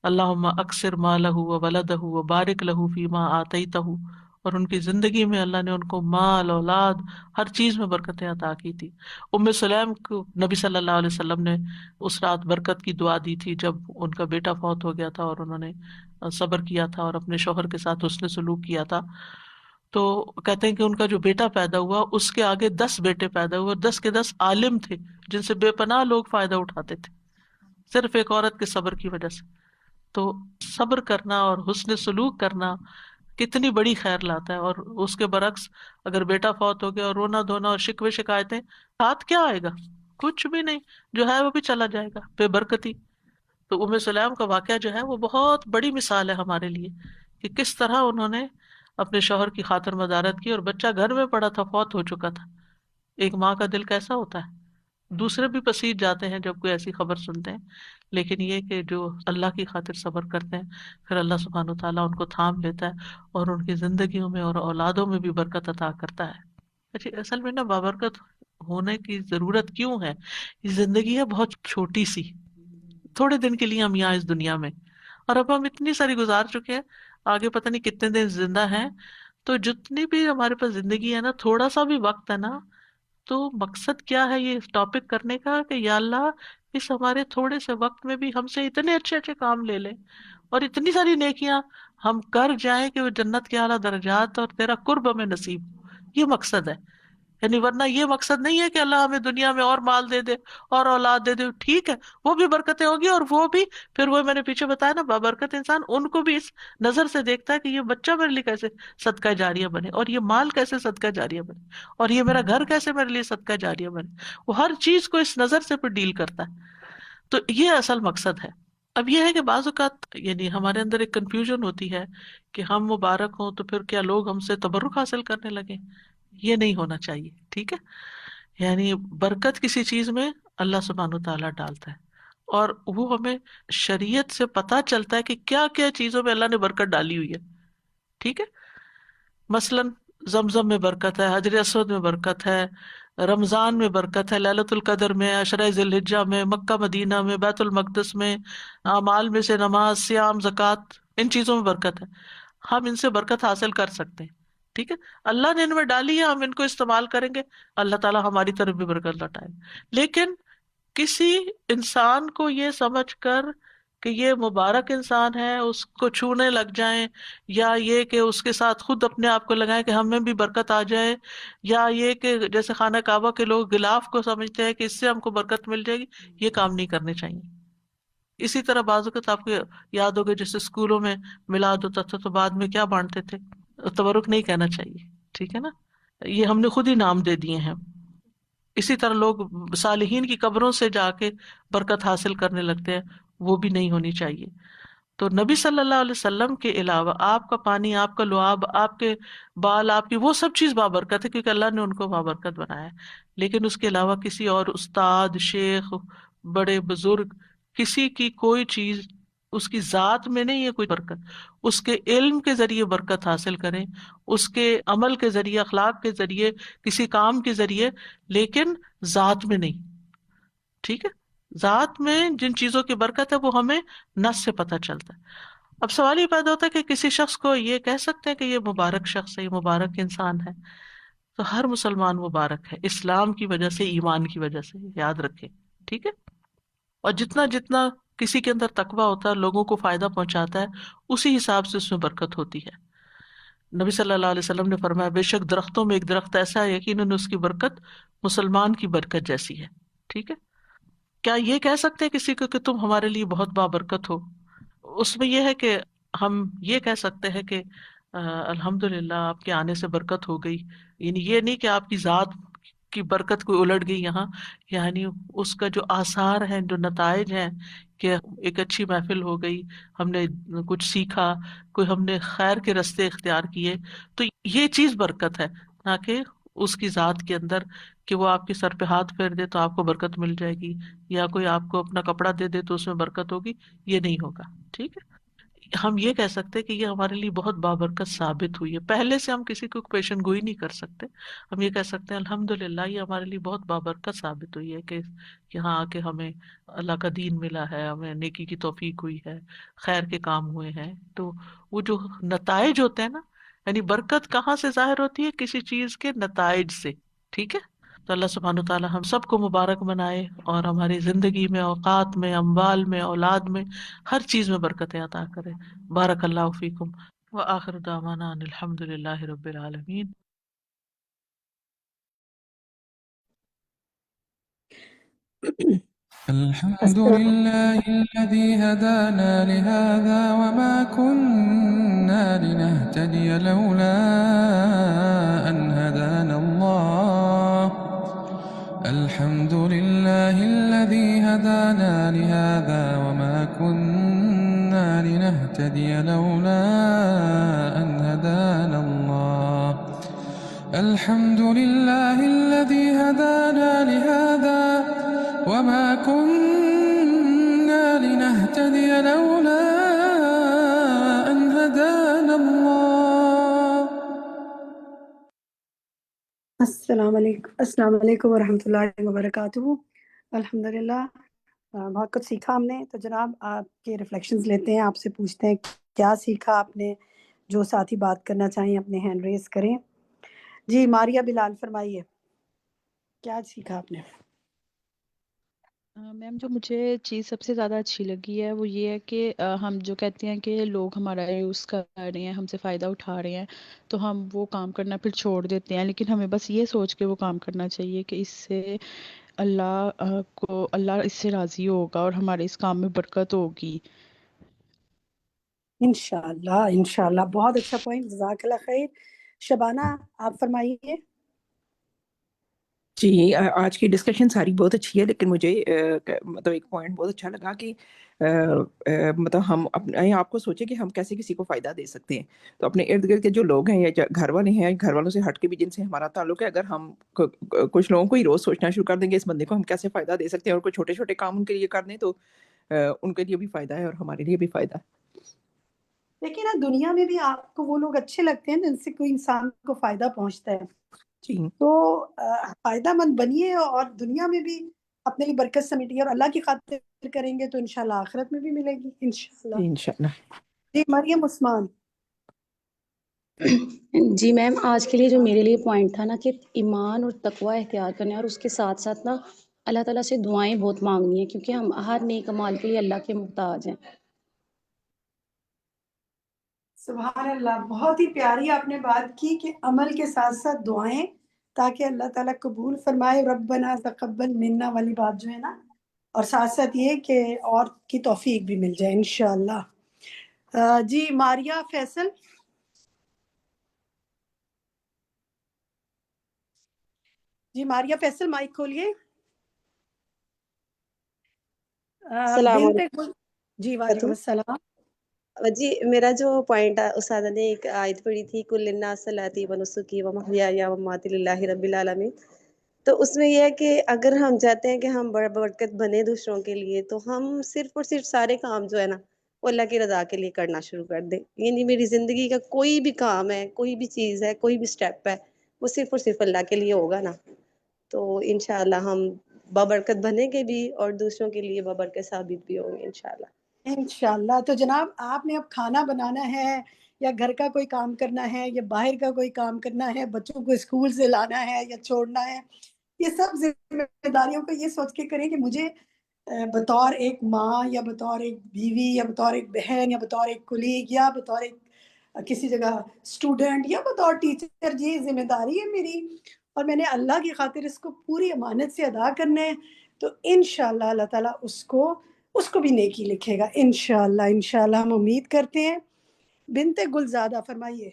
[SPEAKER 17] اللہم اکثر مالہ و ولدہ و بارک لہ فیما آتیتہ، اور ان کی زندگی میں اللہ نے ان کو مال، اولاد، ہر چیز میں برکتیں عطا کی تھی. ام سلیم کو نبی صلی اللہ علیہ وسلم نے اس رات برکت کی دعا دی تھی جب ان کا بیٹا فوت ہو گیا تھا اور انہوں نے صبر کیا تھا اور اپنے شوہر کے ساتھ حسن سلوک کیا تھا. تو کہتے ہیں کہ ان کا جو بیٹا پیدا ہوا اس کے آگے 10 بیٹے پیدا ہوئے اور 10 کے 10 عالم تھے جن سے بے پناہ لوگ فائدہ اٹھاتے تھے صرف ایک عورت کے صبر کی وجہ سے. تو صبر کرنا اور حسن سلوک کرنا کتنی بڑی خیر لاتا ہے. اور اس کے برعکس اگر بیٹا فوت ہو گیا اور رونا دھونا اور شکوے شکایتیں، ہاتھ کیا آئے گا؟ کچھ بھی نہیں، جو ہے وہ بھی چلا جائے گا بے برکتی. تو ام سلیم کا واقعہ جو ہے وہ بہت بڑی مثال ہے ہمارے لیے کہ کس طرح انہوں نے اپنے شوہر کی خاطر مدارت کی، اور بچہ گھر میں پڑا تھا، فوت ہو چکا تھا. ایک ماں کا دل کیسا ہوتا ہے، دوسرے بھی پسیج جاتے ہیں جب کوئی ایسی خبر سنتے ہیں. لیکن یہ کہ جو اللہ کی خاطر صبر کرتے ہیں پھر اللہ سبحانہ وتعالیٰ ان کو تھام لیتا ہے اور ان کی زندگیوں میں اور اولادوں میں بھی برکت عطا کرتا ہے. اچھا، اصل میں نا بابرکت ہونے کی ضرورت کیوں ہے؟ یہ زندگی ہے بہت چھوٹی سی، تھوڑے دن کے لیے ہم یہاں اس دنیا میں، اور اب ہم اتنی ساری گزار چکے ہیں، آگے پتہ نہیں کتنے دن زندہ ہیں. تو جتنی بھی ہمارے پاس زندگی ہے نا، تھوڑا سا بھی وقت ہے نا، تو مقصد کیا ہے یہ ٹاپک کرنے کا کہ یا اللہ اس ہمارے تھوڑے سے وقت میں بھی ہم سے اتنے اچھے اچھے کام لے لیں اور اتنی ساری نیکیاں ہم کر جائیں کہ وہ جنت کے اعلیٰ درجات اور تیرا قرب ہمیں نصیب ہو. یہ مقصد ہے. یعنی ورنہ یہ مقصد نہیں ہے کہ اللہ ہمیں دنیا میں اور مال دے دے اور اولاد دے دے، ٹھیک ہے وہ بھی برکتیں ہوگی، اور وہ بھی پھر وہ میں نے پیچھے بتایا نا بابرکت انسان ان کو بھی اس نظر سے دیکھتا ہے کہ یہ بچہ میرے لیے کیسے صدقہ جاریہ بنے، اور یہ مال کیسے صدقہ جاریہ بنے، اور یہ میرا گھر کیسے میرے لیے صدقہ جاریہ بنے. وہ ہر چیز کو اس نظر سے پھر ڈیل کرتا ہے. تو یہ اصل مقصد ہے. اب یہ ہے کہ بعض اوقات یعنی ہمارے اندر ایک کنفیوژن ہوتی ہے کہ ہم مبارک ہوں تو پھر کیا لوگ ہم سے تبرک حاصل کرنے لگے. یہ نہیں ہونا چاہیے، ٹھیک ہے. یعنی برکت کسی چیز میں اللہ سبحانہ وتعالیٰ ڈالتا ہے، اور وہ ہمیں شریعت سے پتہ چلتا ہے کہ کیا کیا چیزوں میں اللہ نے برکت ڈالی ہوئی ہے، ٹھیک ہے. مثلاً زمزم میں برکت ہے، حجر اسود میں برکت ہے، رمضان میں برکت ہے، لیلۃ القدر میں، عشرہ ذی الحجہ میں، مکہ مدینہ میں، بیت المقدس میں، اعمال میں سے نماز، صیام، زکوٰۃ، ان چیزوں میں برکت ہے. ہم ان سے برکت حاصل کر سکتے ہیں، ٹھیک ہے. اللہ نے ان میں ڈالی ہے، ہم ان کو استعمال کریں گے، اللہ تعالیٰ ہماری طرف بھی برکت لوٹائے گا. لیکن کسی انسان کو یہ سمجھ کر کہ یہ مبارک انسان ہے اس کو چھونے لگ جائیں، یا یہ کہ اس کے ساتھ خود اپنے آپ کو لگائیں کہ ہمیں بھی برکت آ جائے، یا یہ کہ جیسے خانہ کعبہ کے لوگ غلاف کو سمجھتے ہیں کہ اس سے ہم کو برکت مل جائے گی، یہ کام نہیں کرنے چاہیے. اسی طرح بعض اوقات آپ کو یاد ہوگا جیسے اسکولوں میں میلاد ہوتا تھا تو بعد میں کیا بانٹتے تھے، تبرک نہیں کہنا چاہیے، ٹھیک ہے نا. یہ ہم نے خود ہی نام دے دیے ہیں. اسی طرح لوگ صالحین کی قبروں سے جا کے برکت حاصل کرنے لگتے ہیں، وہ بھی نہیں ہونی چاہیے. تو نبی صلی اللہ علیہ وسلم کے علاوہ آپ کا پانی، آپ کا لعاب، آپ کے بال، آپ کی وہ سب چیز بابرکت ہے کیونکہ اللہ نے ان کو بابرکت بنایا ہے. لیکن اس کے علاوہ کسی اور استاد، شیخ، بڑے بزرگ، کسی کی کوئی چیز اس کی ذات میں نہیں ہے کوئی برکت. اس کے علم کے ذریعے برکت حاصل کریں، اس کے عمل کے ذریعے، اخلاق کے ذریعے، کسی کام کے ذریعے، لیکن ذات میں نہیں، ٹھیک ہے. ذات میں جن چیزوں کی برکت ہے وہ ہمیں نص سے پتہ چلتا ہے. اب سوال یہ پیدا ہوتا ہے کہ کسی شخص کو یہ کہہ سکتے ہیں کہ یہ مبارک شخص ہے، یہ مبارک انسان ہے. تو ہر مسلمان مبارک ہے، اسلام کی وجہ سے، ایمان کی وجہ سے، یاد رکھیں، ٹھیک ہے. اور جتنا جتنا کسی کے اندر تقویٰ ہوتا ہے، لوگوں کو فائدہ پہنچاتا ہے، اسی حساب سے اس میں برکت ہوتی ہے۔ نبی صلی اللہ علیہ وسلم نے فرمایا بے شک درختوں میں ایک درخت ایسا ہے یقیناً اس کی برکت مسلمان کی برکت جیسی ہے۔ ٹھیک ہے، کیا یہ کہہ سکتے ہیں کسی کو کہ تم ہمارے لیے بہت بابرکت ہو؟ اس میں یہ ہے کہ ہم یہ کہہ سکتے ہیں کہ الحمدللہ آپ کے آنے سے برکت ہو گئی، یعنی یہ نہیں کہ آپ کی ذات کی برکت کوئی الٹ گئی یہاں، یعنی اس کا جو آثار ہیں، جو نتائج ہیں کہ ایک اچھی محفل ہو گئی، ہم نے کچھ سیکھا، کوئی ہم نے خیر کے رستے اختیار کیے، تو یہ چیز برکت ہے، نہ کہ اس کی ذات کے اندر کہ وہ آپ کے سر پہ ہاتھ پھیر دے تو آپ کو برکت مل جائے گی، یا کوئی آپ کو اپنا کپڑا دے دے تو اس میں برکت ہوگی، یہ نہیں ہوگا۔ ٹھیک ہے، ہم یہ کہہ سکتے کہ یہ ہمارے لیے بہت بابرکت ثابت ہوئی ہے، پہلے سے ہم کسی کو پیشن گوئی نہیں کر سکتے، ہم یہ کہہ سکتے ہیں الحمدللہ یہ ہمارے لیے بہت بابرکت ثابت ہوئی ہے کہ یہاں آ کے ہمیں اللہ کا دین ملا ہے، ہمیں نیکی کی توفیق ہوئی ہے، خیر کے کام ہوئے ہیں۔ تو وہ جو نتائج ہوتے ہیں نا، یعنی برکت کہاں سے ظاہر ہوتی ہے؟ کسی چیز کے نتائج سے۔ ٹھیک ہے، تو اللہ سبحانہ وتعالیٰ ہم سب کو مبارک بنائے اور ہماری زندگی میں، اوقات میں، اموال میں، اولاد میں، ہر چیز میں برکتیں عطا کرے۔ بارک اللہ فیکم، وآخر دعوانا ان الحمد للہ رب العالمین۔
[SPEAKER 19] الحمد لله الذي هدانا لهذا وما كنا لنهتدي لولا أن هدانا الله الحمد لله الذي هدانا لهذا وما كنا لنهتدي لولا أن هدانا الله الحمد لله الذي هدانا لهذا وما كنا لنهتدي لولا أن هدانا الله۔
[SPEAKER 2] السلام علیکم ورحمۃ اللہ وبرکاتہ۔ الحمدللہ بہت کچھ سیکھا ہم نے، تو جناب آپ کے ریفلیکشنز لیتے ہیں، آپ سے پوچھتے ہیں کیا سیکھا آپ نے۔ جو ساتھی بات کرنا چاہیں اپنے ہینڈ ریز کریں۔ جی ماریہ بلال فرمائیے، کیا سیکھا آپ نے؟
[SPEAKER 20] میم جو مجھے چیز سب سے زیادہ اچھی لگی ہے وہ یہ ہے کہ ہم جو کہتے ہیں کہ لوگ ہمارا یوز کر رہے ہیں، ہم سے فائدہ اٹھا رہے ہیں، تو ہم وہ کام کرنا پھر چھوڑ دیتے ہیں، لیکن ہمیں بس یہ سوچ کے وہ کام کرنا چاہیے کہ اس سے اللہ اس سے راضی ہوگا اور ہمارے اس کام میں برکت ہوگی۔
[SPEAKER 2] انشاءاللہ بہت اچھا پوائنٹ، جزاک اللہ خیر۔ شبانہ آپ فرمائیے۔
[SPEAKER 21] جی آج کی ڈسکشن ساری بہت اچھی ہے، لیکن مجھے مطلب ایک پوائنٹ بہت اچھا لگا کہ مطلب ہم اپنے آپ کو سوچیں کہ ہم کیسے کسی کو فائدہ دے سکتے ہیں۔ تو اپنے ارد گرد کے جو لوگ ہیں یا گھر والے ہیں، گھر والوں سے ہٹ کے بھی جن سے ہمارا تعلق ہے، اگر ہم کچھ لوگوں کو ہی روز سوچنا شروع کر دیں گے اس بندے کو ہم کیسے فائدہ دے سکتے ہیں، اور کوئی چھوٹے چھوٹے کام ان کے لیے کر دیں تو ان کے لیے بھی فائدہ ہے اور ہمارے لیے بھی فائدہ ہے۔
[SPEAKER 2] دیکھیں نا، دنیا میں بھی آپ کو وہ لوگ اچھے لگتے ہیں جن سے کوئی انسان کو فائدہ پہنچتا ہے، تو فائدہ مند بنیے اور دنیا میں بھی اپنے لیے برکت سمیٹیے، اور اللہ کی خاطر کریں گے تو انشاءاللہ آخرت میں بھی ملے گی انشاءاللہ۔
[SPEAKER 21] انشاءاللہ۔
[SPEAKER 2] جی مریم عثمان۔
[SPEAKER 11] جی میم، آج کے لیے جو میرے لیے پوائنٹ تھا نا کہ ایمان اور تقوی اختیار کرنا ہے، اور اس کے ساتھ ساتھ نا اللہ تعالیٰ سے دعائیں بہت مانگنی ہیں، کیونکہ ہم ہر نیک اعمال کے لیے اللہ کے محتاج ہیں۔
[SPEAKER 2] سبحان اللہ، بہت ہی پیاری آپ نے بات کی کہ عمل کے ساتھ ساتھ دعائیں، تاکہ اللہ تعالیٰ قبول فرمائے، ربنا تقبل منا والی بات جو ہے نا، اور ساتھ ساتھ یہ کہ اور کی توفیق بھی مل جائے انشاءاللہ۔ جی ماریہ فیصل۔ جی ماریہ فیصل مائک کھولیے۔
[SPEAKER 22] السلام
[SPEAKER 2] دن پہ
[SPEAKER 22] علیکم۔
[SPEAKER 2] جی وعلیکم السلام۔
[SPEAKER 22] جی میرا جو پوائنٹ ہے، استاذہ نے ایک آیت پڑھی تھی، کل الناس صلاتی و نسکی و محیای و مماتی للہ رب العالمین، تو اس میں یہ ہے کہ اگر ہم چاہتے ہیں کہ ہم برکت بنے دوسروں کے لیے، تو ہم صرف اور صرف سارے کام جو ہے نا وہ اللہ کی رضا کے لیے کرنا شروع کر دیں۔ یعنی میری زندگی کا کوئی بھی کام ہے، کوئی بھی چیز ہے، کوئی بھی سٹیپ ہے، وہ صرف اور صرف اللہ کے لیے ہوگا نا، تو انشاءاللہ ہم بابرکت بنیں گے بھی اور دوسروں کے لیے بابرکت ثابت بھی ہوں گے انشاءاللہ۔
[SPEAKER 2] انشاءاللہ۔ تو جناب آپ نے اب کھانا بنانا ہے یا گھر کا کوئی کام کرنا ہے یا باہر کا کوئی کام کرنا ہے، بچوں کو اسکول سے لانا ہے یا چھوڑنا ہے، یہ سب ذمہ داریوں کو یہ سوچ کے کریں کہ مجھے بطور ایک ماں یا بطور ایک بیوی یا بطور ایک بہن یا بطور ایک کولیگ یا بطور ایک کسی جگہ اسٹوڈنٹ یا بطور ٹیچر، یہ ذمہ داری ہے میری اور میں نے اللہ کی خاطر اس کو پوری امانت سے ادا کرنا ہے، تو انشاءاللہ اللہ تعالیٰ اس کو بھی نیکی لکھے گا انشاءاللہ ہم امید کرتے ہیں۔ بنت گلزادہ فرمائیے۔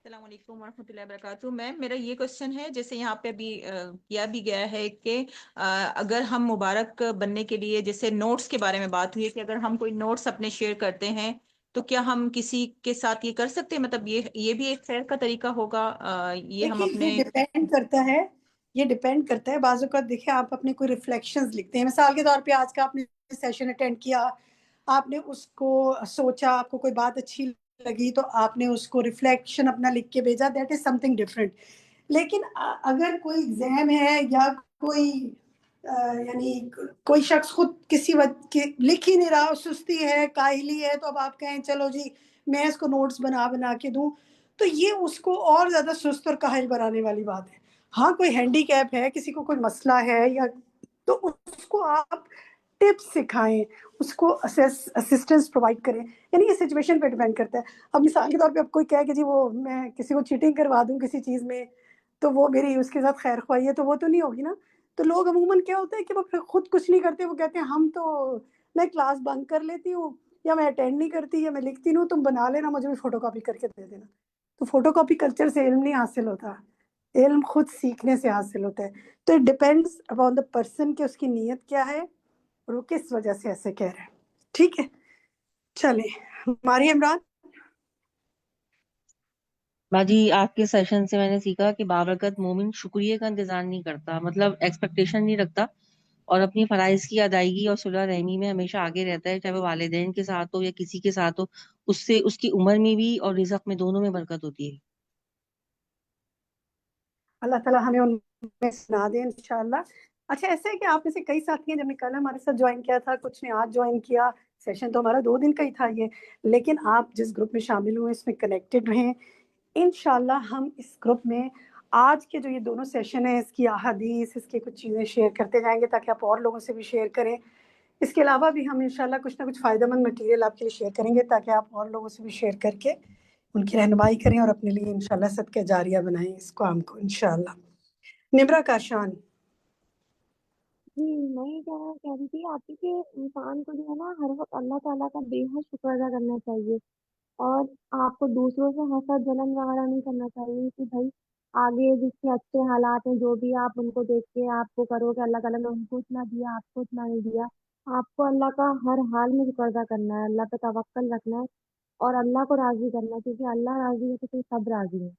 [SPEAKER 1] السلام علیکم ورحمۃ اللہ وبرکاتہ۔ میم میرا یہ کوشچن ہے، جیسے یہاں پہ ابھی کیا بھی گیا ہے کہ اگر ہم مبارک بننے کے لیے، جیسے نوٹس کے بارے میں بات ہوئی ہے کہ اگر ہم کوئی نوٹس اپنے شیئر کرتے ہیں تو کیا ہم کسی کے ساتھ یہ کر سکتے ہیں؟ مطلب یہ بھی ایک خیر کا طریقہ ہوگا؟ یہ ہم اپنے
[SPEAKER 2] یہ ڈیپینڈ کرتا ہے بعض اوقات دیکھیں آپ اپنے کوئی ریفلیکشنز لکھتے ہیں، مثال کے طور پہ آج کا آپ نے سیشن اٹینڈ کیا، آپ نے اس کو سوچا، آپ کو کوئی بات اچھی لگی تو آپ نے اس کو ریفلیکشن اپنا لکھ کے بھیجا، that is some thing different. لیکن اگر کوئی ایگزام ہے یا کوئی یعنی کوئی شخص خود کسی وقت لکھ ہی نہیں رہا، سستی ہے، کاہلی ہے، تو اب آپ کہیں چلو جی میں اس کو نوٹس بنا کے دوں، تو یہ اس کو اور زیادہ سست اور کاہل بنانے والی بات ہے۔ ہاں کوئی ہینڈی کیپ ہے، کسی کو کوئی مسئلہ ہے یا تو اس کو آپ ٹپس سکھائیں، اس کو اسسٹنس پرووائڈ کریں، یعنی یہ سچویشن پہ ڈیپینڈ کرتا ہے۔ اب مثال کے طور پہ اب کوئی کہے کہ جی وہ میں کسی کو چیٹنگ کروا دوں کسی چیز میں تو وہ میری اس کے ساتھ خیر خواہی ہے، تو وہ تو نہیں ہوگی نا۔ تو لوگ عموماً کیا ہوتا ہے کہ وہ پھر خود کچھ نہیں کرتے، وہ کہتے ہیں ہم تو میں کلاس بنک کر لیتی ہوں یا میں اٹینڈ نہیں کرتی یا میں لکھتی نہیں ہوں، تم بنا لینا، مجھے بھی فوٹو کاپی کر کے دے دینا۔ تو فوٹو کاپی کلچر سے علم نہیں حاصل ہوتا، علم خود سیکھنے سے حاصل ہوتا ہے۔ تو it depends upon the person کہ اس کی نیت کیا ہے اور وہ کس وجہ سے ایسے کہہ رہے ہیں۔ ٹھیک ہے، چلیں ہماری عمران۔
[SPEAKER 3] باجی آپ کے سیشن سے میں نے سیکھا کہ بابرکت مومن شکریہ کا انتظار نہیں کرتا، مطلب ایکسپیکٹیشن نہیں رکھتا، اور اپنی فرائض کی ادائیگی اور صلح رحمی میں ہمیشہ آگے رہتا ہے، چاہے وہ والدین کے ساتھ ہو یا کسی کے ساتھ ہو، اس سے اس کی عمر میں بھی اور رزق میں دونوں میں برکت ہوتی ہے۔
[SPEAKER 2] اللہ تعالیٰ ہمیں ان میں سنا دے انشاءاللہ۔ اچھا ایسا ہے کہ آپ میں سے کئی ساتھی ہیں جب نے کل ہمارے ساتھ جوائن کیا تھا، کچھ نے آج جوائن کیا، سیشن تو ہمارا 2 دن کا ہی تھا یہ، لیکن آپ جس گروپ میں شامل ہوئے اس میں کنیکٹڈ رہیں۔ انشاءاللہ ہم اس گروپ میں آج کے جو یہ دونوں سیشن ہیں اس کی احادیث، اس کی کچھ چیزیں شیئر کرتے جائیں گے تاکہ آپ اور لوگوں سے بھی شیئر کریں۔ اس کے علاوہ بھی ہم انشاءاللہ کچھ نہ کچھ فائدہ مند مٹیریل آپ کے لیے شیئر کریں گے تاکہ آپ اور لوگوں سے بھی شیئر کر کے ان کی رہنمائی کریں اور اپنے لیے انشاءاللہ صدقہ جاریہ بنائیں اس کام کو انشاءاللہ۔ نمرہ کاشان۔
[SPEAKER 10] جی میں یہ کہہ رہی تھی آپ کی کہ انسان کو جو ہے نا ہر وقت اللہ تعالیٰ کا بے حد شکر ادا کرنا چاہیے، اور آپ کو دوسروں سے حسد جلن وغیرہ نہیں کرنا چاہیے کہ بھائی آگے جس کے اچھے حالات ہیں جو بھی آپ ان کو دیکھ کے آپ کو کرو کہ اللہ تعالیٰ نے ان کو اتنا دیا آپ کو اتنا نہیں دیا۔ آپ کو اللہ کا ہر حال میں شکر ادا کرنا ہے، اللہ پہ توکل رکھنا ہے اور اللہ کو راضی کرنا ہے، کیونکہ اللہ راضی ہے تو پھر سب راضی ہے۔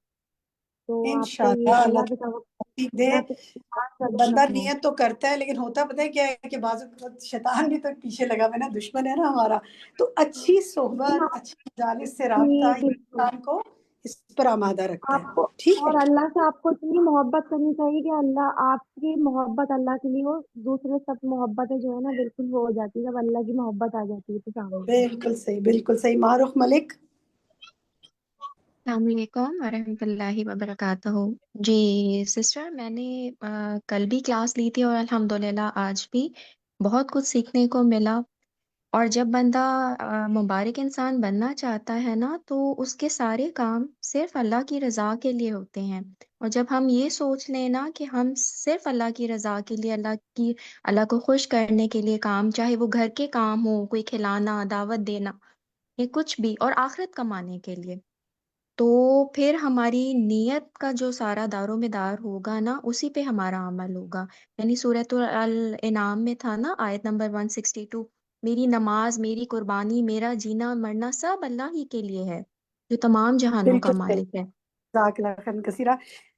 [SPEAKER 10] تو آپ کو
[SPEAKER 2] انشاءاللہ
[SPEAKER 10] یہ
[SPEAKER 2] اللہ
[SPEAKER 10] اللہ پہ
[SPEAKER 2] توفیق دے۔
[SPEAKER 10] اللہ پہ اعتماد
[SPEAKER 2] بندہ
[SPEAKER 10] رکھنا ہے۔
[SPEAKER 2] نیت تو کرتا ہے لیکن ہوتا پتہ ہے کیا ہے کہ بعض اوقات شیطان بھی تو پیچھے لگا ہوا ہے نا، دشمن ہے نا ہمارا، تو اچھی صحبت، اچھی مجالس سے رابطہ
[SPEAKER 10] جی بالکل،
[SPEAKER 2] انسان کو اس پر آمادہ رکھتا
[SPEAKER 10] آپ
[SPEAKER 2] ہے۔
[SPEAKER 10] کو
[SPEAKER 2] ٹھیک ہے،
[SPEAKER 10] اور اللہ سے آپ کو اتنی محبت کرنی چاہیے کہ اللہ آپ کی محبت اللہ کے لیے ہو، دوسرے سب محبتیں جو ہے نا بالکل وہ ہو جاتی ہے جب اللہ کی محبت آ جاتی ہے تو سامنے۔
[SPEAKER 2] بالکل صحیح، بالکل صحیح۔ معروف ملک۔
[SPEAKER 23] السلام علیکم ورحمۃ اللہ وبرکاتہ۔ جی سسٹر، میں نے کل بھی کلاس لی تھی اور الحمدللہ آج بھی بہت کچھ سیکھنے کو ملا۔ اور جب بندہ مبارک انسان بننا چاہتا ہے نا تو اس کے سارے کام صرف اللہ کی رضا کے لیے ہوتے ہیں، اور جب ہم یہ سوچ لیں نا کہ ہم صرف اللہ کی رضا کے لیے، اللہ کو خوش کرنے کے لیے کام، چاہے وہ گھر کے کام ہو، کوئی کھلانا، دعوت دینا یا کچھ بھی، اور آخرت کمانے کے لیے، تو پھر ہماری نیت کا جو سارا دار و مدار ہوگا نا اسی پہ ہمارا عمل ہوگا۔ یعنی سورۃ الانعام میں تھا نا آیت نمبر 162، میری نماز، میری قربانی، میرا جینا مرنا سب اللہ ہی کے لیے ہے جو تمام جہانوں کا
[SPEAKER 2] بالکل صحیح،
[SPEAKER 23] مالک ہے۔
[SPEAKER 2] جزاک اللہ خیر کثیرہ۔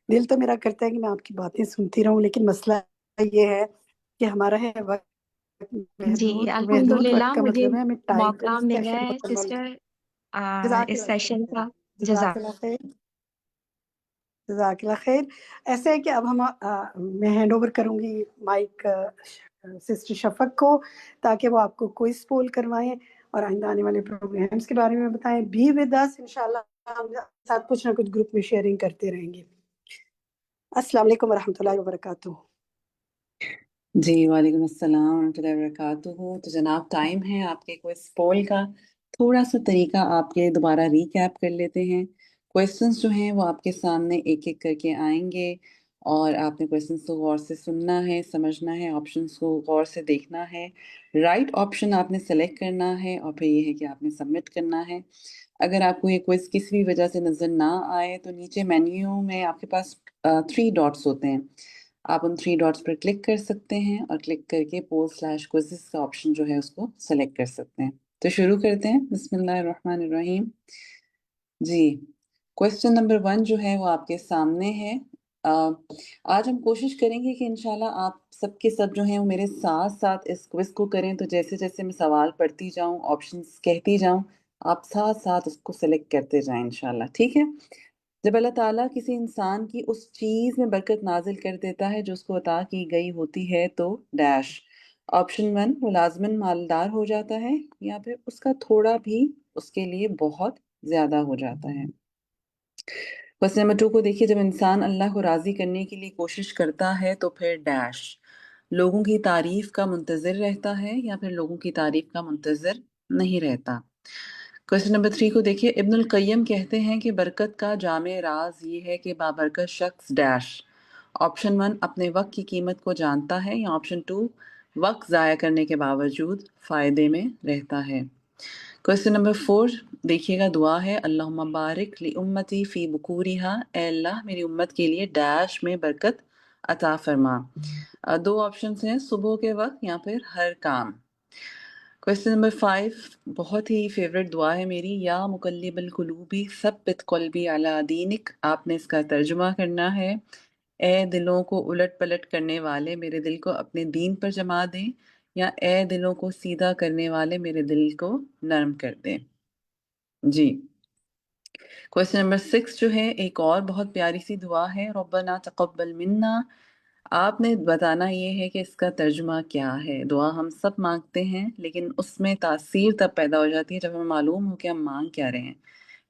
[SPEAKER 2] دل تو میرا کرتا ہے کہ میں آپ کی باتیں سنتی رہوں، لیکن مسئلہ یہ ہے کہ ہمارا ہے وقت
[SPEAKER 23] جی
[SPEAKER 2] محدود، اور محدود
[SPEAKER 23] الحمدللہ
[SPEAKER 2] وقت کا
[SPEAKER 23] مجھے
[SPEAKER 2] مطلب ہے ہمیں ٹائم پر
[SPEAKER 23] موقع
[SPEAKER 2] اس
[SPEAKER 23] ملا
[SPEAKER 2] سیشن
[SPEAKER 23] ہے
[SPEAKER 2] مکمل۔
[SPEAKER 23] سسٹر
[SPEAKER 2] جزاک
[SPEAKER 23] اس
[SPEAKER 2] اللہ
[SPEAKER 23] سیشن
[SPEAKER 2] خیر،
[SPEAKER 23] کا۔
[SPEAKER 2] جزاک اللہ خیر، جزاک اللہ خیر۔ ایسا ہے کہ اب میں ہینڈ اوور کروں گی مائک سسٹر شفق کو تاکہ وہ آپ کو کوئز پول کروائیں اور آئندہ آنے والے پروگرامز کے بارے میں بتائیں۔ بی ود اس، انشاءاللہ ہم ساتھ کچھ نہ کچھ گروپ میں شیئرنگ کرتے رہیں گے۔ السلام علیکم ورحمۃ اللہ وبرکاتہ۔
[SPEAKER 7] جی وعلیکم السلام ورحمۃ اللہ وبرکاتہ۔ تو جناب ٹائم ہے آپ کے کوئز پول کا، تھوڑا سا طریقہ آپ کے دوبارہ ریکیپ کر لیتے ہیں۔ کویسچنس جو ہیں وہ آپ کے سامنے ایک ایک کر کے آئیں گے اور آپ نے کویسچنس کو غور سے سننا ہے، سمجھنا ہے، آپشنس کو غور سے دیکھنا ہے، رائٹ آپشن آپ نے سلیکٹ کرنا ہے اور پھر یہ ہے کہ آپ نے سبمٹ کرنا ہے۔ اگر آپ کو یہ کوئز کسی بھی وجہ سے نظر نہ آئے تو نیچے مینیو میں آپ کے پاس 3 ڈاٹس ہوتے ہیں، آپ ان 3 ڈاٹس پر کلک کر سکتے ہیں اور کلک کر کے پول/کوئزز کا آپشن جو ہے اس کو سلیکٹ کر سکتے ہیں۔ تو شروع کرتے ہیں، بسم اللہ الرحمن الرحیم۔ جی کویسچن نمبر 1 جو ہے وہ آپ کے سامنے ہے۔ آج ہم کوشش کریں گے کہ انشاءاللہ آپ سب کے سب جو ہیں وہ میرے ساتھ ساتھ اس کوئز کو کریں، تو جیسے جیسے میں سوال پڑھتی جاؤں، آپشنز کہتی جاؤں، آپ ساتھ ساتھ اس کو سلیکٹ کرتے جائیں انشاءاللہ، ٹھیک ہے؟ جب اللہ تعالیٰ کسی انسان کی اس چیز میں برکت نازل کر دیتا ہے جو اس کو عطا کی گئی ہوتی ہے تو ڈیش آپشن 1 وہ لازماً مالدار ہو جاتا ہے یا پھر اس کا تھوڑا بھی اس کے لیے بہت زیادہ ہو جاتا ہے۔ کوسچن نمبر 2 کو دیکھیے، جب انسان اللہ کو راضی کرنے کے لیے کوشش کرتا ہے تو پھر ڈیش لوگوں کی تعریف کا منتظر رہتا ہے یا پھر لوگوں کی تعریف کا منتظر نہیں رہتا۔ کویسچن نمبر 3 کو دیکھیے، ابن القیم کہتے ہیں کہ برکت کا جامع راز یہ ہے کہ بابرکت شخص ڈیش آپشن 1 اپنے وقت کی قیمت کو جانتا ہے یا آپشن 2 وقت ضائع کرنے کے باوجود فائدے میں رہتا ہے۔ کویسچن نمبر 4 دیکھیے گا، دعا ہے اللہم بارک لی امتی فی بکورہا، اے اللہ میری امت کے لیے ڈیش میں برکت عطا فرما۔ 2 آپشنز ہیں، صبح کے وقت یا پھر ہر کام۔ کویسچن نمبر 5 بہت ہی فیوریٹ دعا ہے میری، یا مقلب القلوبی ثبت قلبی علی دینک، آپ نے اس کا ترجمہ کرنا ہے، اے دلوں کو الٹ پلٹ کرنے والے میرے دل کو اپنے دین پر جما دیں، یا اے دلوں کو سیدھا کرنے والے میرے دل کو نرم کر دیں۔ جی کویسچن نمبر 6 جو ہے ایک اور بہت پیاری سی دعا ہے، ربنا تقبل منا، آپ نے بتانا یہ ہے کہ اس کا ترجمہ کیا ہے۔ دعا ہم سب مانگتے ہیں لیکن اس میں تاثیر تب پیدا ہو جاتی ہے جب ہمیں معلوم ہو کہ ہم مانگ کیا رہے ہیں۔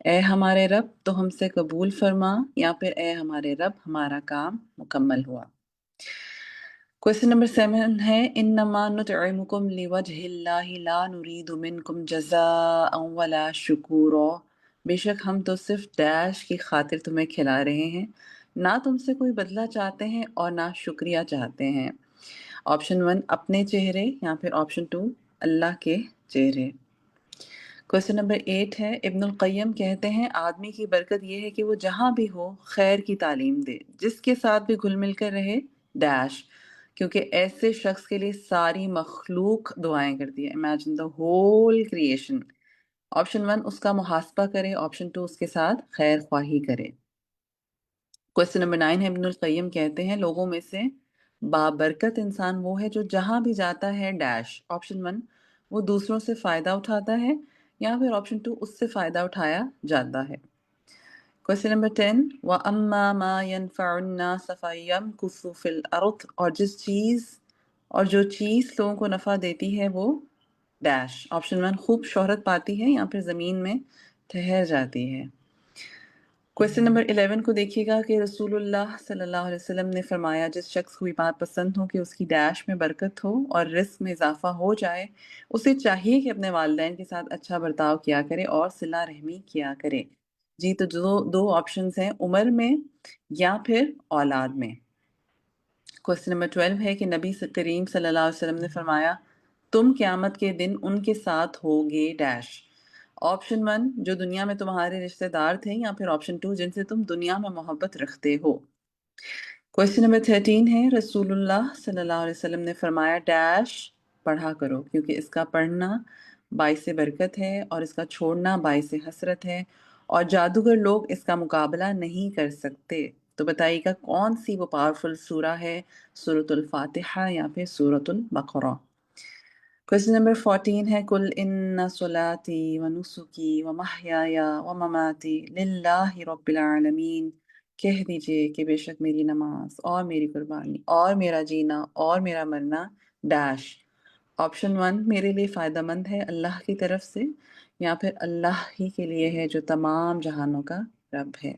[SPEAKER 7] اے ہمارے رب تو ہم سے قبول فرما، یا پھر اے ہمارے رب ہمارا کام مکمل ہوا۔ کویسچن نمبر 7 ہے، انما نطعمکم لوجہ اللہ لا نرید منکم جزاء ولا شکورا، بے شک ہم تو صرف ڈیش کی خاطر تمہیں کھلا رہے ہیں، نہ تم سے کوئی بدلہ چاہتے ہیں اور نہ شکریہ چاہتے ہیں۔ آپشن 1 اپنے چہرے یا پھر آپشن 2 اللہ کے چہرے۔ کویسچن نمبر 8 ہے، ابن القیم کہتے ہیں آدمی کی برکت یہ ہے کہ وہ جہاں بھی ہو خیر کی تعلیم دے، جس کے ساتھ بھی گھل مل کر رہے ڈیش، کیونکہ ایسے شخص کے لیے ساری مخلوق دعائیں کرتی ہے، imagine the whole creation. Option 1 اس کا محاسبہ کرے، آپشن 2 اس کے ساتھ خیر خواہی کرے۔ کویسچن نمبر 9 ہے، ابن القیم کہتے ہیں لوگوں میں سے بابرکت انسان وہ ہے جو جہاں بھی جاتا ہے ڈیش، آپشن 1 وہ دوسروں سے فائدہ اٹھاتا ہے یا پھر آپشن 2 اس سے فائدہ اٹھایا جاتا ہے۔ کویسچن نمبر 10 وَأَمَّا مَا يَنْفَعُ النَّاسَ فَيَمْكُثُ فِي الْأَرْضِ، اور جو چیز لوگوں کو نفع دیتی ہے وہ ڈیش، آپشن 1 خوب شہرت پاتی ہے یا پھر زمین میں ٹھہر جاتی ہے۔ کویسچن نمبر 11 کو دیکھیے گا کہ رسول اللہ صلی اللہ علیہ وسلم نے فرمایا جس شخص کو یہ بات پسند ہو کہ اس کی ڈیش میں برکت ہو اور رزق میں اضافہ ہو جائے، اسے چاہیے کہ اپنے والدین کے ساتھ اچھا برتاؤ کیا کرے اور صلہ رحمی کیا کرے۔ جی تو دو آپشنز ہیں، عمر میں یا پھر اولاد میں۔ کویسچن نمبر 12 ہے کہ نبی کریم صلی اللہ علیہ وسلم نے فرمایا تم قیامت کے دن ان کے ساتھ ہوگے ڈیش، آپشن 1 جو دنیا میں تمہارے رشتہ دار تھے یا پھر آپشن 2 جن سے تم دنیا میں محبت رکھتے ہو۔ کویسچن نمبر 13 ہے رسول اللہ صلی اللہ علیہ وسلم نے فرمایا ڈیش پڑھا کرو کیونکہ اس کا پڑھنا باعث برکت ہے اور اس کا چھوڑنا باعث حسرت ہے، اور جادوگر لوگ اس کا مقابلہ نہیں کر سکتے۔ تو بتائیے گا کون سی وہ پاورفل سورہ ہے، سورۃ الفاتحہ یا پھر سورۃ البقرہ۔ کویسچن نمبر 14 ہے قل ان صلاتی و نسکی و محیایا و مماتی للہ رب العالمین، کہہ دیجئے کہ بے شک میری نماز اور میری قربانی اور میرا جینا اور میرا مرنا ڈیش، آپشن 1 میرے لیے فائدہ مند ہے اللہ کی طرف سے یا پھر اللہ ہی کے لیے ہے جو تمام جہانوں کا رب ہے۔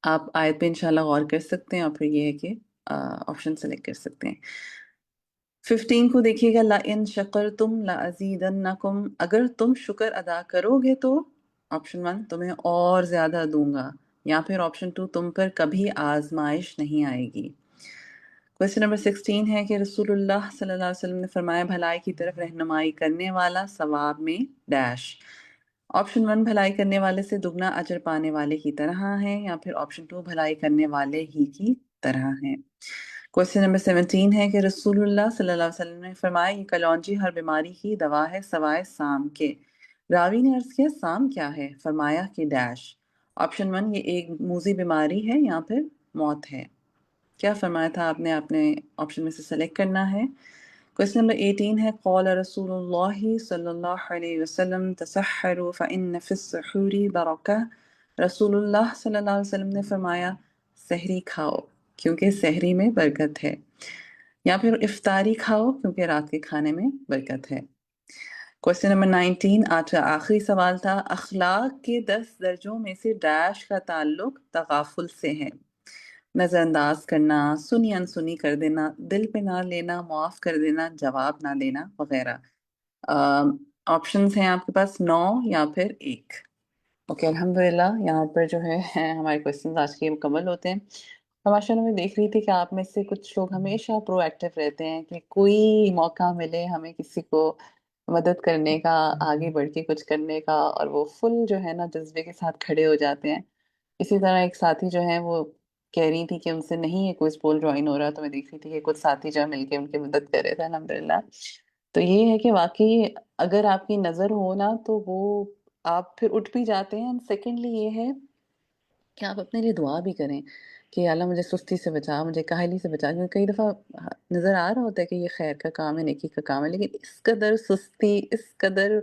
[SPEAKER 7] آپ آیت پہ انشاءاللہ غور کر سکتے ہیں اور پھر یہ ہے کہ آپشن سلیکٹ کر سکتے ہیں. 15 کو دیکھیے گا، لَإِن شَكَرْتُمْ لَأَزِيدَنَّكُمْ، اگر تم شکر ادا کرو گے تو آپشن 1 تمہیں اور زیادہ دوں گا، یا پھر آپشن 2 تم پر کبھی آزمائش نہیں آئے گی. کویسچن نمبر 16 ہے کہ رسول اللہ صلی اللہ علیہ وسلم نے فرمایا بھلائی کی طرف رہنمائی کرنے والا ثواب میں ڈیش. آپشن 1 بھلائی کرنے والے سے دگنا اجر پانے والے کی طرح ہے، یا پھر آپشن 2 بھلائی کرنے والے ہی کی طرح ہے. کویسچن نمبر 17 ہے کہ رسول اللہ صلی اللہ علیہ وسلم نے فرمایا یہ کلونجی ہر بیماری کی دوا ہے سوائے سام کے. راوی نے عرض کیا سام کیا ہے؟ فرمایا کہ ڈیش. آپشن 1 یہ ایک موذی بیماری ہے یا پھر موت ہے. کیا فرمایا تھا آپ نے آپشن میں سے سلیکٹ کرنا ہے. کویسچن نمبر 18 ہے قال رسول اللہ صلی اللہ علیہ وسلم تسحروا فإن فی السحور برکہ. رسول اللہ صلی اللہ علیہ وسلم نے فرمایا سحری کھاؤ کیونکہ سحری میں برکت ہے، یا پھر افطاری کھاؤ کیونکہ رات کے کھانے میں برکت ہے. کویسچن نمبر 19 آج کا آخری سوال تھا اخلاق کے 10 درجوں میں سے ڈیش کا تعلق تغافل سے ہے. نظر انداز کرنا، سنی انسنی کر دینا، دل پہ نہ لینا، معاف کر دینا، جواب نہ دینا وغیرہ. آپشنز ہیں آپ کے پاس 9 یا پھر 1. اوکے الحمدللہ یہاں پر جو ہے ہمارے کویسچنز آج کے مکمل ہوتے ہیں. ماشاء اللہ میں دیکھ رہی تھی کہ آپ میں سے کچھ لوگ ہمیشہ پرو ایکٹیو رہتے ہیں کہ کوئی موقع ملے ہمیں کسی کو مدد کرنے کا، آگے بڑھ کے کچھ کرنے کا، اور وہ فل جو ہے نا جذبے کے ساتھ کھڑے ہو جاتے ہیں. اسی طرح ایک ساتھی جو ہے وہ کہہ رہی تھی کہ ان سے نہیں ہے کوئی اسپول جوائن ہو رہا، تو میں دیکھ رہی تھی کہ کچھ ساتھی جو ہے مل کے ان کی مدد کر رہے تھے الحمدللہ. تو یہ ہے کہ واقعی اگر آپ کی نظر ہو نا تو وہ آپ پھر اٹھ بھی جاتے ہیں. سیکنڈلی یہ ہے کہ آپ اپنے لیے دعا بھی کریں کہ اللہ مجھے سستی سے بچا، مجھے کاہلی سے بچا. کیونکہ کئی دفعہ نظر آ رہا ہوتا ہے کہ یہ خیر کا کام ہے، نیکی کا کام ہے، لیکن اس قدر سستی، اس قدر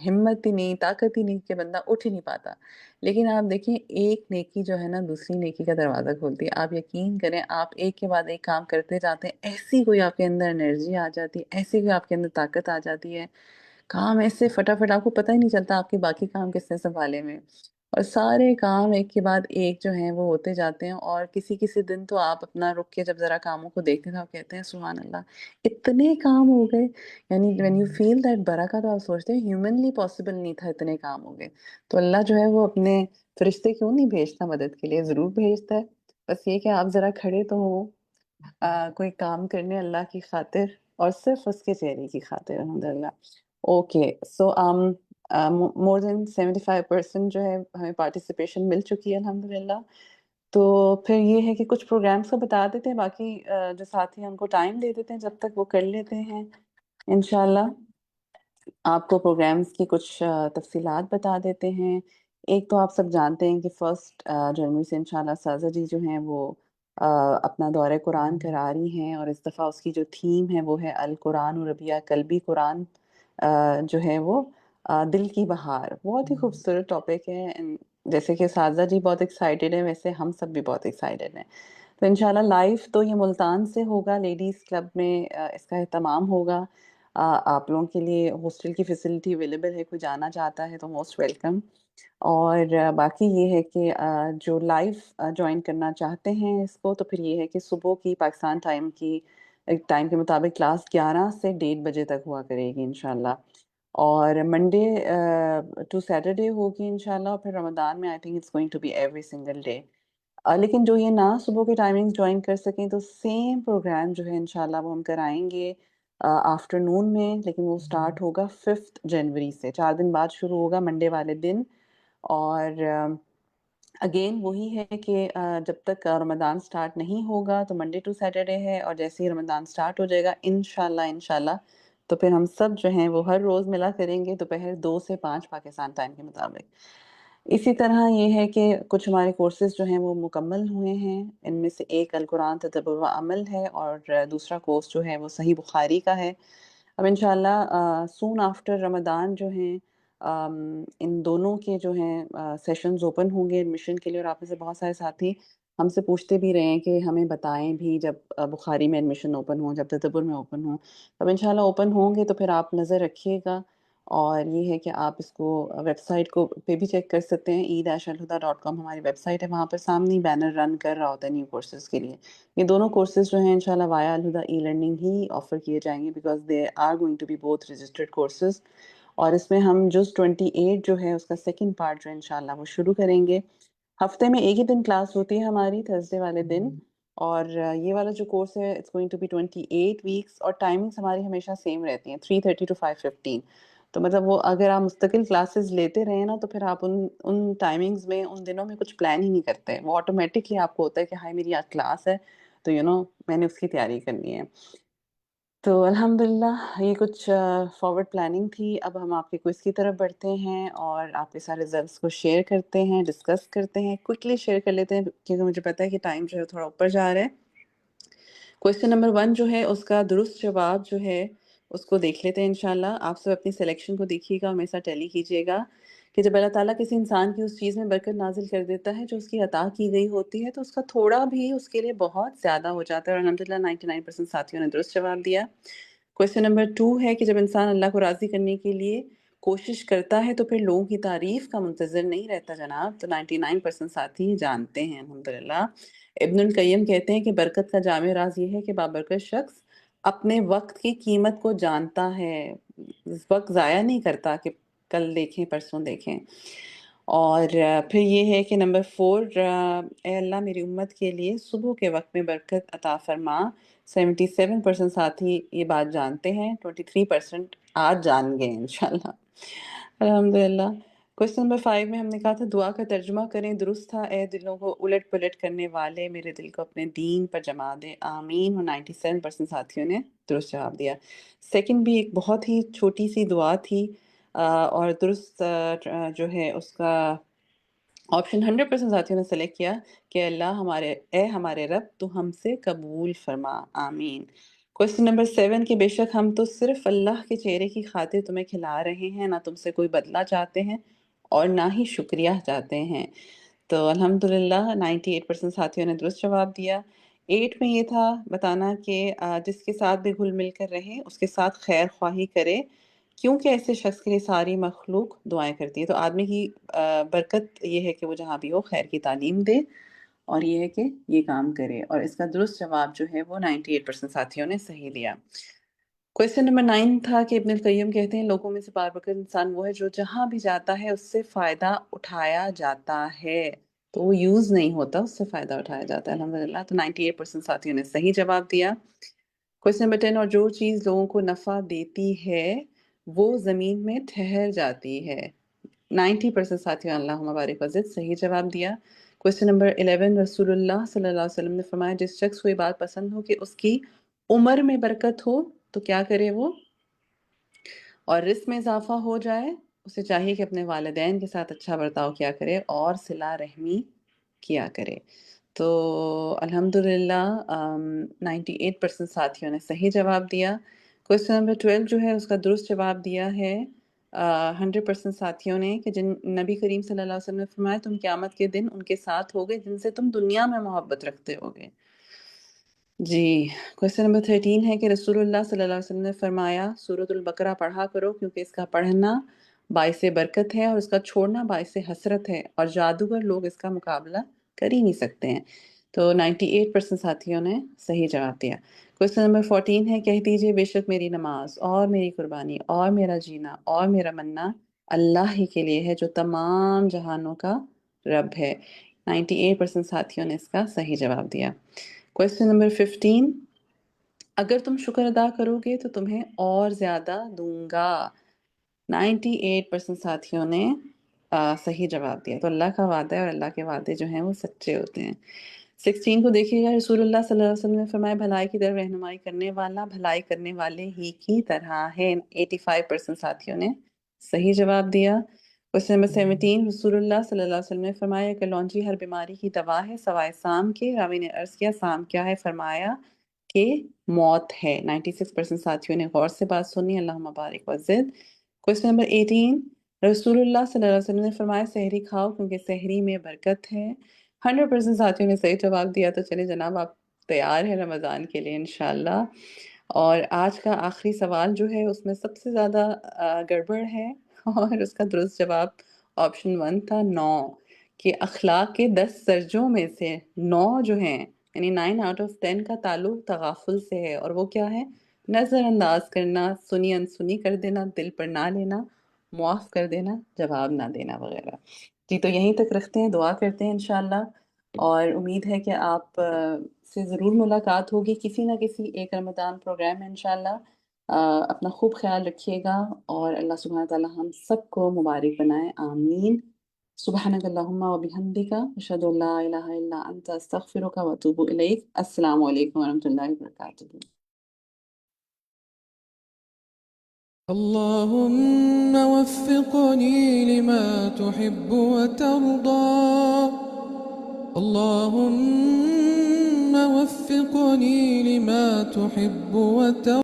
[SPEAKER 7] ہمت ہی نہیں، طاقت ہی نہیں کہ بندہ اٹھ ہی نہیں پاتا. لیکن آپ دیکھیں ایک نیکی جو ہے نا دوسری نیکی کا دروازہ کھولتی ہے. آپ یقین کریں آپ ایک کے بعد ایک کام کرتے جاتے ہیں، ایسی کوئی آپ کے اندر انرجی آ جاتی ہے، ایسی کوئی آپ کے اندر طاقت آ جاتی ہے، کام ایسے فٹافٹ آپ کو پتہ ہی نہیں چلتا آپ کے باقی کام کس نے سنبھالے میں، اور سارے کام ایک کے بعد ایک جو ہیں وہ ہوتے جاتے ہیں. اور کسی دن تو آپ اپنا رک کے جب ذرا کاموں کو دیکھتے ہیں تو آپ کہتے ہیں سبحان اللہ اتنے کام ہو گئے. یعنی when you feel that برکہ تو آپ سوچتے ہیں ہیومنلی پاسبل نہیں تھا اتنے کام ہو گئے. تو اللہ جو ہے وہ اپنے فرشتے کیوں نہیں بھیجتا مدد کے لیے؟ ضرور بھیجتا ہے. بس یہ کہ آپ ذرا کھڑے تو ہو کوئی کام کرنے اللہ کی خاطر، اور صرف اس کے چہرے کی خاطر. الحمدللہ. اوکے سو مور دین 75% جو ہے ہمیں پارٹیسپیشن مل چکی ہے الحمدللہ. تو پھر یہ ہے کہ کچھ پروگرامس کا بتا دیتے ہیں، باقی جو ساتھی ہیں ان کو ٹائم دے دیتے ہیں جب تک وہ کر لیتے ہیں. انشاءاللہ آپ کو پروگرامس کی کچھ تفصیلات بتا دیتے ہیں. ایک تو آپ سب جانتے ہیں کہ 1 جنوری سے انشاءاللہ سازا جی جو ہیں وہ اپنا دورہ قرآن کرا رہی ہیں، اور اس دفعہ اس کی جو تھیم ہے وہ ہے القرآن ربیع قلبی. قرآن جو ہے وہ دل کی بہار. بہت ہی خوبصورت ٹاپک ہے. جیسے کہ سازا جی بہت ایکسائٹیڈ ہیں، ویسے ہم سب بھی بہت ایکسائٹیڈ ہیں. تو انشاءاللہ لائف تو یہ ملتان سے ہوگا، لیڈیز کلب میں اس کا اہتمام ہوگا. آپ لوگوں کے لیے ہاسٹل کی فیسلٹی اویلیبل ہے، کوئی جانا چاہتا ہے تو موسٹ ویلکم. اور باقی یہ ہے کہ جو لائف جوائن کرنا چاہتے ہیں اس کو، تو پھر یہ ہے کہ صبح کی پاکستان ٹائم کے مطابق کلاس 11 سے 1:30 بجے تک ہوا کرے گی انشاءاللہ. اور منڈے ٹو سیٹرڈے ہوگی انشاءاللہ. اور پھر رمضان میں I think it's going to be every single day. لیکن جو یہ نہ صبح کے ٹائمنگ جوائن کر سکیں تو سیم پروگرام جو ہے انشاءاللہ وہ ہم کرائیں گے آفٹر نون میں. لیکن وہ سٹارٹ ہوگا 5 جنوری سے، 4 دن بعد شروع ہوگا منڈے والے دن. اور اگین وہی ہے کہ جب تک رمضان سٹارٹ نہیں ہوگا تو منڈے ٹو سیٹرڈے ہے، اور جیسے ہی رمضان سٹارٹ ہو جائے گا انشاءاللہ تو پھر ہم سب جو ہیں وہ ہر روز ملا کریں گے دوپہر 2 سے 5 پاکستان ٹائم کے مطابق. اسی طرح یہ ہے کہ کچھ ہمارے کورسز جو ہیں وہ مکمل ہوئے ہیں. ان میں سے ایک القرآن تدبر و عمل ہے، اور دوسرا کورس جو ہے وہ صحیح بخاری کا ہے. اب انشاءاللہ سون آفٹر رمضان جو ہیں ان دونوں کے جو ہیں سیشنز اوپن ہوں گے ایڈمیشن کے لیے. اور آپ میں سے بہت سارے ساتھی ہم سے پوچھتے بھی رہے ہیں کہ ہمیں بتائیں بھی جب بخاری میں ایڈمیشن اوپن ہوں، جب تدبر میں اوپن ہوں. اب انشاءاللہ اوپن ہوں گے تو پھر آپ نظر رکھیے گا. اور یہ ہے کہ آپ اس کو ویب سائٹ کو پہ بھی چیک کر سکتے ہیں. e-alhuda.com ہماری ویب سائٹ ہے. وہاں پر سامنے بینر رن کر رہا ہوتا ہے نیو کورسز کے لیے. یہ دونوں کورسز جو ہیں انشاءاللہ وایا الہدا ای لرننگ ہی آفر کیے جائیں گے because they are going to be both registered courses. اور اس میں ہم جس 28 جو ہے اس کا سیکنڈ پارٹ جو ہے انشاءاللہ وہ شروع کریں گے. ہفتے میں ایک ہی دن کلاس ہوتی ہے ہماری، تھرسڈے والے دن. اور یہ والا جو کورس ہے اٹس گوئنگ ٹو بی 28 ویکس، اور ٹائمنگس ہماری ہمیشہ سیم رہتی ہیں 3:30 to 5:15. تو مطلب وہ اگر آپ مستقل کلاسز لیتے رہیں نا تو پھر آپ ان ٹائمنگز میں ان دنوں میں کچھ پلان ہی نہیں کرتے. وہ آٹومیٹکلی آپ کو ہوتا ہے کہ ہائی میری آج کلاس ہے تو میں نے اس کی تیاری کرنی ہے. تو الحمدللہ یہ کچھ فارورڈ پلاننگ تھی. اب ہم آپ کے کوئز کی طرف بڑھتے ہیں اور آپ کے سارے ریزلٹس کو شیئر کرتے ہیں، ڈسکس کرتے ہیں. کوئکلی شیئر کر لیتے ہیں کیونکہ مجھے پتہ ہے کہ ٹائم جو ہے تھوڑا اوپر جا رہا ہے. کویسچن نمبر 1 جو ہے اس کا درست جواب جو ہے اس کو دیکھ لیتے ہیں انشاءاللہ. آپ سب اپنی سلیکشن کو دیکھیے گا، ہمیشہ ٹیلی کیجیے گا کہ جب اللہ تعالیٰ کسی انسان کی اس چیز میں برکت نازل کر دیتا ہے جو اس کی عطا کی گئی ہوتی ہے تو اس کا تھوڑا بھی اس کے لیے بہت زیادہ ہو جاتا ہے. اور الحمدللہ 99% ساتھیوں نے درست جواب دیا. کویسچن نمبر 2 ہے کہ جب انسان اللہ کو راضی کرنے کے لیے کوشش کرتا ہے تو پھر لوگوں کی تعریف کا منتظر نہیں رہتا جناب. تو 99% ساتھی جانتے ہیں الحمدللہ. ابن القیم کہتے ہیں کہ برکت کا جامع راز یہ ہے کہ بابرکت شخص اپنے وقت کی قیمت کو جانتا ہے، وقت ضائع نہیں کرتا کہ کل دیکھیں پرسوں دیکھیں. اور پھر یہ ہے کہ نمبر 4 اے اللہ میری امت کے لیے صبح کے وقت میں برکت عطا فرما. 77% ساتھی یہ بات جانتے ہیں، 23% آج جان گئے انشاءاللہ الحمدللہ. کویسچن نمبر 5 میں ہم نے کہا تھا دعا کا ترجمہ کریں. درست تھا اے دلوں کو الٹ پلٹ کرنے والے میرے دل کو اپنے دین پر جما دے آمین. اور 97% ساتھیوں نے درست جواب دیا. سیکنڈ بھی ایک بہت ہی چھوٹی سی دعا تھی اور درست جو ہے اس کا آپشن 100% ساتھیوں نے سلیکٹ کیا کہ اللہ ہمارے رب تو ہم سے قبول فرما آمین. کویسچن نمبر 7 کہ بے شک ہم تو صرف اللہ کے چہرے کی خاطر تمہیں کھلا رہے ہیں، نہ تم سے کوئی بدلہ چاہتے ہیں اور نہ ہی شکریہ چاہتے ہیں. تو الحمدللہ 98% ساتھیوں نے درست جواب دیا. 8 میں یہ تھا بتانا کہ جس کے ساتھ بھی گھل مل کر رہے اس کے ساتھ خیر خواہی کرے کیونکہ ایسے شخص کے لیے ساری مخلوق دعائیں کرتی ہے. تو آدمی کی برکت یہ ہے کہ وہ جہاں بھی ہو خیر کی تعلیم دے اور یہ ہے کہ یہ کام کرے. اور اس کا درست جواب جو ہے وہ 98% ساتھیوں نے صحیح دیا. کویسچن نمبر 9 تھا کہ ابن القیم کہتے ہیں لوگوں میں سے بابرکت انسان وہ ہے جو جہاں بھی جاتا ہے اس سے فائدہ اٹھایا جاتا ہے، تو وہ یوز نہیں ہوتا، اس سے فائدہ اٹھایا جاتا ہے الحمدللہ. تو 98% ساتھیوں نے صحیح جواب دیا. کویسچن نمبر 10 اور جو چیز لوگوں کو نفع دیتی ہے وہ زمین میں ٹھہر جاتی ہے. 90% ساتھیوں اللہ مبارک وزد صحیح جواب دیا. کویسچن نمبر 11 رسول اللہ صلی اللہ علیہ وسلم نے فرمایا جس شخص کو یہ بات پسند ہو کہ اس کی عمر میں برکت ہو تو کیا کرے وہ، اور رزق میں اضافہ ہو جائے اسے چاہیے کہ اپنے والدین کے ساتھ اچھا برتاؤ کیا کرے اور صلہ رحمی کیا کرے. تو الحمدللہ 98% ساتھیوں نے صحیح جواب دیا. کویسچن نمبر 12 جو ہے اس کا درست جواب دیا ہے 100% ساتھیوں نے کہ جن نبی کریم صلی اللہ علیہ وسلم نے فرمایا تم قیامت کے دن ان کے ساتھ ہوگے جن سے تم دنیا میں محبت رکھتے ہوگے. جی کویسچن نمبر 13 ہے کہ رسول اللہ صلی اللہ علیہ وسلم نے فرمایا سورۃ البقرہ پڑھا کرو کیونکہ اس کا پڑھنا باعث برکت ہے اور اس کا چھوڑنا باعث حسرت ہے اور جادوگر لوگ اس کا مقابلہ کر ہی نہیں سکتے ہیں. تو 98% ساتھیوں نے صحیح جواب دیا. کویسچن نمبر 14 ہے کہہ دیجئے بے شک میری نماز اور میری قربانی اور میرا جینا اور میرا مرنا اللہ ہی کے لیے ہے جو تمام جہانوں کا رب ہے. 98% ساتھیوں نے اس کا صحیح جواب دیا. کویسچن نمبر 15 اگر تم شکر ادا کرو گے تو تمہیں اور زیادہ دوں گا. 98% ساتھیوں نے صحیح جواب دیا. تو اللہ کا وعدہ ہے اور اللہ کے وعدے جو ہیں وہ سچے ہوتے ہیں. 16 کو دیکھیے گا رسول اللہ صلی اللہ علیہ وسلم نے فرمایا بھلائی کی طرف رہنمائی کرنے والا بھلائی کرنے والے ہی کی طرح ہے. 85% ساتھیوں نے صحیح جواب دیا. کویسچن نمبر 17 رسول اللہ صلی اللہ علیہ وسلم نے فرمایا کہ لونجی ہر بیماری کی دوا ہے سوائے سام کے. راوی نے عرض کیا سام کیا ہے؟ فرمایا کہ موت ہے. 96% ساتھیوں نے غور سے بات سنی. اللہ مبارک وزد. کویسچن نمبر 18 رسول اللہ صلی اللہ علیہ وسلم نے فرمایا سحری کھاؤ کیونکہ سحری میں برکت ہے. 100% ساتھیوں نے صحیح جواب دیا. تو چلیں جناب آپ تیار ہیں رمضان کے لیے انشاءاللہ. اور آج کا آخری سوال جو ہے اس میں سب سے زیادہ گڑبڑ ہے، اور اس کا درست جواب آپشن 1 تھا 9، کہ اخلاق کے 10 درجوں میں سے 9 جو ہیں، یعنی 9 آؤٹ آف 10 کا تعلق تغافل سے ہے، اور وہ کیا ہے؟ نظر انداز کرنا، سنی انسنی کر دینا، دل پر نہ لینا، معاف کر دینا، جواب نہ دینا وغیرہ۔ جی تو یہیں تک رکھتے ہیں، دعا کرتے ہیں انشاءاللہ، اور امید ہے کہ آپ سے ضرور ملاقات ہوگی کسی نہ کسی ایک رمضان پروگرام میں انشاءاللہ۔ اپنا خوب خیال رکھیے گا، اور اللہ سبحانہ تعالی ہم سب کو مبارک بنائے، آمین۔ سبحانک اللہم و بحمدک، اشہد ان لا الہ الا انت، استغفرک و اتوب الیک۔ السلام علیکم ورحمۃ اللہ وبرکاتہ۔
[SPEAKER 19] اللهم وفقني لما تحب وترضى، اللهم وفقني لما تحب وترضى.